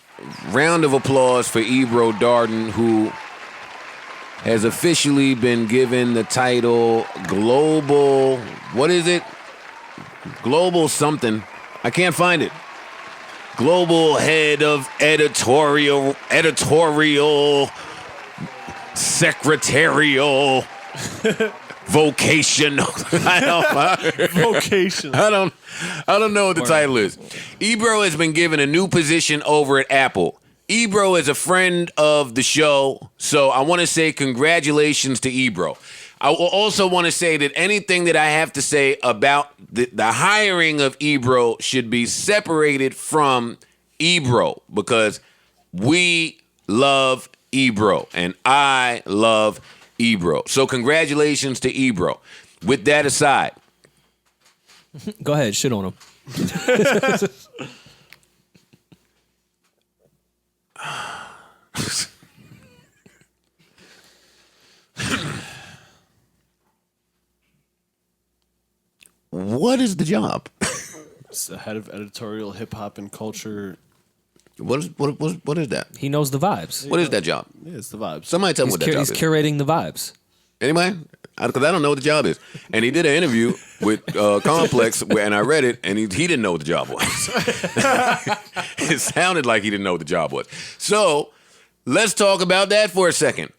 Round of applause for Ebro Darden, who has officially been given the title Global. What is it? Global something. I can't find it. Global Head of Editorial, Secretarial, Vocational. Vocation. I don't know what the title is. Ebro has been given a new position over at Apple. Ebro is a friend of the show, so I want to say congratulations to Ebro. I will also want to say that anything that I have to say about the hiring of Ebro should be separated from Ebro because we love Ebro and I love Ebro. So congratulations to Ebro. With that aside, Go ahead, shit on him. What is the job? It's the head of editorial hip hop and culture. What is that? He knows the vibes. What is that job? Yeah, it's the vibes. Somebody tell me what that job He's is. curating the vibes. Anybody? Because I don't know what the job is. And he did an interview with Complex, and I read it, and he didn't know what the job was. It sounded like he didn't know what the job was. So let's talk about that for a second.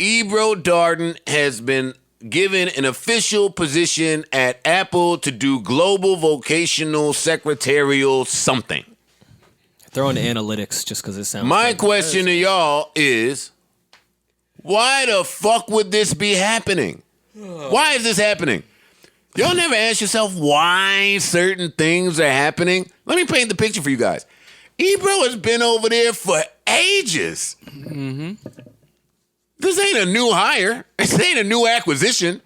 Ebro Darden has been given an official position at Apple to do global vocational secretarial something. Throw in analytics just because it sounds. My good. question to y'all is, why the fuck would this be happening? Why is this happening? Y'all never ask yourself why certain things are happening? Let me paint the picture for you guys. Ebro has been over there for ages. Mm-hmm. This ain't a new hire. This ain't a new acquisition.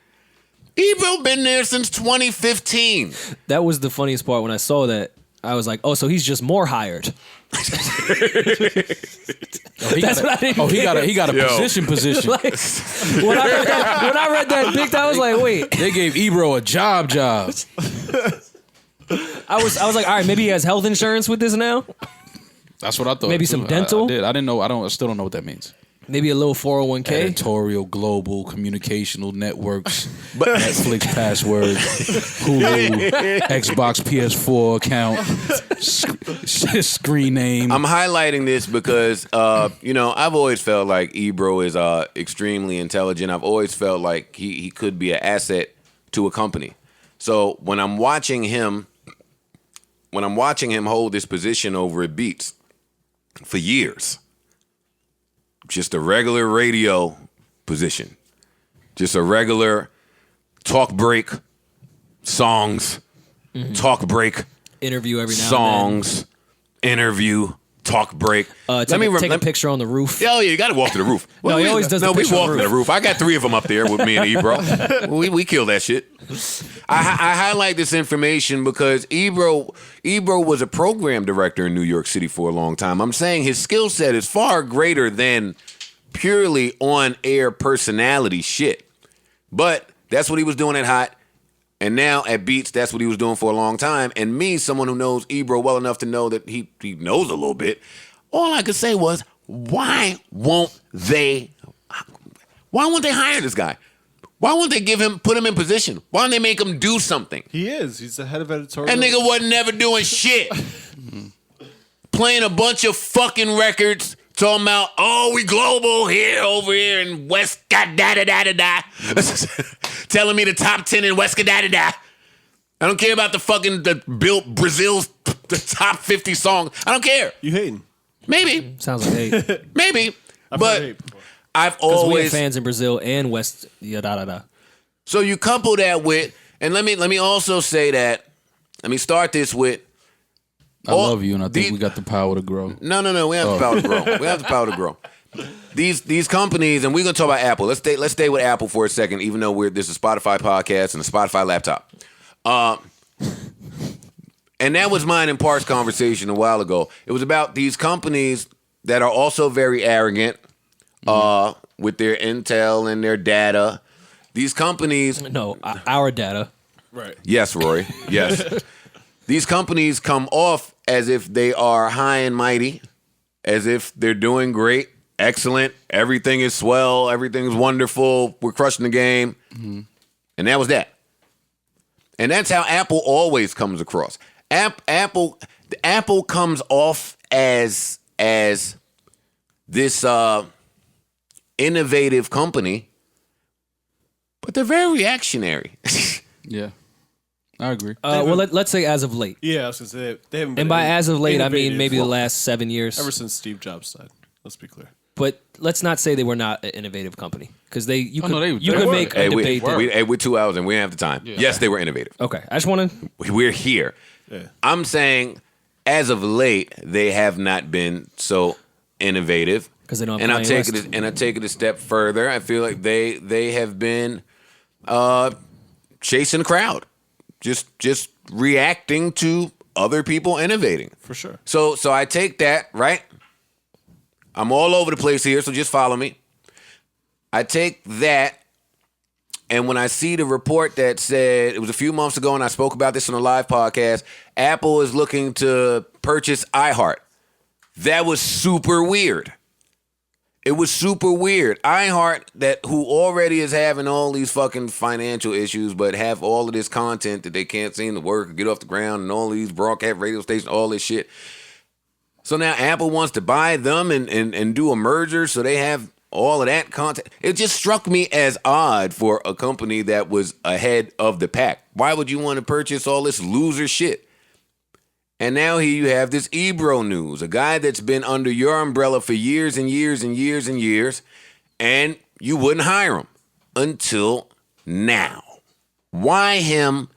Ebro been there since 2015. That was the funniest part when I saw that. I was like, oh, so he's just more hired. He got a Yo. Like, position. when I read that big, I was like, wait. They gave Ebro a job. I was like, all right, maybe he has health insurance with this now. That's what I thought. Maybe some dental? I did. I didn't know. I still don't know what that means. Maybe a little 401k. Editorial, global, communicational networks, Netflix password, Hulu, Xbox, PS4 account, screen name. I'm highlighting this because, I've always felt like Ebro is extremely intelligent. I've always felt like he could be an asset to a company. So when I'm watching him hold this position over at Beats for years, just a regular radio position, just a regular talk break, songs, talk break, Interview every now songs, interview, talk break. and then. Take a picture on the roof. Oh, yeah, you got to walk to the roof. No, he always does the we picture on walk the to the roof. roof. I got 3 of them up there with me and Ebro. we kill that shit. I highlight this information because Ebro was a program director in New York City for a long time. I'm saying his skill set is far greater than purely on-air personality shit. But that's what he was doing at Hot. And now at Beats, that's what he was doing for a long time. And me, someone who knows Ebro well enough to know that he knows a little bit, all I could say was, why won't they hire this guy? Why won't they put him in position? Why don't they make him do something? He is. He's the head of editorial. That nigga wasn't never doing shit. Playing a bunch of fucking records, talking about, oh, we global here, over here in West, da-da-da-da-da. Telling me the top 10 in West, da-da-da. I don't care about Brazil's the top 50 songs. I don't care. You hating? Maybe. Sounds like hate. Maybe. I've heard But hate before. I've Because we have always... fans in Brazil and West. Da. So you couple that with, and let me also say that, let me start this with, I love you, and I think we got the power to grow. No, we have the power to grow. We have the power to grow. These companies, and we're gonna talk about Apple. Let's stay with Apple for a second, even though this is a Spotify podcast and a Spotify laptop. And that was mine and Park's conversation a while ago. It was about these companies that are also very arrogant with their intel and their data. These companies... No, our data. Right. Yes, Rory. Yes. These companies come off as if they are high and mighty, as if they're doing great, excellent, everything is swell, everything's wonderful, we're crushing the game. Mm-hmm. And that was that. And that's how Apple always comes across. Apple comes off as this innovative company, but they're very reactionary. Yeah, I agree. Well, let's say as of late. Yeah, I was gonna say they haven't been. And by as of late, I mean innovative maybe the last 7 years. ever since Steve Jobs died. Let's be clear. But let's not say they were not an innovative company because you no, they could were. make a debate. We're 2 hours and we don't have the time. Yeah. Yes, they were innovative. Okay, I just want to. We're here. Yeah. I'm saying, as of late, they have not been so innovative. 'Cause they don't have and I Kanye take West. it. I take it a step further. I feel like they have been chasing the crowd, just reacting to other people innovating. For sure. So I take that, right? I'm all over the place here, so just follow me. I take that And when I see the report that said, it was a few months ago, and I spoke about this on a live podcast, Apple is looking to purchase iHeart. That was super weird. It was super weird. iHeart, who already is having all these fucking financial issues, but have all of this content that they can't seem to work or get off the ground, and all these broadcast radio stations, all this shit. So now Apple wants to buy them and do a merger, so they have all of that content. It just struck me as odd for a company that was ahead of the pack. Why would you want to purchase all this loser shit? And now here you have this Ebro news, a guy that's been under your umbrella for years and years and years and years, and you wouldn't hire him until now. Why him?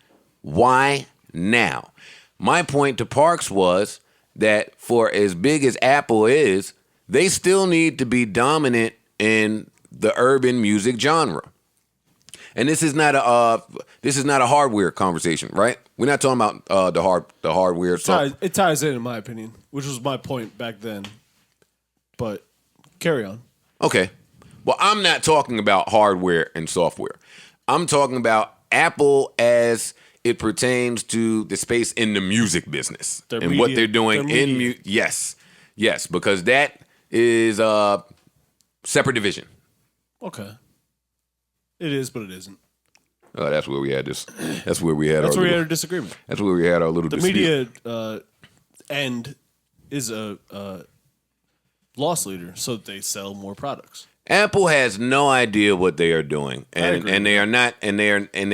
Why now? My point to Parks was that for as big as Apple is, they still need to be dominant in the urban music genre. And this is not a hardware conversation, right? We're not talking about the hardware. It ties in my opinion, which was my point back then. But carry on. Okay. Well, I'm not talking about hardware and software. I'm talking about Apple as it pertains to the space in the music business and what they're doing in music. Yes, because that is a separate division. Okay. It is, but it isn't. Oh, that's where we had this. That's where we had That's our where we little, had a disagreement. That's where we had our little The dispute. media end is a loss leader, so they sell more products. Apple has no idea what they are doing, and they are not, and they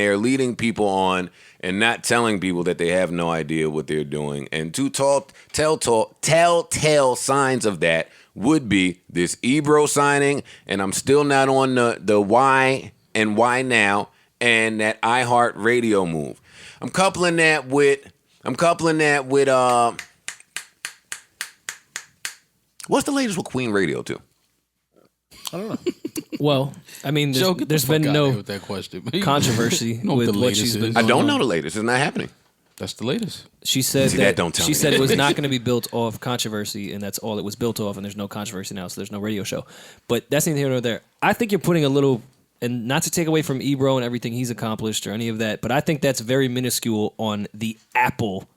are leading people on and not telling people that they have no idea what they're doing. And two telltale signs of that would be this Ebro signing, and I'm still not on the why and why now, and that iHeart Radio move. I'm coupling that with what's the latest with Queen Radio too? I don't know. Well, I mean, Joe, get the there's fuck been out of here no with that question. controversy know what with the what latest she's been is. doing. I don't know the latest. It's not happening. That's the latest. She said See, that, that don't tell she me said it was anything. not going to be built off controversy, and that's all it was built off, and there's no controversy now, so there's no radio show. But that's neither here nor there. I think you're putting a little, and not to take away from Ebro and everything he's accomplished or any of that, but I think that's very minuscule on the Apple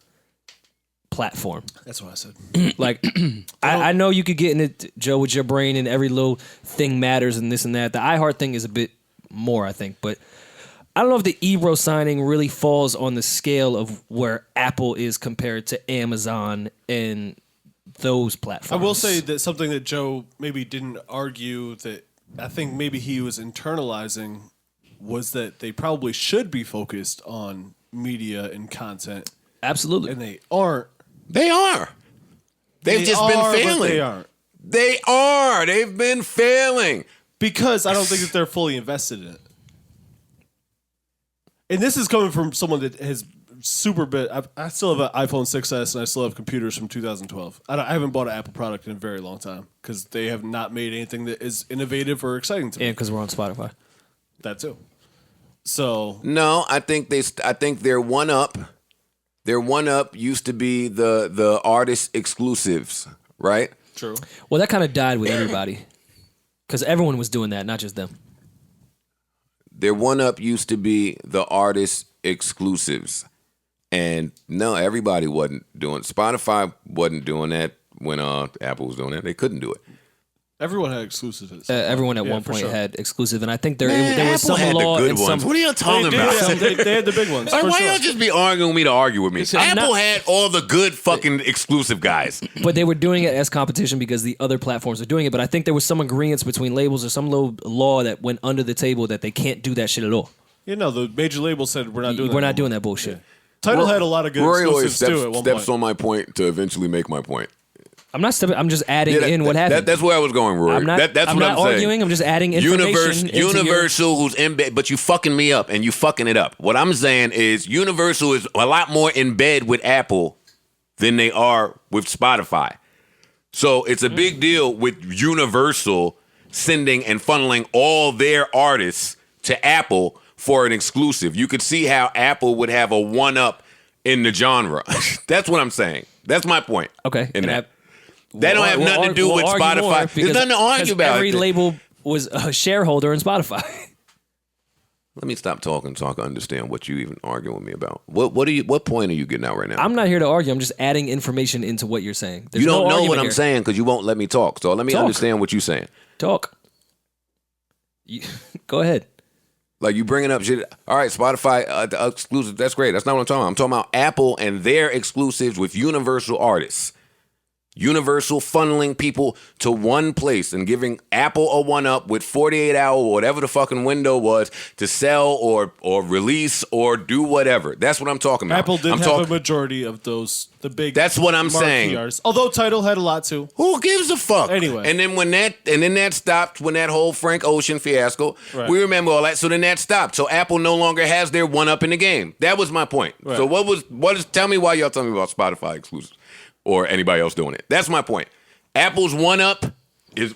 platform. That's what I said. Like, I know you could get in it, Joe, with your brain, and every little thing matters and this and that. The iHeart thing is a bit more, I think, but I don't know if the Ebro signing really falls on the scale of where Apple is compared to Amazon and those platforms. I will say that something that Joe maybe didn't argue that I think maybe he was internalizing was that they probably should be focused on media and content, Absolutely. and they aren't. They are. They've just been but failing. They aren't. They are. They've been failing. Because I don't think that they're fully invested in it. And this is coming from someone that has super bit. I still have an iPhone 6s and I still have computers from 2012. I haven't bought an Apple product in a very long time because they have not made anything that is innovative or exciting to me. And because we're on Spotify. That too. So No, I think they're one up. Their one up used to be the artist exclusives, right? true. Well, that kind of died with everybody because everyone was doing that, not just them. Their one up used to be the artist exclusives. And no, everybody wasn't doing Spotify wasn't doing that when Apple was doing it. They couldn't do it. Everyone had exclusives. Everyone at Yeah, one for point sure. had exclusive, and I think there Man, was Apple some had law the good and ones. some. What are you talking about? They had the big ones. Like, for why sure. y'all just be arguing with me to argue with me? I'm Apple not- had all the good fucking exclusive guys. But they were doing it as competition because the other platforms are doing it. But I think there was some agreements between labels or some little law that went under the table that they can't do that shit at all. You know, the major label said we're not doing that. We're not no doing more. that bullshit. Tidal had a lot of good Rory always exclusives too at one steps point. on my point to eventually make my point. I'm not stepping. I'm just adding Yeah, in what happened. that's where I was going, Rory. I'm not. That's I'm what not I'm arguing. saying. I'm just adding information. into your- Universal, who's in bed, but you fucking me up and you fucking it up. What I'm saying is Universal is a lot more in bed with Apple than they are with Spotify. So it's a big deal with Universal sending and funneling all their artists to Apple for an exclusive. You could see how Apple would have a one-up in the genre. That's what I'm saying. That's my point. Okay. In and that. That don't have nothing to do with Spotify. There's nothing to argue about. Every label was a shareholder in Spotify. Let me stop talking so I can understand what you even arguing with me about. What point are you getting out right now? I'm not here to argue. I'm just adding information into what you're saying. There's You don't no know what argument I'm here. saying because you won't let me talk. So let me Talk. understand what you're saying. Talk. Go ahead. Like you bringing up shit. All right, Spotify exclusive. That's great. That's not what I'm talking about. I'm talking about Apple and their exclusives with Universal artists. Universal funneling people to one place and giving Apple a one-up with 48 hour or whatever the fucking window was to sell or release or do whatever. That's what I'm talking about. Apple did have a majority of those, the big. That's what I'm marquee saying. artists. Although Tidal had a lot too. Who gives a fuck? Anyway. And then that stopped when that whole Frank Ocean fiasco. Right. We remember all that. So then that stopped. So Apple no longer has their one-up in the game. That was my point. Right. So tell me why y'all telling me about Spotify exclusives. Or anybody else doing it. That's my point. Apple's one-up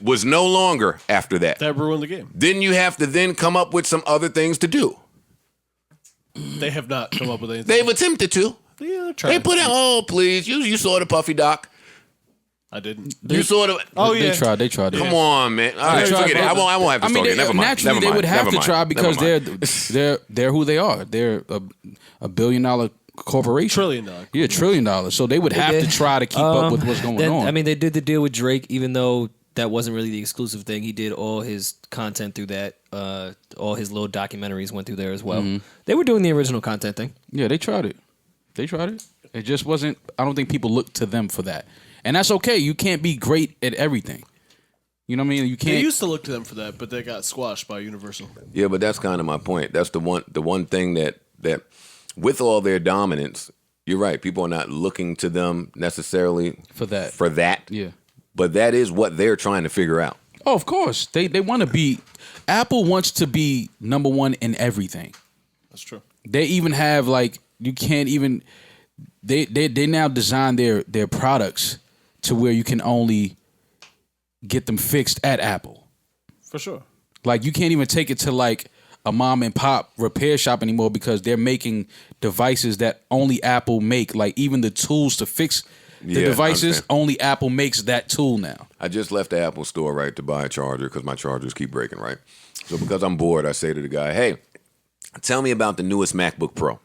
was no longer after that. That ruined the game. Then you have to then come up with some other things to do. They have not come up with anything. They've attempted to. Yeah, They put out, oh, please. You saw the Puffy doc. I didn't. You saw the... Oh, yeah. They tried. Come on, man. All right, tried, forget it. but- I won't have to talk it. Never mind. Naturally, Never they mind. would have Never to mind. try because Never mind. they're who they are. They're a $1 billion corporation. $1 trillion. Yeah, $1 trillion. So they would have to try to keep up with what's going on. I mean, they did the deal with Drake, even though that wasn't really the exclusive thing. He did all his content through that. All his little documentaries went through there as well. They were doing the original content thing. Yeah, they tried it. It just wasn't. I don't think people looked to them for that, and that's okay. You can't be great at everything. You know what I mean? You can't. They used to look to them for that, but they got squashed by Universal. Yeah, but that's kind of my point. That's the one thing that with all their dominance, you're right. People are not looking to them necessarily For that. For that. Yeah. But that is what they're trying to figure out. Oh, of course. They want to be. Apple wants to be number one in everything. That's true. They even have you can't even. They now design their products to where you can only get them fixed at Apple. For sure. Like you can't even take it to a mom and pop repair shop anymore because they're making devices that only Apple make. Like even the tools to fix the Yeah, devices, I understand. only Apple makes that tool now. I just left the Apple store, right, to buy a charger because my chargers keep breaking, right? So because I'm bored, I say to the guy, hey, tell me about the newest MacBook Pro.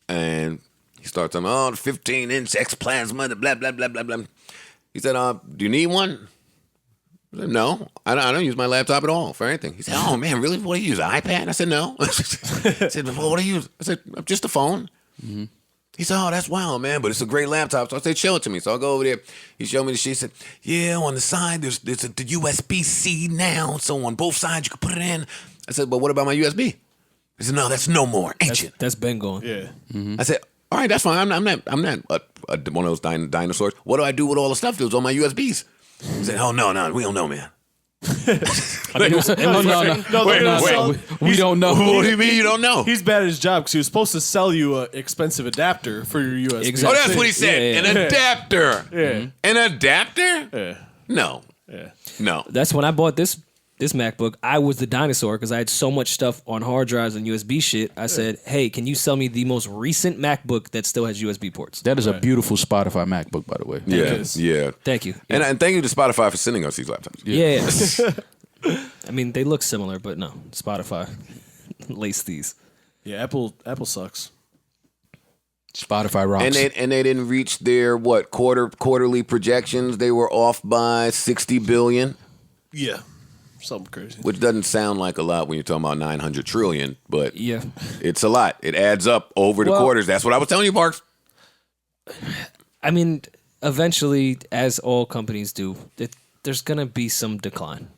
And he starts telling me, oh, the 15-inch X plasma, the blah, blah, blah, blah, blah. He said, do you need one? I said, no, I don't use my laptop at all for anything. He said, oh, man, really? What do you use, an iPad? I said, no. I said, well, what do you use? I said, just a phone. Mm-hmm. He said, oh, that's wild, man, but it's a great laptop. So I said, show it to me. So I go over there. He showed me the shit. He said, yeah, on the side, there's the USB-C now. So on both sides, you can put it in. I said, but what about my USB? He said, no, that's no more ancient. That's been going. Yeah. I said, all right, that's fine. I'm not one of those dinosaurs. What do I do with all the stuff that was on my USBs? He said, oh, no, we don't know, man. No, we don't know. What do you mean you don't know? He's bad at his job because he was supposed to sell you an expensive adapter for your USB. Exactly. Oh, that's what he said. Yeah. An adapter. Yeah. An adapter? Yeah. No. Yeah. No. That's when I bought this MacBook. I was the dinosaur because I had so much stuff on hard drives and USB shit. I said, hey, can you sell me the most recent MacBook that still has USB ports? That is a beautiful Spotify MacBook, by the way. Yeah. Thank you. And thank you to Spotify for sending us these laptops. Yeah. I mean, they look similar, but no. Spotify lace these. Yeah, Apple sucks. Spotify rocks. And they didn't reach their quarterly projections. They were off by $60 billion. Yeah. Something crazy. Which doesn't sound like a lot when you're talking about 900 trillion, but Yeah. it's a lot. It adds up over the quarters. That's what I was telling you, Parks. I mean, eventually, as all companies do, there's gonna be some decline.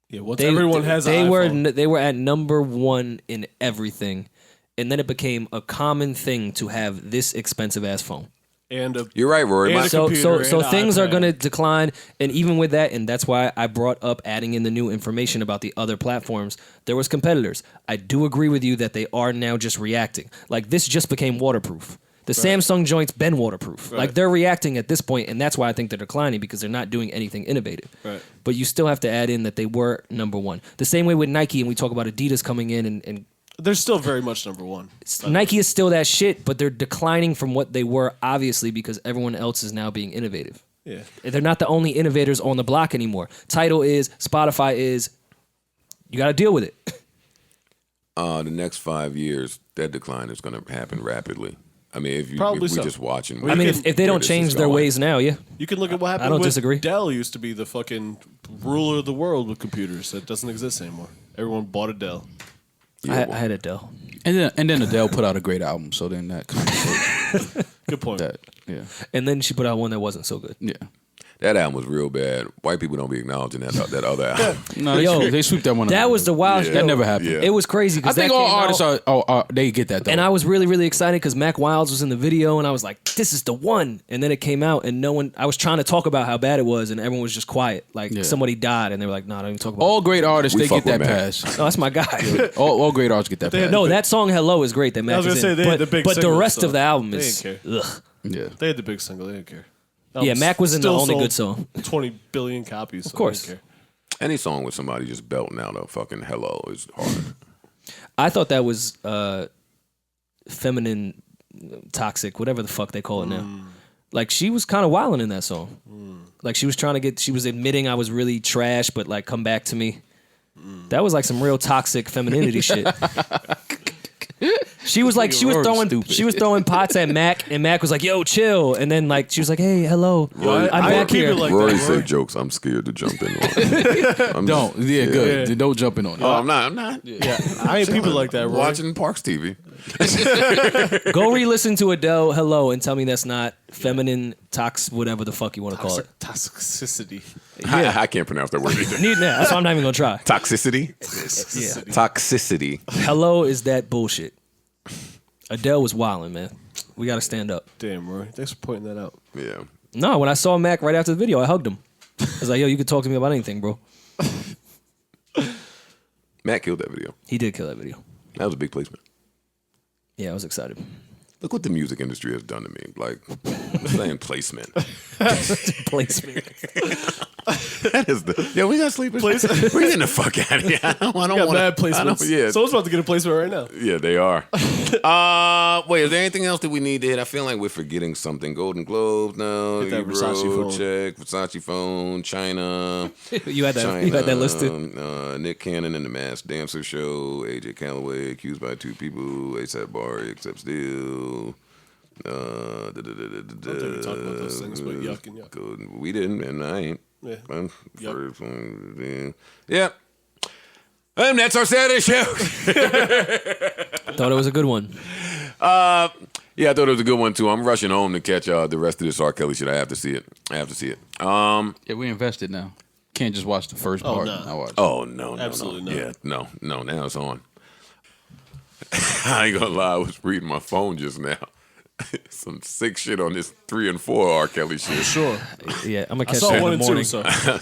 Yeah, once everyone has an iPhone. They were at number one in everything, and then it became a common thing to have this expensive ass phone. And You're right, Rory. and My- a So computer things and are iPad. going to decline, and even with that, and that's why I brought up adding in the new information about the other platforms. There was competitors. I do agree with you that they are now just reacting. Like this just became waterproof. The Samsung joint's been waterproof. Right. Like they're reacting at this point, and that's why I think they're declining because they're not doing anything innovative. Right. But you still have to add in that they were number one. The same way with Nike, and we talk about Adidas coming in and They're still very much number one. Nike is still that shit, but they're declining from what they were, obviously, because everyone else is now being innovative. Yeah. They're not the only innovators on the block anymore. Tidal is, Spotify is. You got to deal with it. the next 5 years, that decline is going to happen rapidly. I mean, if Probably we're so. just watching. I mean, if they don't change their ways now, yeah. You can look at what happened I don't with disagree. Dell used to be the fucking ruler of the world with computers. That doesn't exist anymore. Everyone bought a Dell. I had a Dell. And then Adele put out a great album, so then that kind of Good point. that yeah. And then she put out one that wasn't so good. Yeah. That album was real bad. White people don't be acknowledging that other album. No, Yo, they sweep that one. That under was the wild. Yeah. That never happened. Yeah. It was crazy. I think all artists are they get that though. And I was really, really excited because Mac Wilds was in the video, and I was like, "This is the one." And then it came out, and no one. I was trying to talk about how bad it was, and everyone was just quiet. Like Yeah. somebody died, and they were like, "No, don't even talk about." all great artists We they fuck get that with Mac. pass. No, that's my guy. all great artists get that they had pass. No, that song "Hello" is great. That Mac I was is gonna say in. they but had the big but the single, rest so of the album they is. didn't care. Ugh. Yeah. They had the big single. They didn't care. Yeah, Mac was in the Still only sold good song. 20 billion copies. Of course. Any song with somebody just belting out a fucking hello is hard. I thought that was feminine, toxic, whatever the fuck they call it now. Like she was kind of wilding in that song. Like she was trying to get. She was admitting I was really trash, but like come back to me. That was like some real toxic femininity shit. She was like, she was throwing pots at Mac, and Mac was like, "Yo, chill." And then like she was like, "Hey, hello, Rory- I'm I back keep here." it like Rory that. said jokes. I'm scared to jump in on. I'm Don't. just- Yeah, good. Don't jump in on it. Oh, I'm not. Yeah, I ain't people like that. Rory. Watching Parks TV. Go re-listen to Adele "Hello" and tell me that's not feminine, whatever the fuck you want to call it. Toxicity. I can't pronounce that word either. That's why I'm not even gonna try. Toxicity. Yeah. Toxicity. "Hello" is that bullshit. Adele was wilding, man. We got to stand up. Damn, Rory. Thanks for pointing that out. Yeah. No, when I saw Mac right after the video, I hugged him. I was like, "Yo, you can talk to me about anything, bro." Matt killed that video. He did kill that video. That was a big placement. Yeah, I was excited. Look what the music industry has done to me. Like, I'm saying placement. Placement. That is the. Yo, we got sleepers. We're getting the fuck out of here. I don't Got want bad placements. Yeah. Someone's about to get a placement right now. Yeah, they are. Wait, is there anything else that we need to hit? I feel like we're forgetting something. Golden Globes, no. Hit that Ebro, Versace phone. check. Versace phone. China. You had that listed. Nick Cannon and the Masked Dancer show. AJ Calloway accused by 2 people. ASAP Bari accepts deal. I don't think we talked about those things, but yuck and yuck. Good. We didn't, and I ain't. Yeah. First one, yeah. And that's our Saturday show. Thought it was a good one. Yeah, I thought it was a good one too. I'm rushing home to catch the rest of this R. Kelly shit. I have to see it. Yeah, we invested now. Can't just watch the first part. no. I watch. Oh no, Absolutely no. not. Yeah, no. Now it's on. I ain't gonna lie. I was reading my phone just now. Some sick shit on this 3 and 4 R. Kelly shit. Sure. Yeah, I'm gonna I catch saw that in 1 the and 2, morning. so.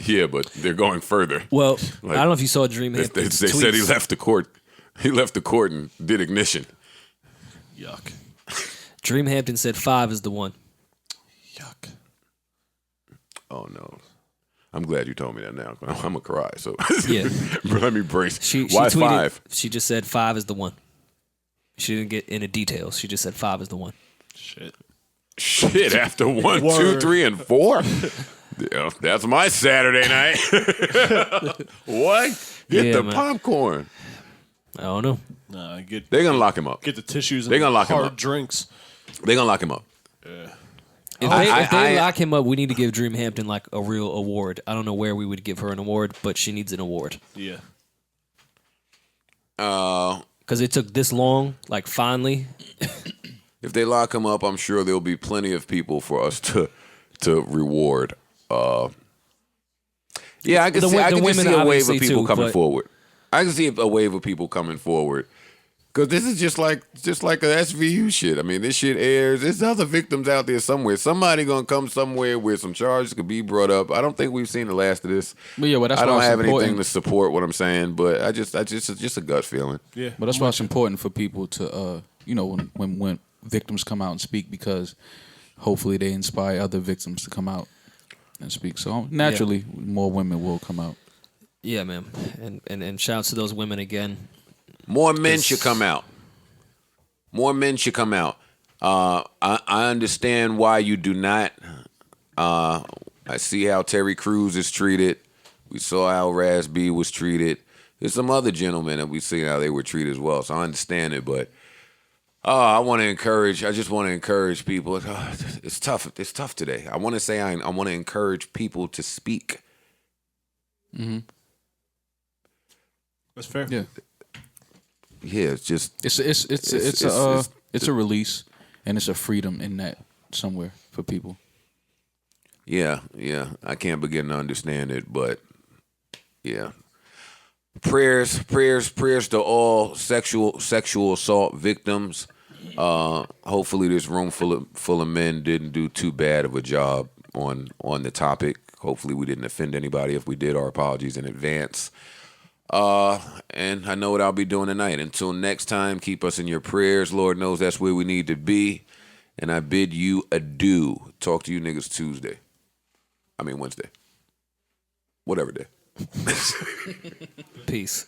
Yeah, but they're going further. Well, Like, I don't know if you saw Dream They Hampton's said he tweets. left the court. He left the court and did ignition. Yuck. Dream Hampton said 5 is the one. Yuck. Oh no. I'm glad you told me that now. I'm gonna cry. So Yeah. let me brace. She Why tweeted, 5? She just said 5 is the one. She didn't get into details. She just said 5 is the one. Shit, after 1, 2, Word. 3, and 4. Yeah, that's my Saturday night. What? Get Yeah, the man. popcorn. I don't know. Nah, get They're gonna lock him up. the tissues and They gonna lock him hard up. drinks. They're gonna lock him up. If they lock him up, we need to give Dream Hampton like a real award. I don't know where we would give her an award, but she needs an award Yeah. because it took this long. Like finally, If they lock him up, I'm sure there'll be plenty of people for us to reward. Yeah, I can The see. I the can just women see a wave obviously of people too, coming but- forward. I can see a wave of people coming forward. Because this is just like a SVU shit. I mean, this shit airs. There's other victims out there somewhere. Somebody gonna come somewhere where some charges could be brought up. I don't think we've seen the last of this. But yeah, well, that's I why don't it's have important. anything to support what I'm saying, but it's just a gut feeling. Yeah. But that's why it's important for people to, when victims come out and speak, because hopefully they inspire other victims to come out and speak. So naturally, more women will come out. yeah, man, and shouts to those women again. More men should come out. More men should come out. I understand why you do not. I see how Terry Crews is treated. We saw how Raz B was treated. there's some other gentlemen that we see how they were treated as well. So I understand it, but I just want to encourage people. It's tough. It's tough today. I want to say I want to encourage people to speak. Mm-hmm. That's fair. Yeah. Yeah, it's just it's a release, and it's a freedom in that somewhere for people. Yeah. I can't begin to understand it, but yeah. Prayers to all sexual assault victims. Hopefully, this room full of men didn't do too bad of a job on the topic. Hopefully, we didn't offend anybody. If we did, our apologies in advance. And I know what I'll be doing tonight. Until next time, keep us in your prayers. Lord knows that's where we need to be. And I bid you adieu. Talk to you niggas Wednesday. Whatever day. Peace.